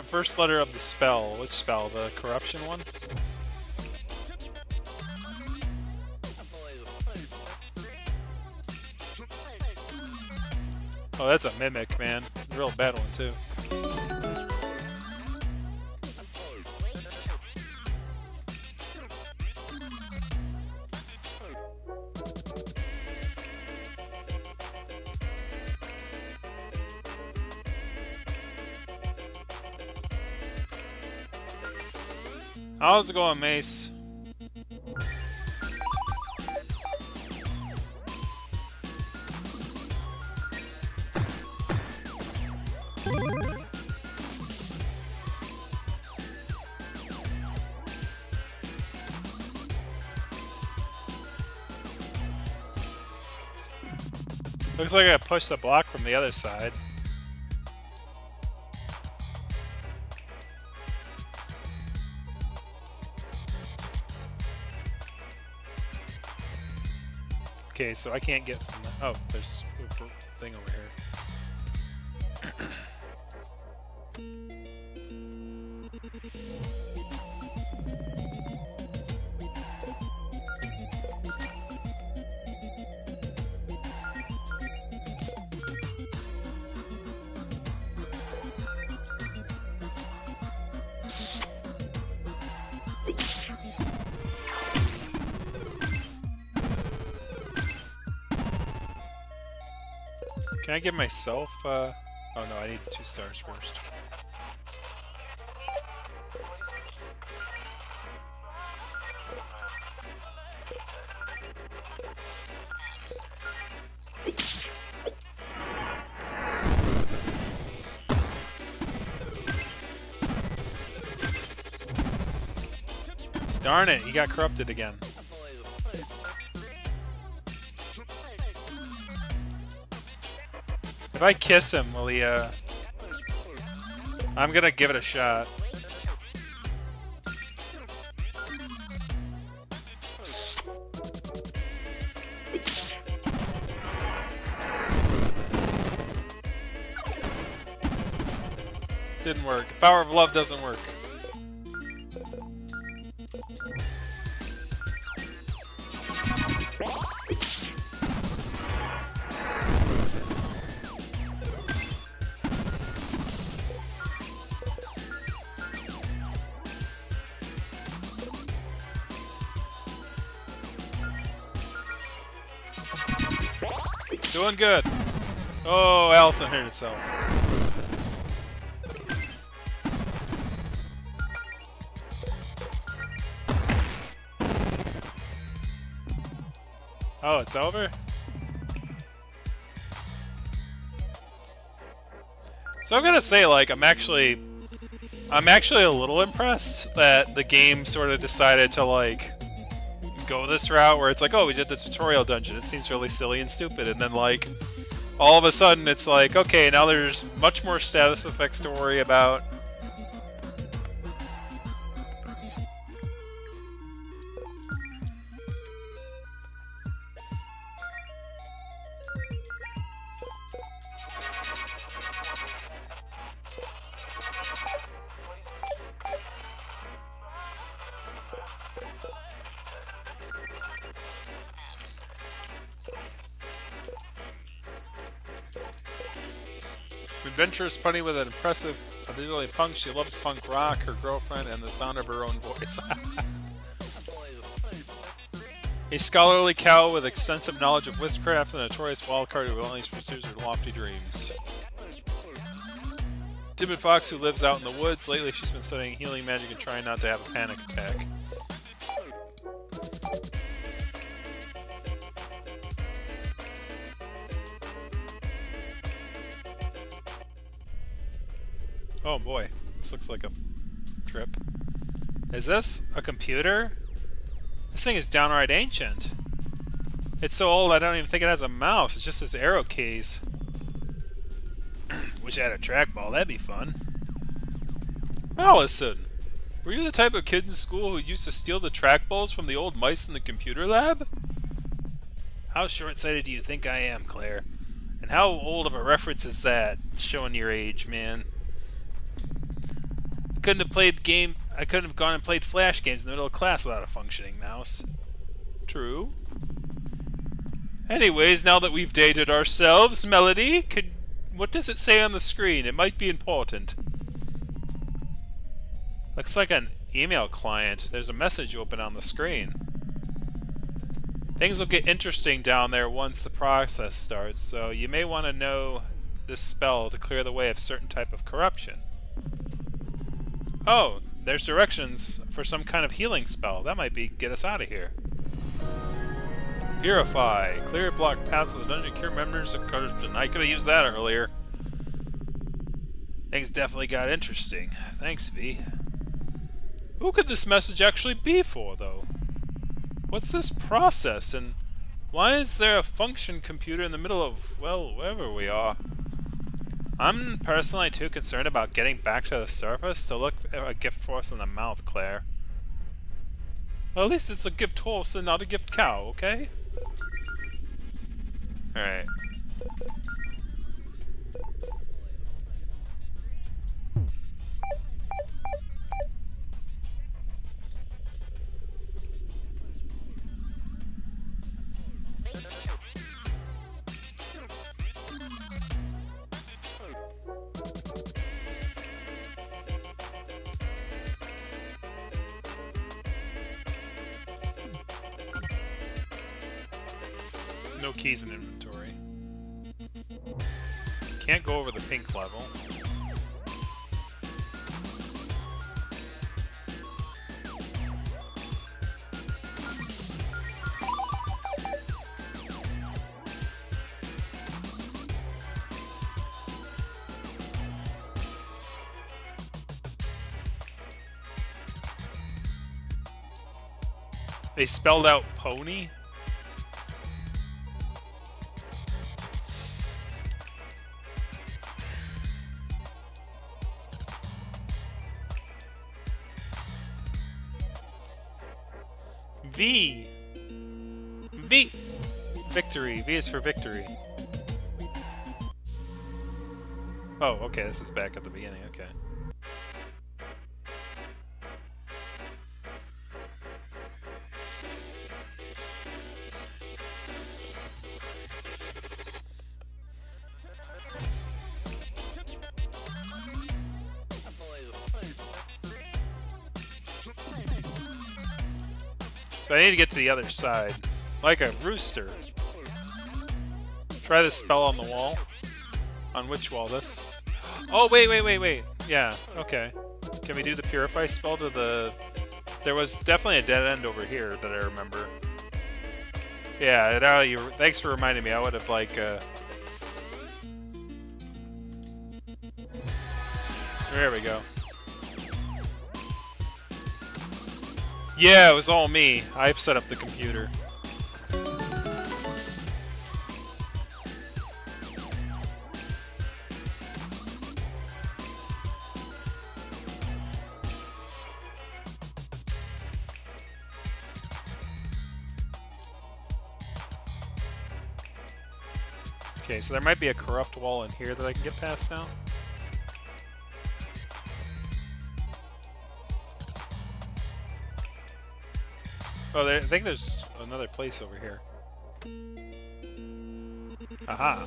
first letter of the spell. Which spell? The corruption one? Oh, that's a mimic, man. Real bad one, too. How's it going, Mace? Looks like I pushed the block from the other side. Okay, so I can't get from the... Oh, there's a thing over here. Can I give myself, oh no, I need 2 stars first. Darn it, he got corrupted again. If I kiss him, will he, I'm gonna give it a shot. Didn't work. The power of love doesn't work. Doing good. Oh, Allison hurt herself. Oh, it's over? So I'm gonna say, like, I'm actually a little impressed that the game sort of decided to, like, go this route where it's like, oh, we did the tutorial dungeon. It seems really silly and stupid, and then like all of a sudden it's like, okay, now there's much more status effects to worry about. Adventurous punny with an impressive ability punk. She loves punk rock, her girlfriend, and the sound of her own voice. A scholarly cow with extensive knowledge of witchcraft and a notorious wildcard who only pursues her lofty dreams. Timid fox who lives out in the woods. Lately she's been studying healing magic and trying not to have a panic attack. Oh boy, this looks like a trip. Is this a computer? This thing is downright ancient. It's so old I don't even think it has a mouse, it just has arrow keys. Wish I had a trackball, that'd be fun. Allison, were you the type of kid in school who used to steal the trackballs from the old mice in the computer lab? How short-sighted do you think I am, Claire? And how old of a reference is that? Showing your age, man. I couldn't have gone and played Flash games in the middle of class without a functioning mouse. True. Anyways, now that we've dated ourselves, Melody, what does it say on the screen? It might be important. Looks like an email client. There's a message open on the screen. Things will get interesting down there once the process starts, so you may want to know this spell to clear the way of certain type of corruption. Oh, there's directions for some kind of healing spell. That might get us out of here. Purify. Clear block path to the dungeon. Cure members of corruption. I could have used that earlier. Things definitely got interesting. Thanks, V. Who could this message actually be for, though? What's this process, and why is there a function computer in the middle of, well, wherever we are? I'm personally too concerned about getting back to the surface to look at a gift horse in the mouth, Claire. Well, at least it's a gift horse and not a gift cow, okay? Alright. No keys in inventory. Can't go over the pink level. They spelled out pony? V. V. Victory. V is for victory. Oh, okay, this is back at the beginning, okay. So I need to get to the other side. Like a rooster. Try this spell on the wall. On which wall? This? Oh, wait. Yeah, okay. Can we do the Purify spell to the... There was definitely a dead end over here that I remember. Yeah, thanks for reminding me. I would have, like, There we go. Yeah, it was all me. I set up the computer. Okay, so there might be a corrupt wall in here that I can get past now. Oh, I think there's another place over here. Aha.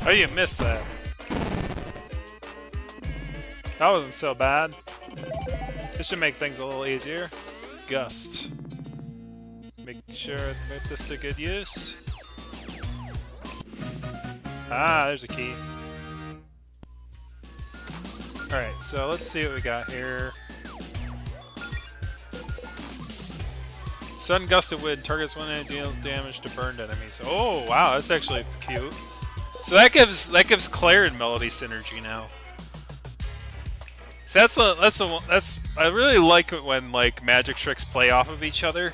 Oh, you missed that. That wasn't so bad. This should make things a little easier. Gust. Make sure I put this to good use. Ah, there's a key. Alright, so let's see what we got here. Sudden gust of wind targets one and deal damage to burned enemies. Oh wow, that's actually cute. So that gives Claire and Melody synergy now. So that's I really like it when like magic tricks play off of each other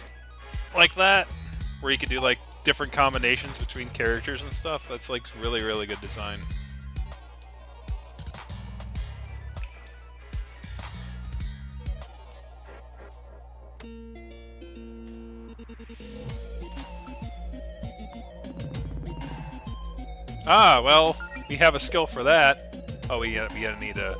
like that, where you can do like different combinations between characters and stuff. That's like really good design. Ah, well, we have a skill for that. Oh, we gotta need a...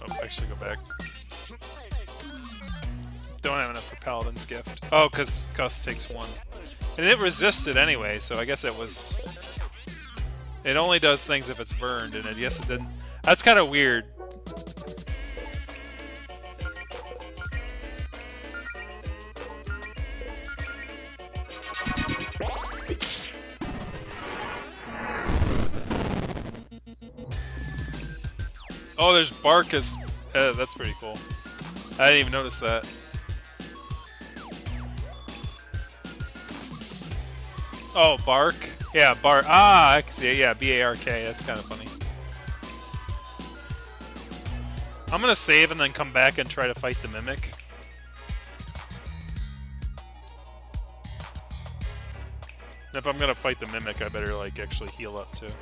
Oh, actually go back. Don't have enough for Paladin's Gift. Oh, because Gust takes one. And it resisted anyway, so I guess it was... It only does things if it's burned, and I guess it didn't... That's kind of weird. Oh, there's bark as... that's pretty cool. I didn't even notice that. Oh, bark? Yeah, bark. Ah, I can see it. Yeah, B-A-R-K. That's kind of funny. I'm gonna save and then come back and try to fight the Mimic. And if I'm gonna fight the Mimic, I better, like, actually heal up, too.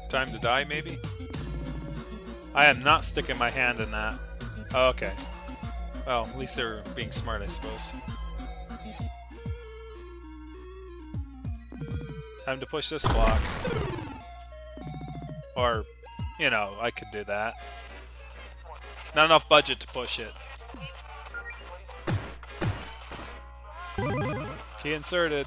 Time to die, maybe? I am not sticking my hand in that. Oh, okay. Well, at least they're being smart, I suppose. Time to push this block. Or, I could do that. Not enough budget to push it. Key inserted.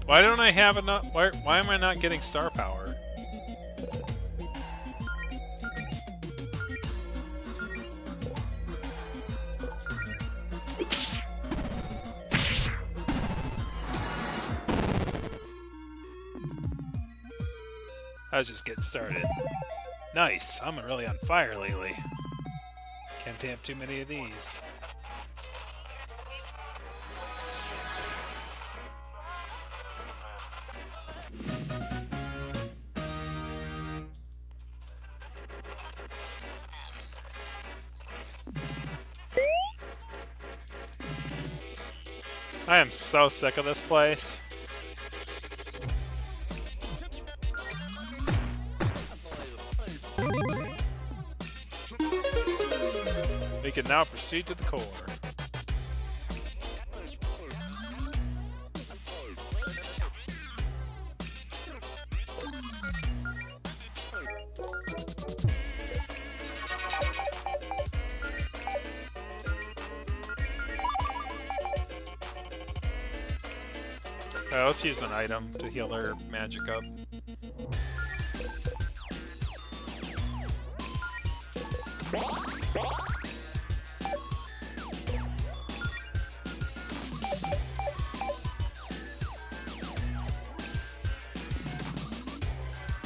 Why don't I have enough? Why am I not getting star power? I was just getting started. Nice. I'm really on fire lately. Can't have too many of these. I am so sick of this place. We can now proceed to the core. Let's use an item to heal their magic up.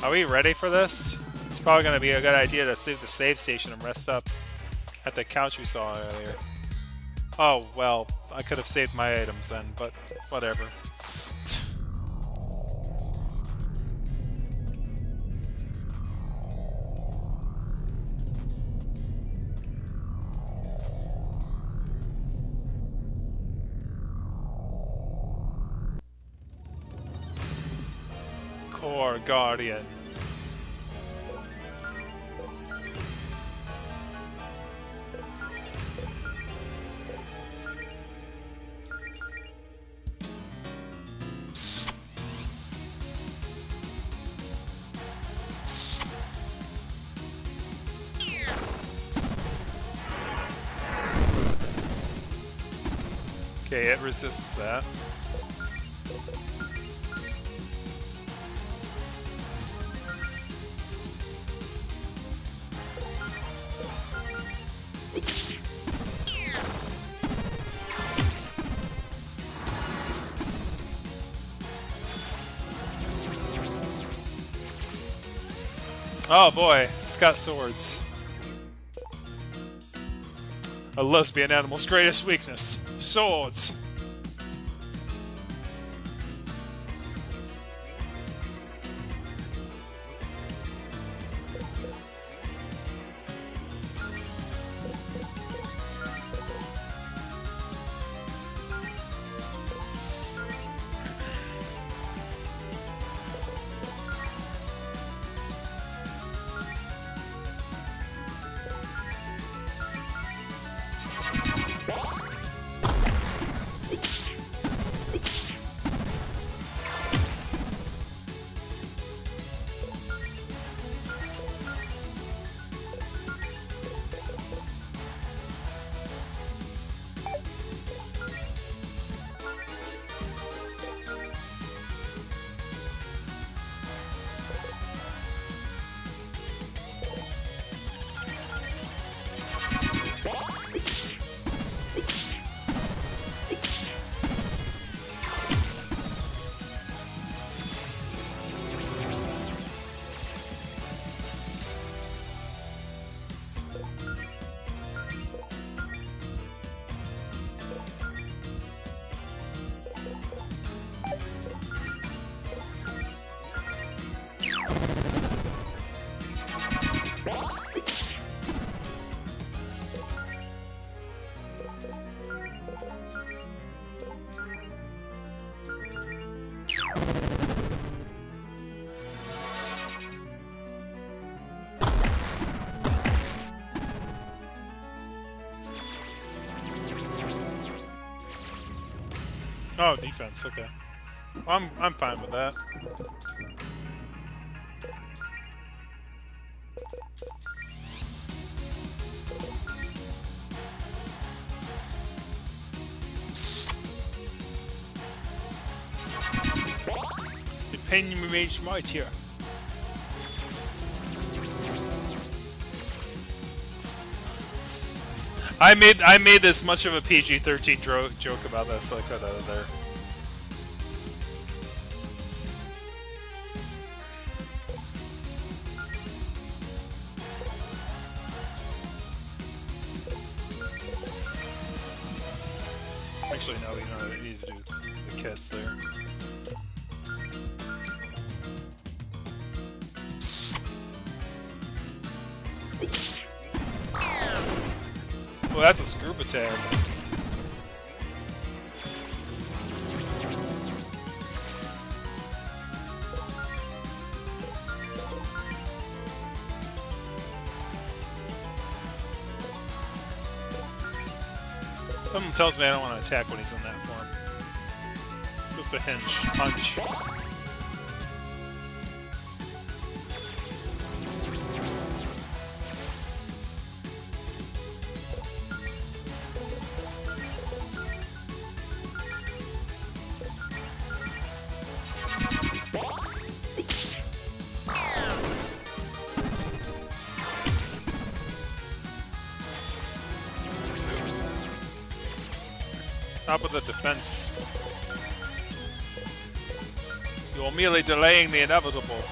Are we ready for this? It's probably going to be a good idea to save the save station and rest up at the couch we saw earlier. Oh, well, I could have saved my items then, but whatever. Core Guardian. Okay, it resists that. Oh boy, it's got swords. A lesbian animal's greatest weakness. Swords. Oh, defense. Okay. Well, I'm fine with that. The pain remains right here. I made this much of a PG-13 joke about that, so I cut out of there. Actually, no, you know, I need to do the kiss there. Well, that's a scoop attack. Something tells me I don't want to attack when he's in that form. Just a hunch. Top of the defense. You are merely delaying the inevitable.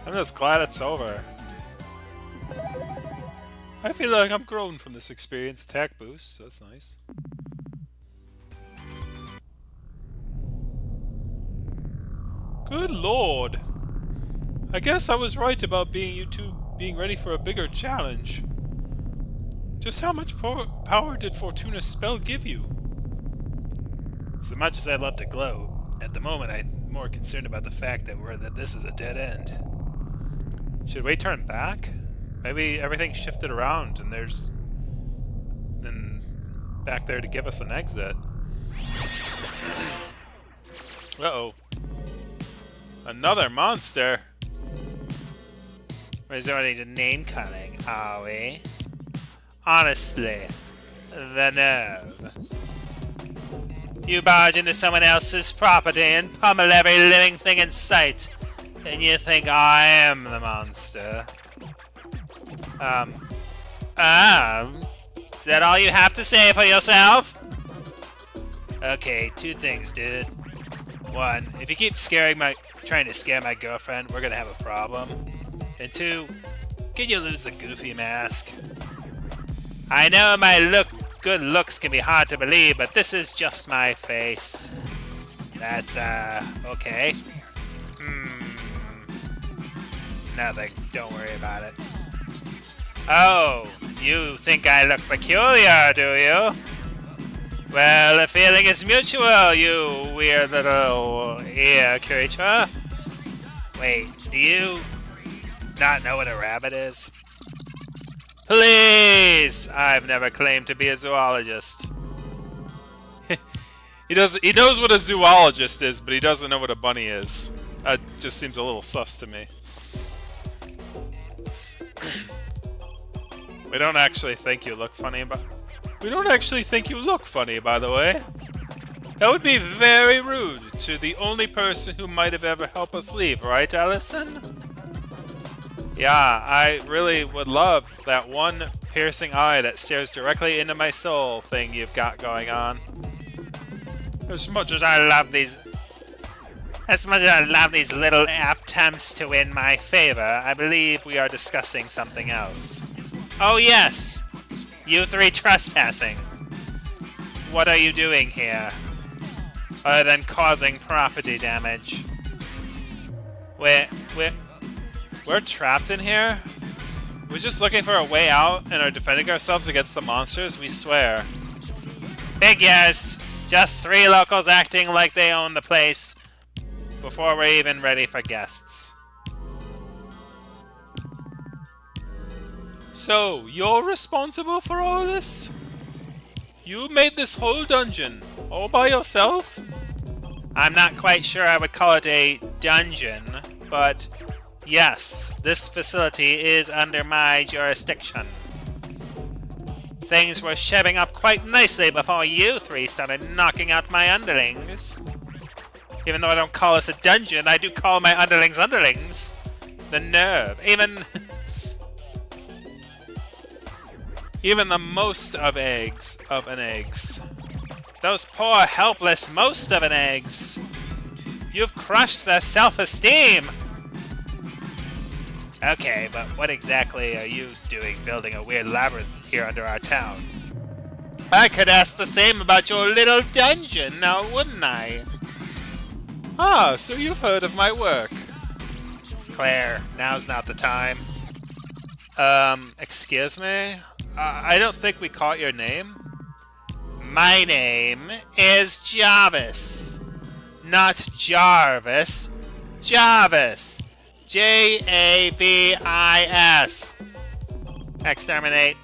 I'm just glad it's over. I feel like I'm grown from this experience. Attack boost, that's nice. Good lord. I guess I was right about you two being ready for a bigger challenge. Just how much power did Fortuna's spell give you? So much as I'd love to gloat, at the moment I'm more concerned about the fact that this is a dead end. Should we turn back? Maybe everything shifted around and there's back there to give us an exit. Uh-oh. Another monster! Resorting to name calling, are we? Honestly, the nerve. You barge into someone else's property and pummel every living thing in sight, and you think I am the monster. Is that all you have to say for yourself? Okay, two things, dude. One, if you keep trying to scare my girlfriend, we're gonna have a problem. And two, can you lose the goofy mask? I know my good looks can be hard to believe, but this is just my face. That's, okay. Nothing. Don't worry about it. Oh, you think I look peculiar, do you? Well, the feeling is mutual, you weird little ear creature. Wait, do you not know what a rabbit is? Please! I've never claimed to be a zoologist. He knows what a zoologist is, but he doesn't know what a bunny is. That just seems a little sus to me. We don't actually think you look funny, by the way. That would be very rude to the only person who might have ever helped us leave, right, Allison? Yeah, I really would love that one piercing eye that stares directly into my soul thing you've got going on. As much as I love these little apt attempts to win my favor, I believe we are discussing something else. Oh yes! You three trespassing. What are you doing here? Other than causing property damage. We're trapped in here? We're just looking for a way out and are defending ourselves against the monsters, we swear. Figures! Just 3 locals acting like they own the place before we're even ready for guests. So, you're responsible for all this? You made this whole dungeon all by yourself? I'm not quite sure I would call it a dungeon, but yes, this facility is under my jurisdiction. Things were shaping up quite nicely before you three started knocking out my underlings. Even though I don't call this a dungeon, I do call my underlings underlings. The nerve. Even the most of eggs of an eggs. Those poor, helpless most of an eggs. You've crushed their self-esteem. Okay, but what exactly are you doing building a weird labyrinth here under our town? I could ask the same about your little dungeon now, wouldn't I? Ah, so you've heard of my work. Claire, now's not the time. Excuse me? I don't think we caught your name. My name is Jarvis. Not Jarvis. Jarvis. Javis. Exterminate.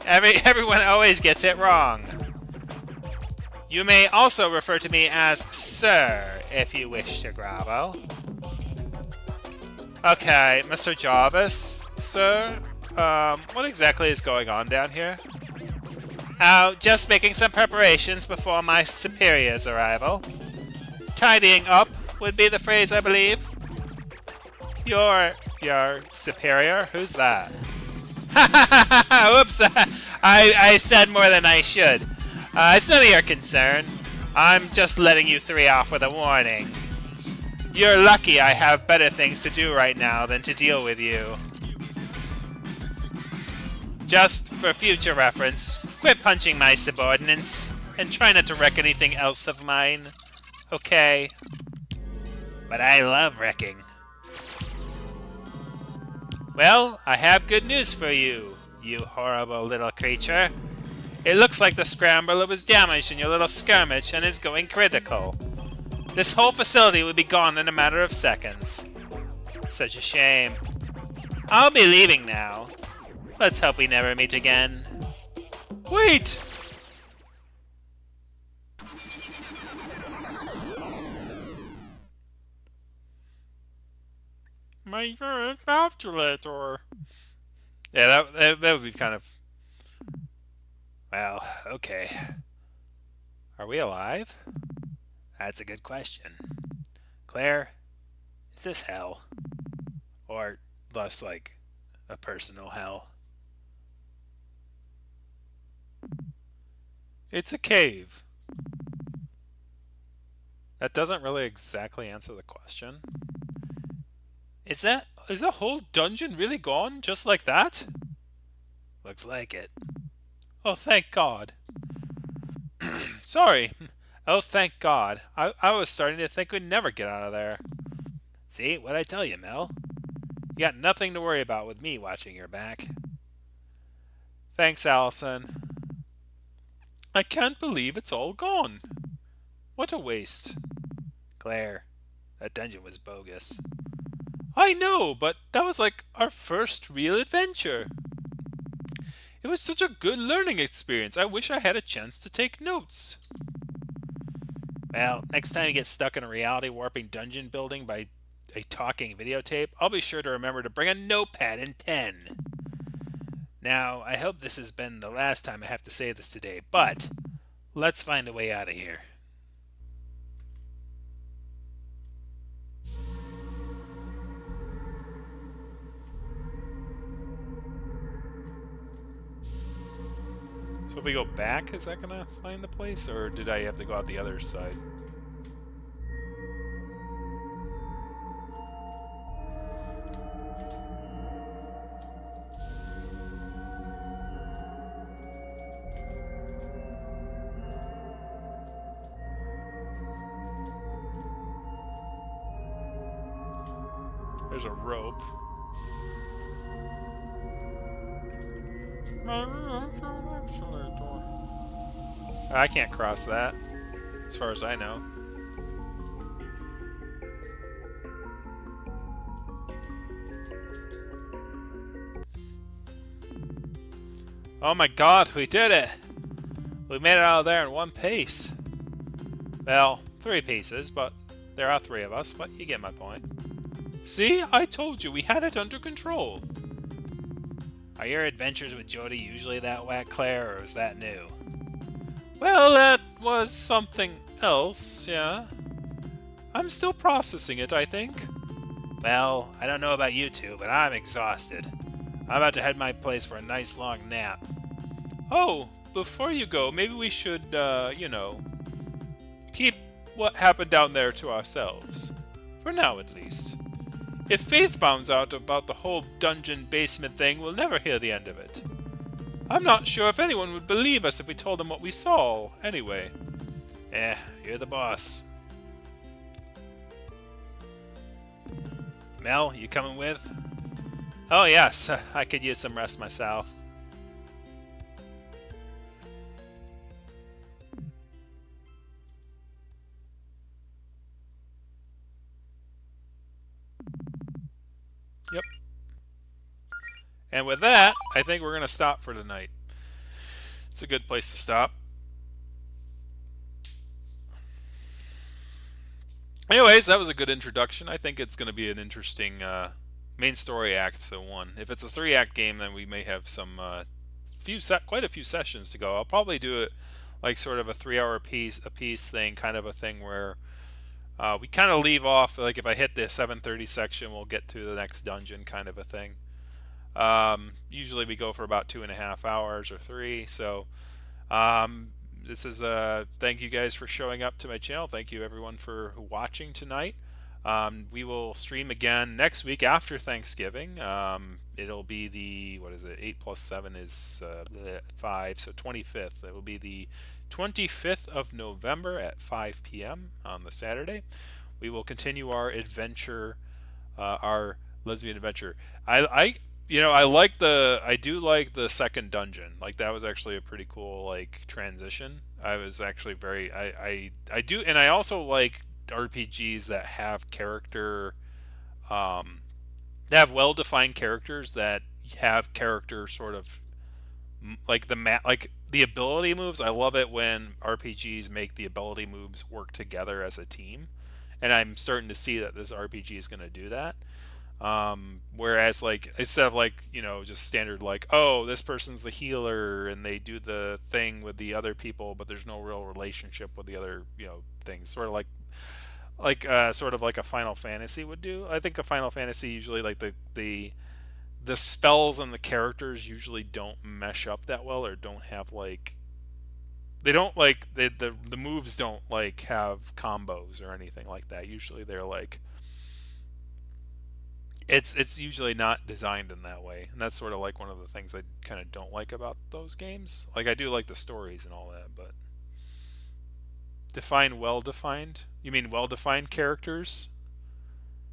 Everyone always gets it wrong. You may also refer to me as Sir, if you wish to grovel. Okay, Mr. Jarvis, sir, what exactly is going on down here? Oh, just making some preparations before my superior's arrival. Tidying up would be the phrase, I believe. Your superior? Who's that? Oops, I said more than I should. It's none of your concern. I'm just letting you three off with a warning. You're lucky I have better things to do right now than to deal with you. Just for future reference, quit punching my subordinates, and try not to wreck anything else of mine. Okay? But I love wrecking. Well, I have good news for you, you horrible little creature. It looks like the scrambler was damaged in your little skirmish and is going critical. This whole facility would be gone in a matter of seconds. Such a shame. I'll be leaving now. Let's hope we never meet again. Wait! My favorite calculator. Yeah, that would be kind of... Well, okay. Are we alive? That's a good question. Claire, is this hell? Or less like a personal hell? It's a cave. That doesn't really exactly answer the question. Is the whole dungeon really gone just like that? Looks like it. Oh, thank God. Sorry. Oh, thank God. I was starting to think we'd never get out of there. See, what'd I tell you, Mel? You got nothing to worry about with me watching your back. Thanks, Allison. I can't believe it's all gone. What a waste. Claire, that dungeon was bogus. I know, but that was like our first real adventure. It was such a good learning experience. I wish I had a chance to take notes. Well, next time you get stuck in a reality warping dungeon building by a talking videotape, I'll be sure to remember to bring a notepad and pen. Now, I hope this has been the last time I have to say this today, but let's find a way out of here. So if we go back, is that gonna find the place, or did I have to go out the other side? There's a rope. I can't cross that, as far as I know. Oh my god, we did it! We made it out of there in one piece. Well, 3 pieces, but there are 3 of us, but you get my point. See? I told you, we had it under control. Are your adventures with Jody usually that whack, Claire, or is that new? Well, that was something else, yeah. I'm still processing it, I think. Well, I don't know about you two, but I'm exhausted. I'm about to head my place for a nice long nap. Oh, before you go, maybe we should, keep what happened down there to ourselves. For now, at least. If Faith finds out about the whole dungeon basement thing, we'll never hear the end of it. I'm not sure if anyone would believe us if we told them what we saw, anyway. You're the boss. Mel, you coming with? Oh yes, I could use some rest myself. Yep. And with that, I think we're going to stop for tonight. It's a good place to stop. Anyways, that was a good introduction. I think it's going to be an interesting main story act. So 1. If it's a 3-act game, then we may have some quite a few sessions to go. I'll probably do it like sort of a 3-hour piece thing, kind of a thing where we kind of leave off. Like if I hit the 7:30 section, we'll get to the next dungeon, kind of a thing. Usually we go for about 2.5 hours or 3. So this is thank you guys for showing up to my channel. Thank you everyone for watching tonight. We will stream again next week after Thanksgiving. It'll be the, what is it, 8 plus 7 is 5, so 25th. It will be the 25th of November at 5 p.m. on the Saturday. We will continue our adventure, our lesbian adventure. I do like the second dungeon. Like that was actually a pretty cool like transition. I was actually very I do, and I also like RPGs that have character that have well-defined characters, that have character sort of like the ability moves. I love it when RPGs make the ability moves work together as a team, and I'm starting to see that this RPG is going to do that. Whereas like instead of like just standard like, oh, this person's the healer and they do the thing with the other people but there's no real relationship with the other things, sort of sort of like a Final Fantasy would do. I think a Final Fantasy usually like the spells and the characters usually don't mesh up that well, or don't have like they don't like the moves don't like have combos or anything like that. Usually they're like it's usually not designed in that way, and that's sort of like one of the things I kind of don't like about those games. Like I do like the stories and all that, but well defined? You mean well defined characters?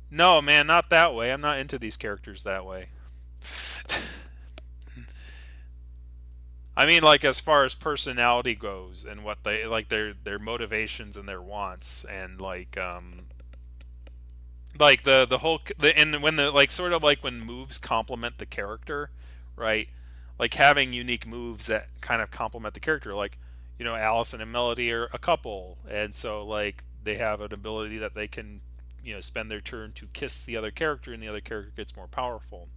No, man, not that way. I'm not into these characters that way. I mean, like as far as personality goes and what they like, their motivations and their wants, and like the whole and when the like sort of like when moves complement the character, right? Like having unique moves that kind of complement the character, like Allison and Melody are a couple, and so like they have an ability that they can spend their turn to kiss the other character, and the other character gets more powerful.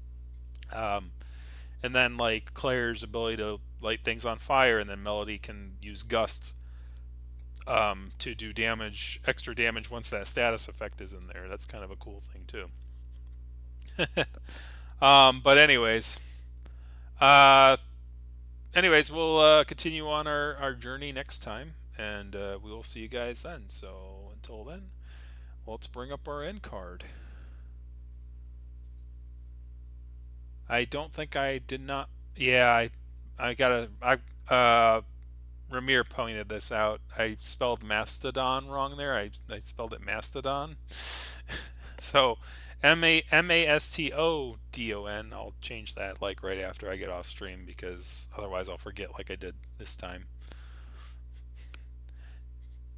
And then like Claire's ability to light things on fire, and then Melody can use gust to do extra damage once that status effect is in there. That's kind of a cool thing too. But anyways, we'll continue on our journey next time, and we will see you guys then. So until then, let's bring up our end card. I don't think I did not. Yeah, I gotta. Ramir pointed this out. I spelled Mastodon wrong there. I spelled it Mastodon. So Mastodon. I'll change that like right after I get off stream because otherwise I'll forget like I did this time.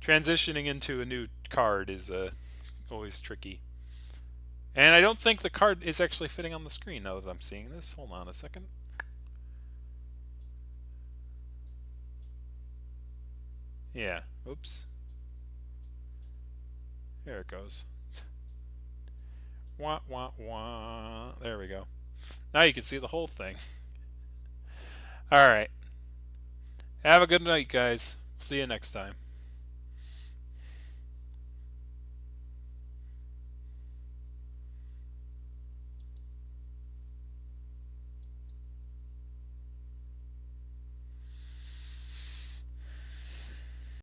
Transitioning into a new card is always tricky. And I don't think the card is actually fitting on the screen now that I'm seeing this. Hold on a second. Yeah, oops. There it goes. Wah, wah, wah. There we go. Now you can see the whole thing. Alright. Have a good night, guys. See you next time.